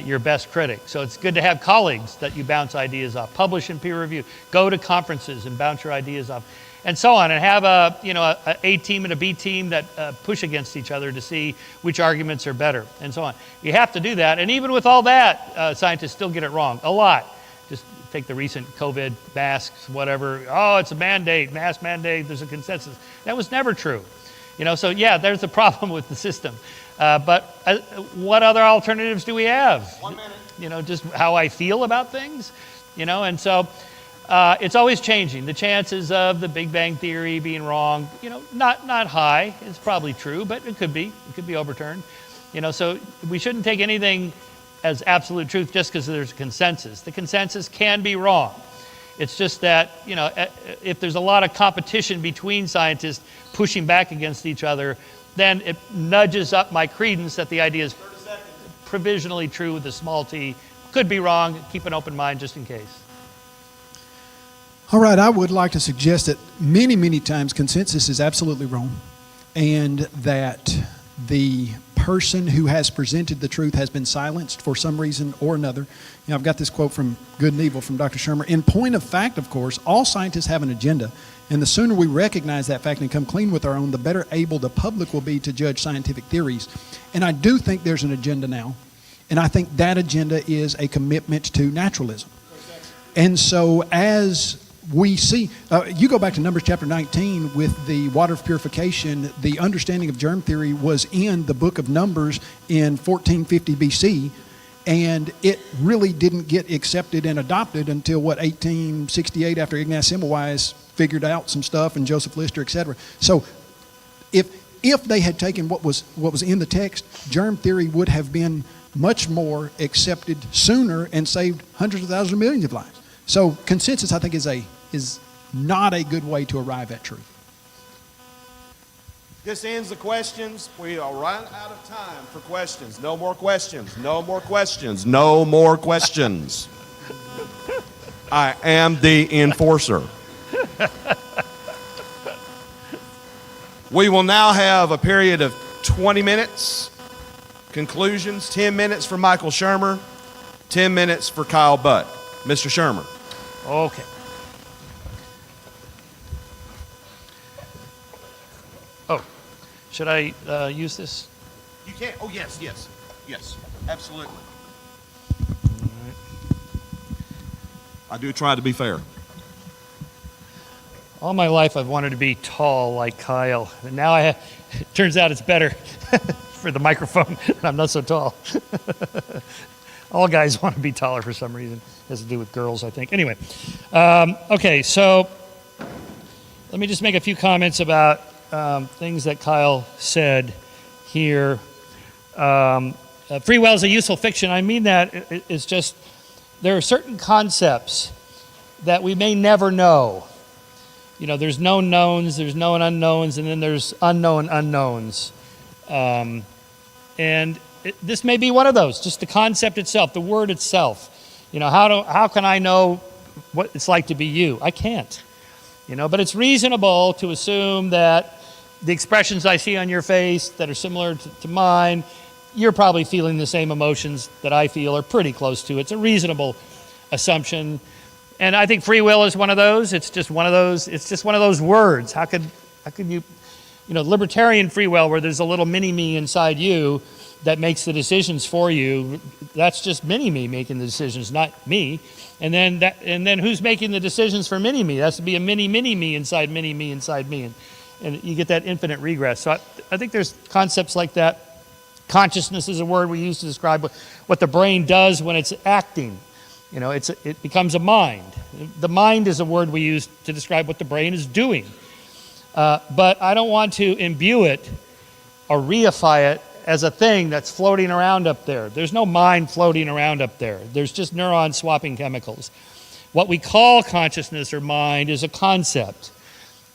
your best critic. So it's good to have colleagues that you bounce ideas off. Publish in peer review. Go to conferences and bounce your ideas off, and so on. And have a A team and a B team that push against each other to see which arguments are better, and so on. You have to do that. And even with all that, scientists still get it wrong a lot. Just take the recent COVID masks, whatever. Oh, it's a mandate, mask mandate. There's a consensus. That was never true. So yeah, there's a problem with the system. But what other alternatives do we have? 1 minute. Just how I feel about things, and so it's always changing. The chances of the Big Bang Theory being wrong, not high. It's probably true, but it could be overturned. So we shouldn't take anything as absolute truth just because there's a consensus. The consensus can be wrong. It's just that, if there's a lot of competition between scientists pushing back against each other, then it nudges up my credence that the idea is provisionally true with a small t. Could be wrong. Keep an open mind just in case. All right, I would like to suggest that many times consensus is absolutely wrong, and that the person who has presented the truth has been silenced for some reason or another. I've got this quote from Good and Evil from Dr. Shermer. In point of fact, of course, all scientists have an agenda, and the sooner we recognize that fact and come clean with our own, the better able the public will be to judge scientific theories. And I do think there's an agenda now, and I think that agenda is a commitment to naturalism. And so as we see, you go back to Numbers chapter 19 with the water of purification, the understanding of germ theory was in the book of Numbers in 1450 BC, and it really didn't get accepted and adopted until, 1868, after Ignaz Semmelweis figured out some stuff, and Joseph Lister, etc. So if they had taken what was in the text, germ theory would have been much more accepted sooner and saved hundreds of thousands of millions of lives. So consensus, I think, is not a good way to arrive at truth. This ends the questions. We are running out of time for questions. No more questions. No more questions. No more questions. I am the enforcer. We will now have a period of 20 minutes. Conclusions, 10 minutes for Michael Shermer, 10 minutes for Kyle Butt. Mr. Shermer. Okay. Oh, should I use this? You can't. Oh, yes, absolutely. I do try to be fair. All my life I've wanted to be tall like Kyle. And now it turns out it's better for the microphone. I'm not so tall. All guys want to be taller for some reason. It has to do with girls, I think. Anyway, okay, so let me just make a few comments about things that Kyle said here. Free will is a useful fiction. I mean that it's just there are certain concepts that we may never know. There's known knowns, there's known unknowns, and then there's unknown unknowns. And this may be one of those, just the concept itself, the word itself. How can I know what it's like to be you? I can't. But it's reasonable to assume that the expressions I see on your face that are similar to mine, you're probably feeling the same emotions that I feel, or pretty close to it. It's a reasonable assumption. And I think free will is one of those. It's just one of those words. How could you, libertarian free will, where there's a little mini-me inside you that makes the decisions for you, that's just mini-me making the decisions, not me. And then who's making the decisions for mini-me? That has to be a mini-me inside mini-me inside me. And you get that infinite regress. So I think there's concepts like that. Consciousness is a word we use to describe what the brain does when it's acting. It becomes a mind. The mind is a word we use to describe what the brain is doing. But I don't want to imbue it or reify it as a thing that's floating around up there. There's no mind floating around up there. There's just neurons swapping chemicals. What we call consciousness or mind is a concept.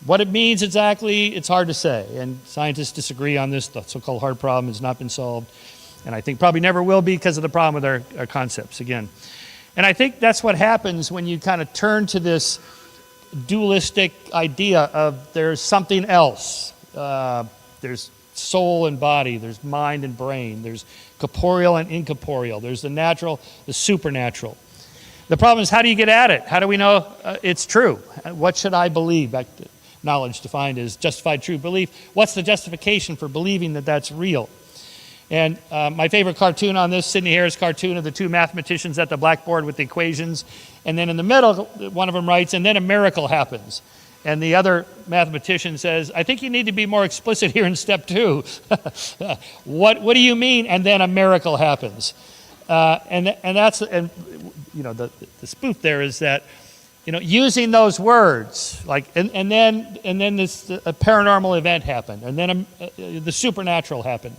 What it means exactly, it's hard to say. And scientists disagree on this. The so-called hard problem has not been solved. And I think probably never will be because of the problem with our concepts, again. And I think that's what happens when you kind of turn to this dualistic idea of there's something else. There's soul and body, there's mind and brain, there's corporeal and incorporeal, there's the natural, the supernatural. The problem is, how do you get at it? How do we know it's true? What should I believe? Back to knowledge defined as justified true belief. What's the justification for believing that that's real? And my favorite cartoon on this, Sidney Harris' cartoon of the two mathematicians at the blackboard with the equations. And then in the middle, one of them writes, and then a miracle happens. And the other mathematician says, I think you need to be more explicit here in step 2. What do you mean, and then a miracle happens? And the spoof there is that, using those words, like, and then this a paranormal event happened, and then the supernatural happened.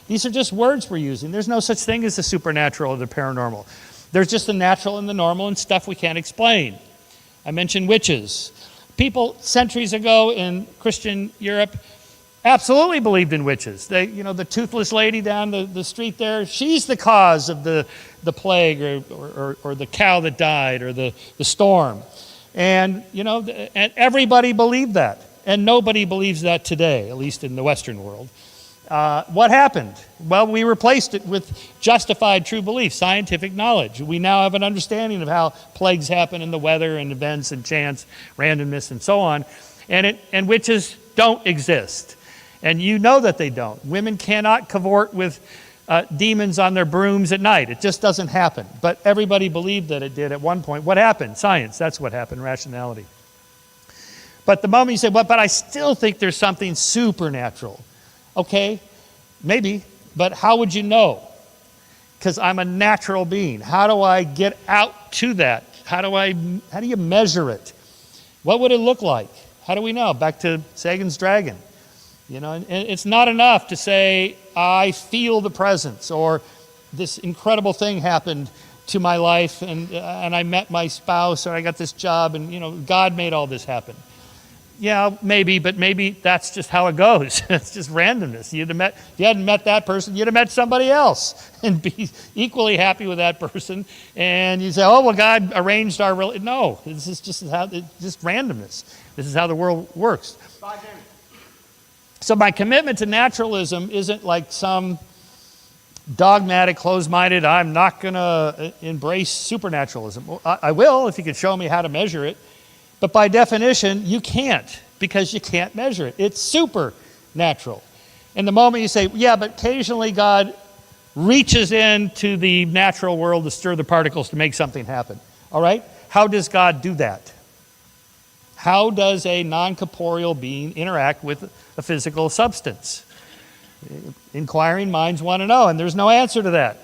These are just words we're using. There's no such thing as the supernatural or the paranormal. There's just the natural and the normal and stuff we can't explain. I mentioned witches. People centuries ago in Christian Europe absolutely believed in witches. They, the toothless lady down the street there, she's the cause of the plague or the cow that died or the storm. And, and everybody believed that. And nobody believes that today, at least in the Western world. What happened? Well, we replaced it with justified true belief, scientific knowledge. We now have an understanding of how plagues happen in the weather and events and chance, randomness, and so on. And witches don't exist. And you know that they don't. Women cannot cavort with demons on their brooms at night. It just doesn't happen. But everybody believed that it did at one point. What happened? Science. That's what happened, rationality. But the moment you say, well, but I still think there's something supernatural. Okay, maybe, but how would you know? Because I'm a natural being. How do I get out to that? How do you measure it? What would it look like? How do we know? Back to Sagan's dragon. And it's not enough to say, I feel the presence, or this incredible thing happened to my life, and I met my spouse, or I got this job, and God made all this happen. Yeah, maybe, but maybe that's just how it goes. It's just randomness. If you hadn't met that person, you'd have met somebody else and be equally happy with that person. And you say, oh, well, God arranged our relationship. No, this is just just randomness. This is how the world works. So my commitment to naturalism isn't like some dogmatic, closed-minded, I'm not going to embrace supernaturalism. Well, I will if you could show me how to measure it. But by definition, you can't, because you can't measure it. It's supernatural. And the moment you say, yeah, but occasionally God reaches into the natural world to stir the particles to make something happen. All right? How does God do that? How does a non-corporeal being interact with a physical substance? Inquiring minds want to know, and there's no answer to that.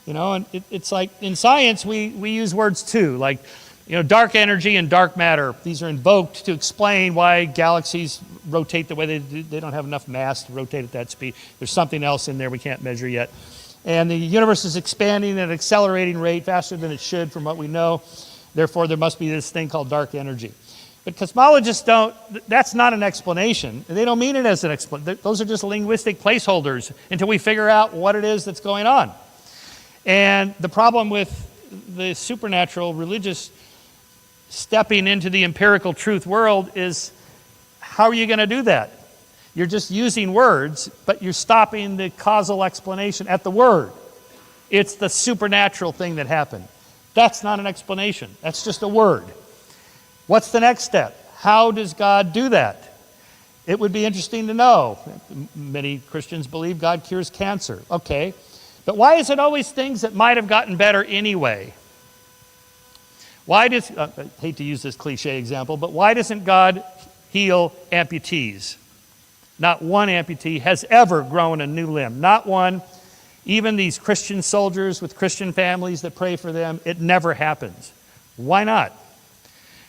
And it's like in science, we use words too, like, dark energy and dark matter. These are invoked to explain why galaxies rotate the way they do. They don't have enough mass to rotate at that speed. There's something else in there we can't measure yet. And the universe is expanding at an accelerating rate faster than it should from what we know. Therefore, there must be this thing called dark energy. But cosmologists that's not an explanation. They don't mean it as an explanation. Those are just linguistic placeholders until we figure out what it is that's going on. And the problem with the supernatural religious stepping into the empirical truth world is, how are you going to do that? You're just using words, but you're stopping the causal explanation at the word. It's the supernatural thing that happened. That's not an explanation. That's just a word. What's the next step? How does God do that? It would be interesting to know. Many Christians believe God cures cancer. Okay. But why is it always things that might have gotten better anyway? I hate to use this cliche example, but why doesn't God heal amputees? Not one amputee has ever grown a new limb. Not one. Even these Christian soldiers with Christian families that pray for them, it never happens. Why not?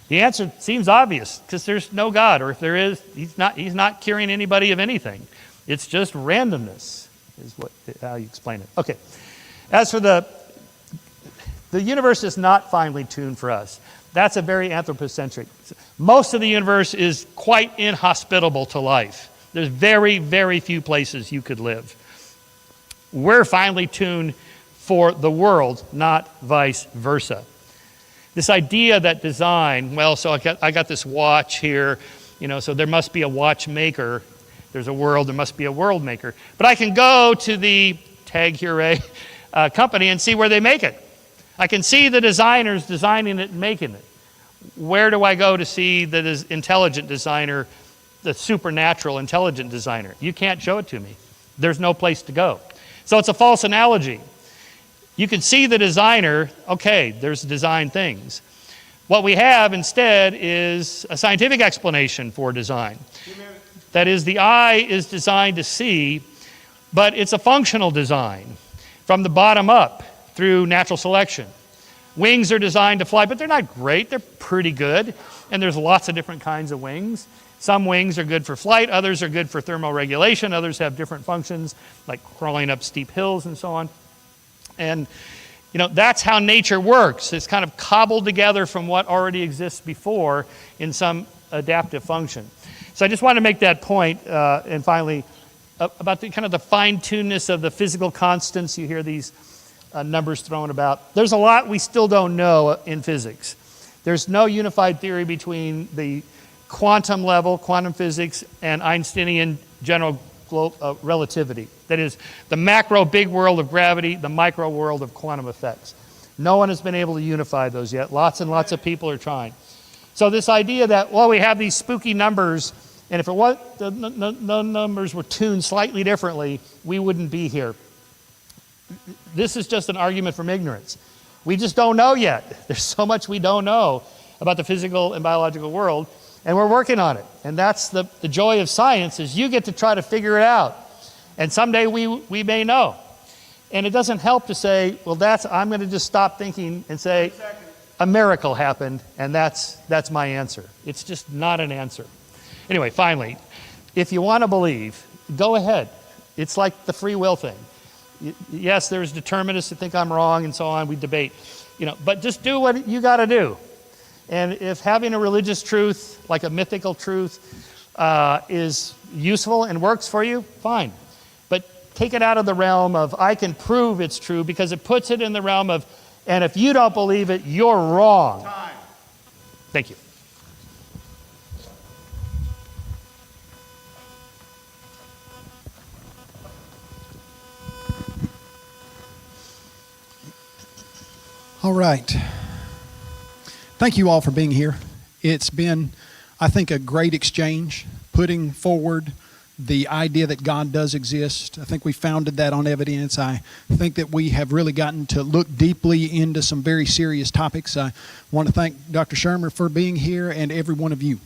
The answer seems obvious, because there's no God, or if there is, he's not curing anybody of anything. It's just randomness, is how you explain it. Okay. As for the The universe is not finely tuned for us. That's a very anthropocentric. Most of the universe is quite inhospitable to life. There's very, very few places you could live. We're finely tuned for the world, not vice versa. This idea that design, well, so I got this watch here, so there must be a watchmaker. There's a world, there must be a world maker. But I can go to the Tag Heuer company and see where they make it. I can see the designers designing it and making it. Where do I go to see the intelligent designer, the supernatural intelligent designer? You can't show it to me. There's no place to go. So it's a false analogy. You can see the designer, okay, there's design things. What we have instead is a scientific explanation for design. That is, the eye is designed to see, but it's a functional design from the bottom up through natural selection. Wings are designed to fly, but they're not great. They're pretty good, and there's lots of different kinds of wings. Some wings are good for flight, others are good for thermoregulation, others have different functions, like crawling up steep hills and so on. And that's how nature works. It's kind of cobbled together from what already exists before in some adaptive function. So I just want to make that point, and finally, about the kind of the fine-tunedness of the physical constants. You hear these numbers thrown about. There's a lot we still don't know in physics. There's no unified theory between the quantum level, quantum physics, and Einsteinian general relativity. That is, the macro big world of gravity, the micro world of quantum effects. No one has been able to unify those yet. Lots and lots of people are trying. So this idea that, well, we have these spooky numbers, and if the numbers were tuned slightly differently, we wouldn't be here. This is just an argument from ignorance. We just don't know yet. There's so much we don't know about the physical and biological world, and we're working on it. And that's the joy of science, is you get to try to figure it out. And someday we may know. And it doesn't help to say, well, I'm going to just stop thinking and say, a miracle happened, and that's my answer. It's just not an answer. Anyway, finally, if you want to believe, go ahead. It's like the free will thing. Yes, there's determinists that think I'm wrong and so on. We debate, but just do what you got to do. And if having a religious truth, like a mythical truth, is useful and works for you, fine. But take it out of the realm of I can prove it's true, because it puts it in the realm of, and if you don't believe it, you're wrong. Time. Thank you. All right. Thank you all for being here. It's been, I think, a great exchange, putting forward the idea that God does exist. I think we founded that on evidence. I think that we have really gotten to look deeply into some very serious topics. I want to thank Dr. Shermer for being here, and every one of you.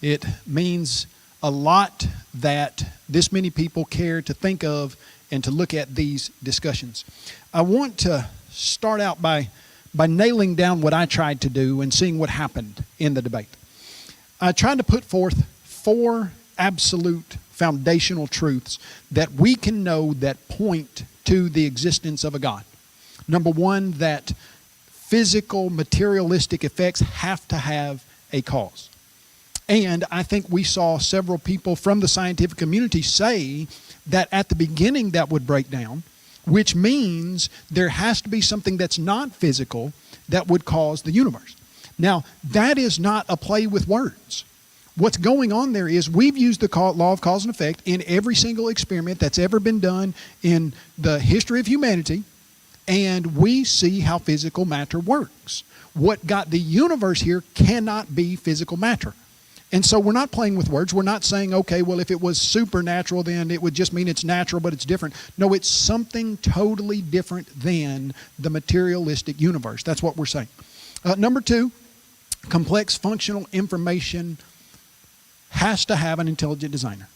It means a lot that this many people care to think of and to look at these discussions. I want to start out by nailing down what I tried to do and seeing what happened in the debate. I tried to put forth 4 absolute foundational truths that we can know that point to the existence of a God. Number 1, that physical, materialistic effects have to have a cause. And I think we saw several people from the scientific community say that at the beginning that would break down, which means there has to be something that's not physical that would cause the universe. Now, that is not a play with words. What's going on there is we've used the law of cause and effect in every single experiment that's ever been done in the history of humanity, and we see how physical matter works. What got the universe here cannot be physical matter. And so we're not playing with words. We're not saying, okay, well, if it was supernatural, then it would just mean it's natural, but it's different. No, it's something totally different than the materialistic universe. That's what we're saying. Number 2, complex functional information has to have an intelligent designer.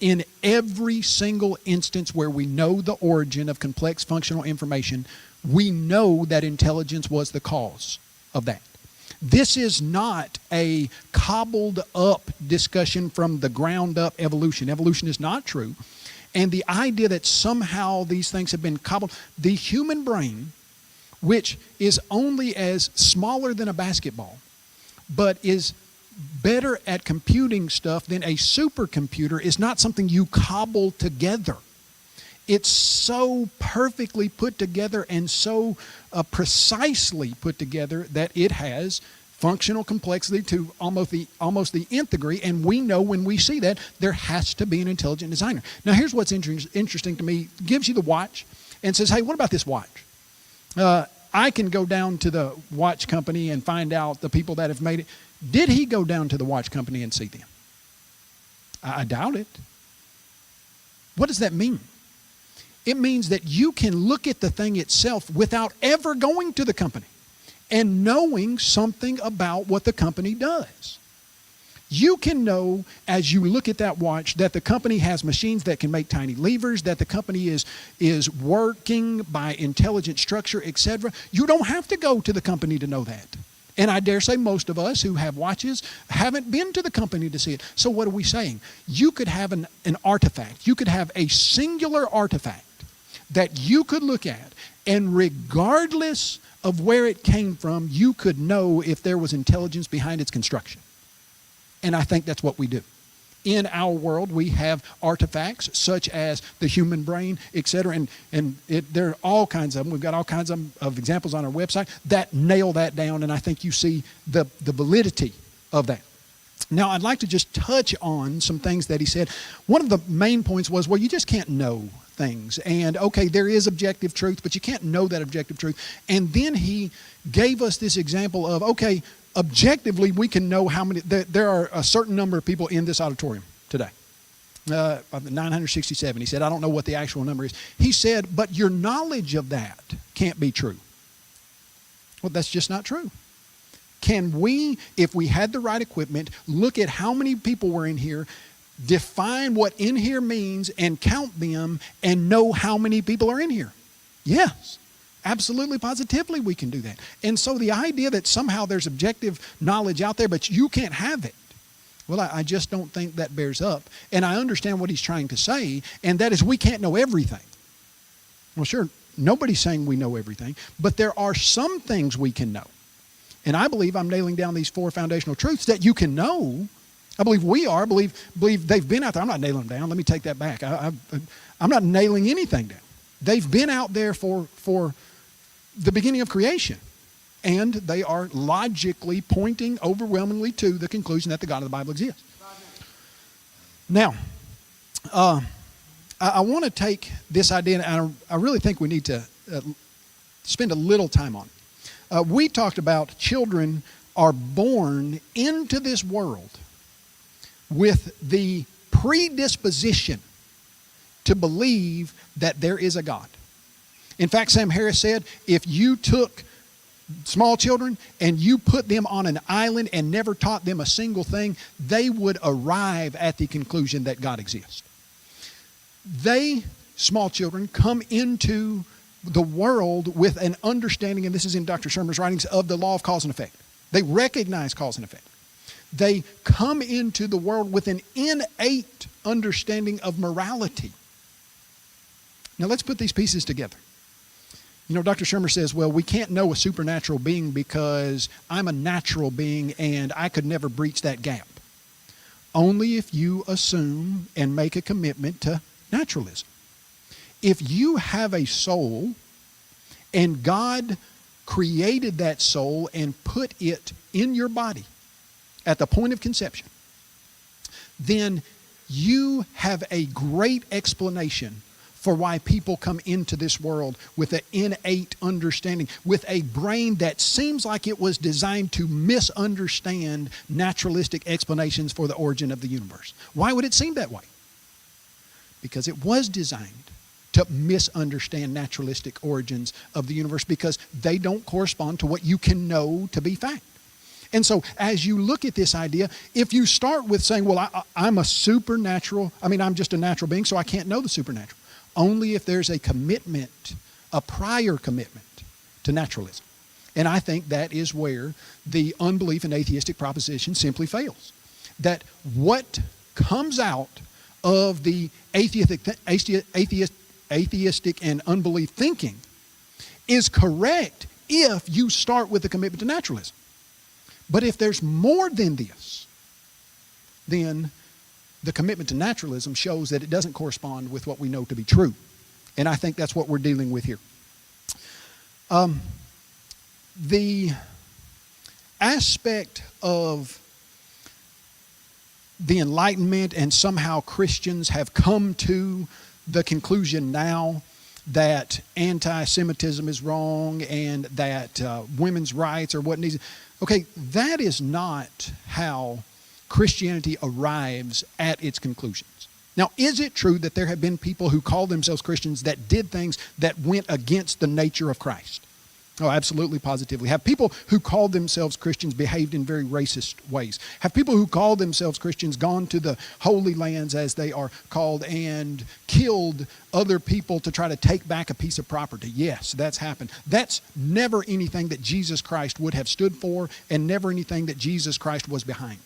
In every single instance where we know the origin of complex functional information, we know that intelligence was the cause of that. This is not a cobbled up discussion from the ground up evolution. Evolution is not true. And the idea that somehow these things have been cobbled, the human brain which is only as smaller than a basketball, but is better at computing stuff than a supercomputer, is not something you cobble together. It's so perfectly put together and so precisely put together that it has functional complexity to almost the nth degree, and we know when we see that there has to be an intelligent designer. Now here's what's interesting to me. It gives you the watch and says, hey, what about this watch? I can go down to the watch company and find out the people that have made it. Did he go down to the watch company and see them? I doubt it. What does that mean? It means that you can look at the thing itself without ever going to the company and knowing something about what the company does. You can know as you look at that watch that the company has machines that can make tiny levers, that the company is working by intelligent structure, etc. You don't have to go to the company to know that. And I dare say most of us who have watches haven't been to the company to see it. So what are we saying? You could have an artifact. You could have a singular artifact that you could look at, and regardless of where it came from, you could know if there was intelligence behind its construction. And I think that's what we do. In our world, we have artifacts such as the human brain, etc. And there are all kinds of them. We've got all kinds of examples on our website that nail that down, and I think you see the validity of that. Now, I'd like to just touch on some things that he said. One of the main points was, well, you just can't know things. And, okay, there is objective truth, but you can't know that objective truth. And then he gave us this example of, okay, objectively, we can know how many, there are a certain number of people in this auditorium today. 967. He said, I don't know what the actual number is. He said, but your knowledge of that can't be true. Well, that's just not true. Can we, if we had the right equipment, look at how many people were in here, define what in here means, and count them, and know how many people are in here? Yes. Absolutely, positively, we can do that. And so the idea that somehow there's objective knowledge out there, but you can't have it, well, I just don't think that bears up. And I understand what he's trying to say, and that is we can't know everything. Well, sure, nobody's saying we know everything, but there are some things we can know. And I believe I'm nailing down these 4 foundational truths that you can know. I believe we are. I believe they've been out there. I'm not nailing them down. Let me take that back. I'm not nailing anything down. They've been out there for the beginning of creation. And they are logically pointing overwhelmingly to the conclusion that the God of the Bible exists. Now, I want to take this idea, and I really think we need to spend a little time on it. We talked about children are born into this world with the predisposition to believe that there is a God. In fact, Sam Harris said, if you took small children and you put them on an island and never taught them a single thing, they would arrive at the conclusion that God exists. They, small children, come into the world with an understanding, and this is in Dr. Shermer's writings, of the law of cause and effect. They recognize cause and effect. They come into the world with an innate understanding of morality. Now let's put these pieces together. You know, Dr. Shermer says, well, we can't know a supernatural being because I'm a natural being and I could never breach that gap. Only if you assume and make a commitment to naturalism. If you have a soul and God created that soul and put it in your body at the point of conception, then you have a great explanation for why people come into this world with an innate understanding, with a brain that seems like it was designed to misunderstand naturalistic explanations for the origin of the universe. Why would it seem that way? Because it was designed to misunderstand naturalistic origins of the universe because they don't correspond to what you can know to be fact. And so as you look at this idea, if you start with saying, well, I'm just a natural being, so I can't know the supernatural. Only if there's a commitment, a prior commitment to naturalism. And I think that is where the unbelief in atheistic proposition simply fails. That what comes out of the atheistic and unbelief thinking is correct if you start with the commitment to naturalism. But if there's more than this, then the commitment to naturalism shows that it doesn't correspond with what we know to be true. And I think that's what we're dealing with here. The aspect of the Enlightenment and somehow Christians have come to the conclusion now that anti-Semitism is wrong and that women's rights are what needs. Okay, that is not how Christianity arrives at its conclusions. Now, is it true that there have been people who call themselves Christians that did things that went against the nature of Christ? Oh, absolutely, positively. Have people who called themselves Christians behaved in very racist ways? Have people who called themselves Christians gone to the Holy Lands, as they are called, and killed other people to try to take back a piece of property? Yes, that's happened. That's never anything that Jesus Christ would have stood for, and never anything that Jesus Christ was behind.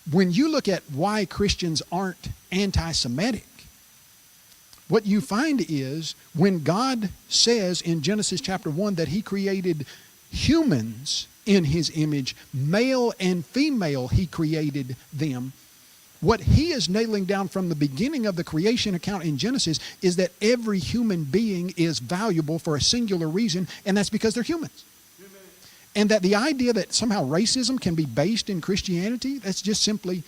When you look at why Christians aren't anti-Semitic, what you find is when God says in Genesis chapter 1 that he created humans in his image, male and female he created them, what he is nailing down from the beginning of the creation account in Genesis is that every human being is valuable for a singular reason, and that's because they're humans. And that the idea that somehow racism can be based in Christianity, that's just simply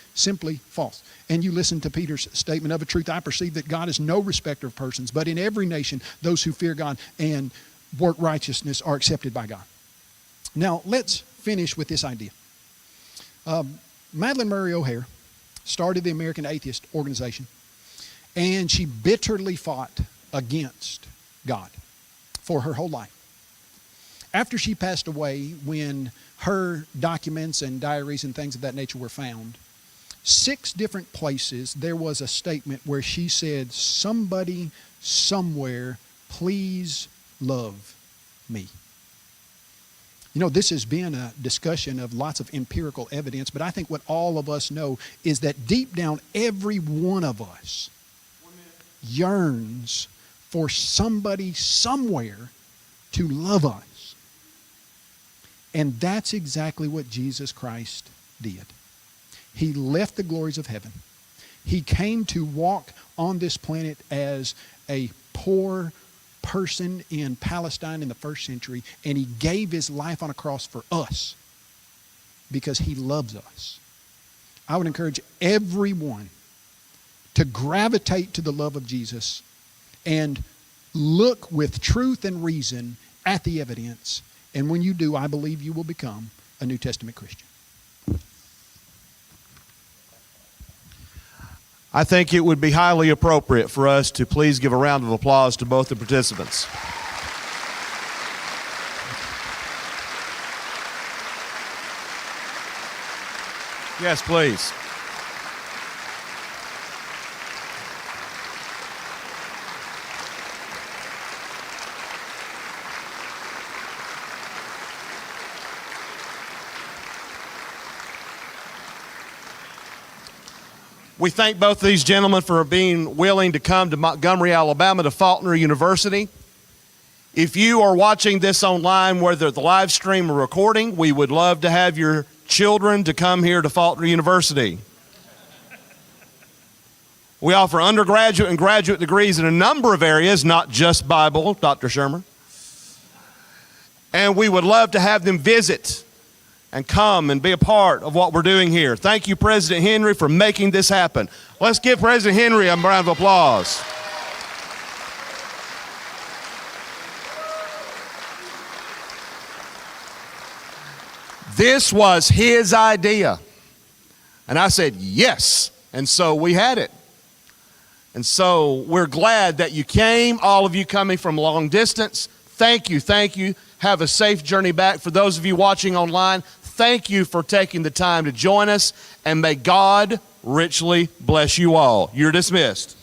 false. And you listen to Peter's statement, of a truth I perceive that God is no respecter of persons, but in every nation those who fear God and work righteousness are accepted by God. Now let's finish with this idea. Madalyn Murray O'Hair started the American Atheist Organization, and she bitterly fought against God for her whole life. After she passed away, when her documents and diaries and things of that nature were found, 6 different places there was a statement where she said, "Somebody, somewhere, please love me." You know, this has been a discussion of lots of empirical evidence, but I think what all of us know is that deep down, every one of us yearns for somebody, somewhere, to love us. And that's exactly what Jesus Christ did. He left the glories of heaven. He came to walk on this planet as a poor person in Palestine in the first century, and he gave his life on a cross for us because he loves us. I would encourage everyone to gravitate to the love of Jesus and look with truth and reason at the evidence. And when you do, I believe you will become a New Testament Christian. I think it would be highly appropriate for us to please give a round of applause to both the participants. Yes, please. We thank both of these gentlemen for being willing to come to Montgomery, Alabama, to Faulkner University. If you are watching this online, whether the live stream or recording, we would love to have your children to come here to Faulkner University. We offer undergraduate and graduate degrees in a number of areas, not just Bible, Dr. Shermer. And we would love to have them visit and come and be a part of what we're doing here. Thank you, President Henry, for making this happen. Let's give President Henry a round of applause. This was his idea. And I said, yes. And so we had it. And so we're glad that you came, all of you coming from long distance. Thank you, thank you. Have a safe journey back. For those of you watching online, thank you for taking the time to join us, and may God richly bless you all. You're dismissed.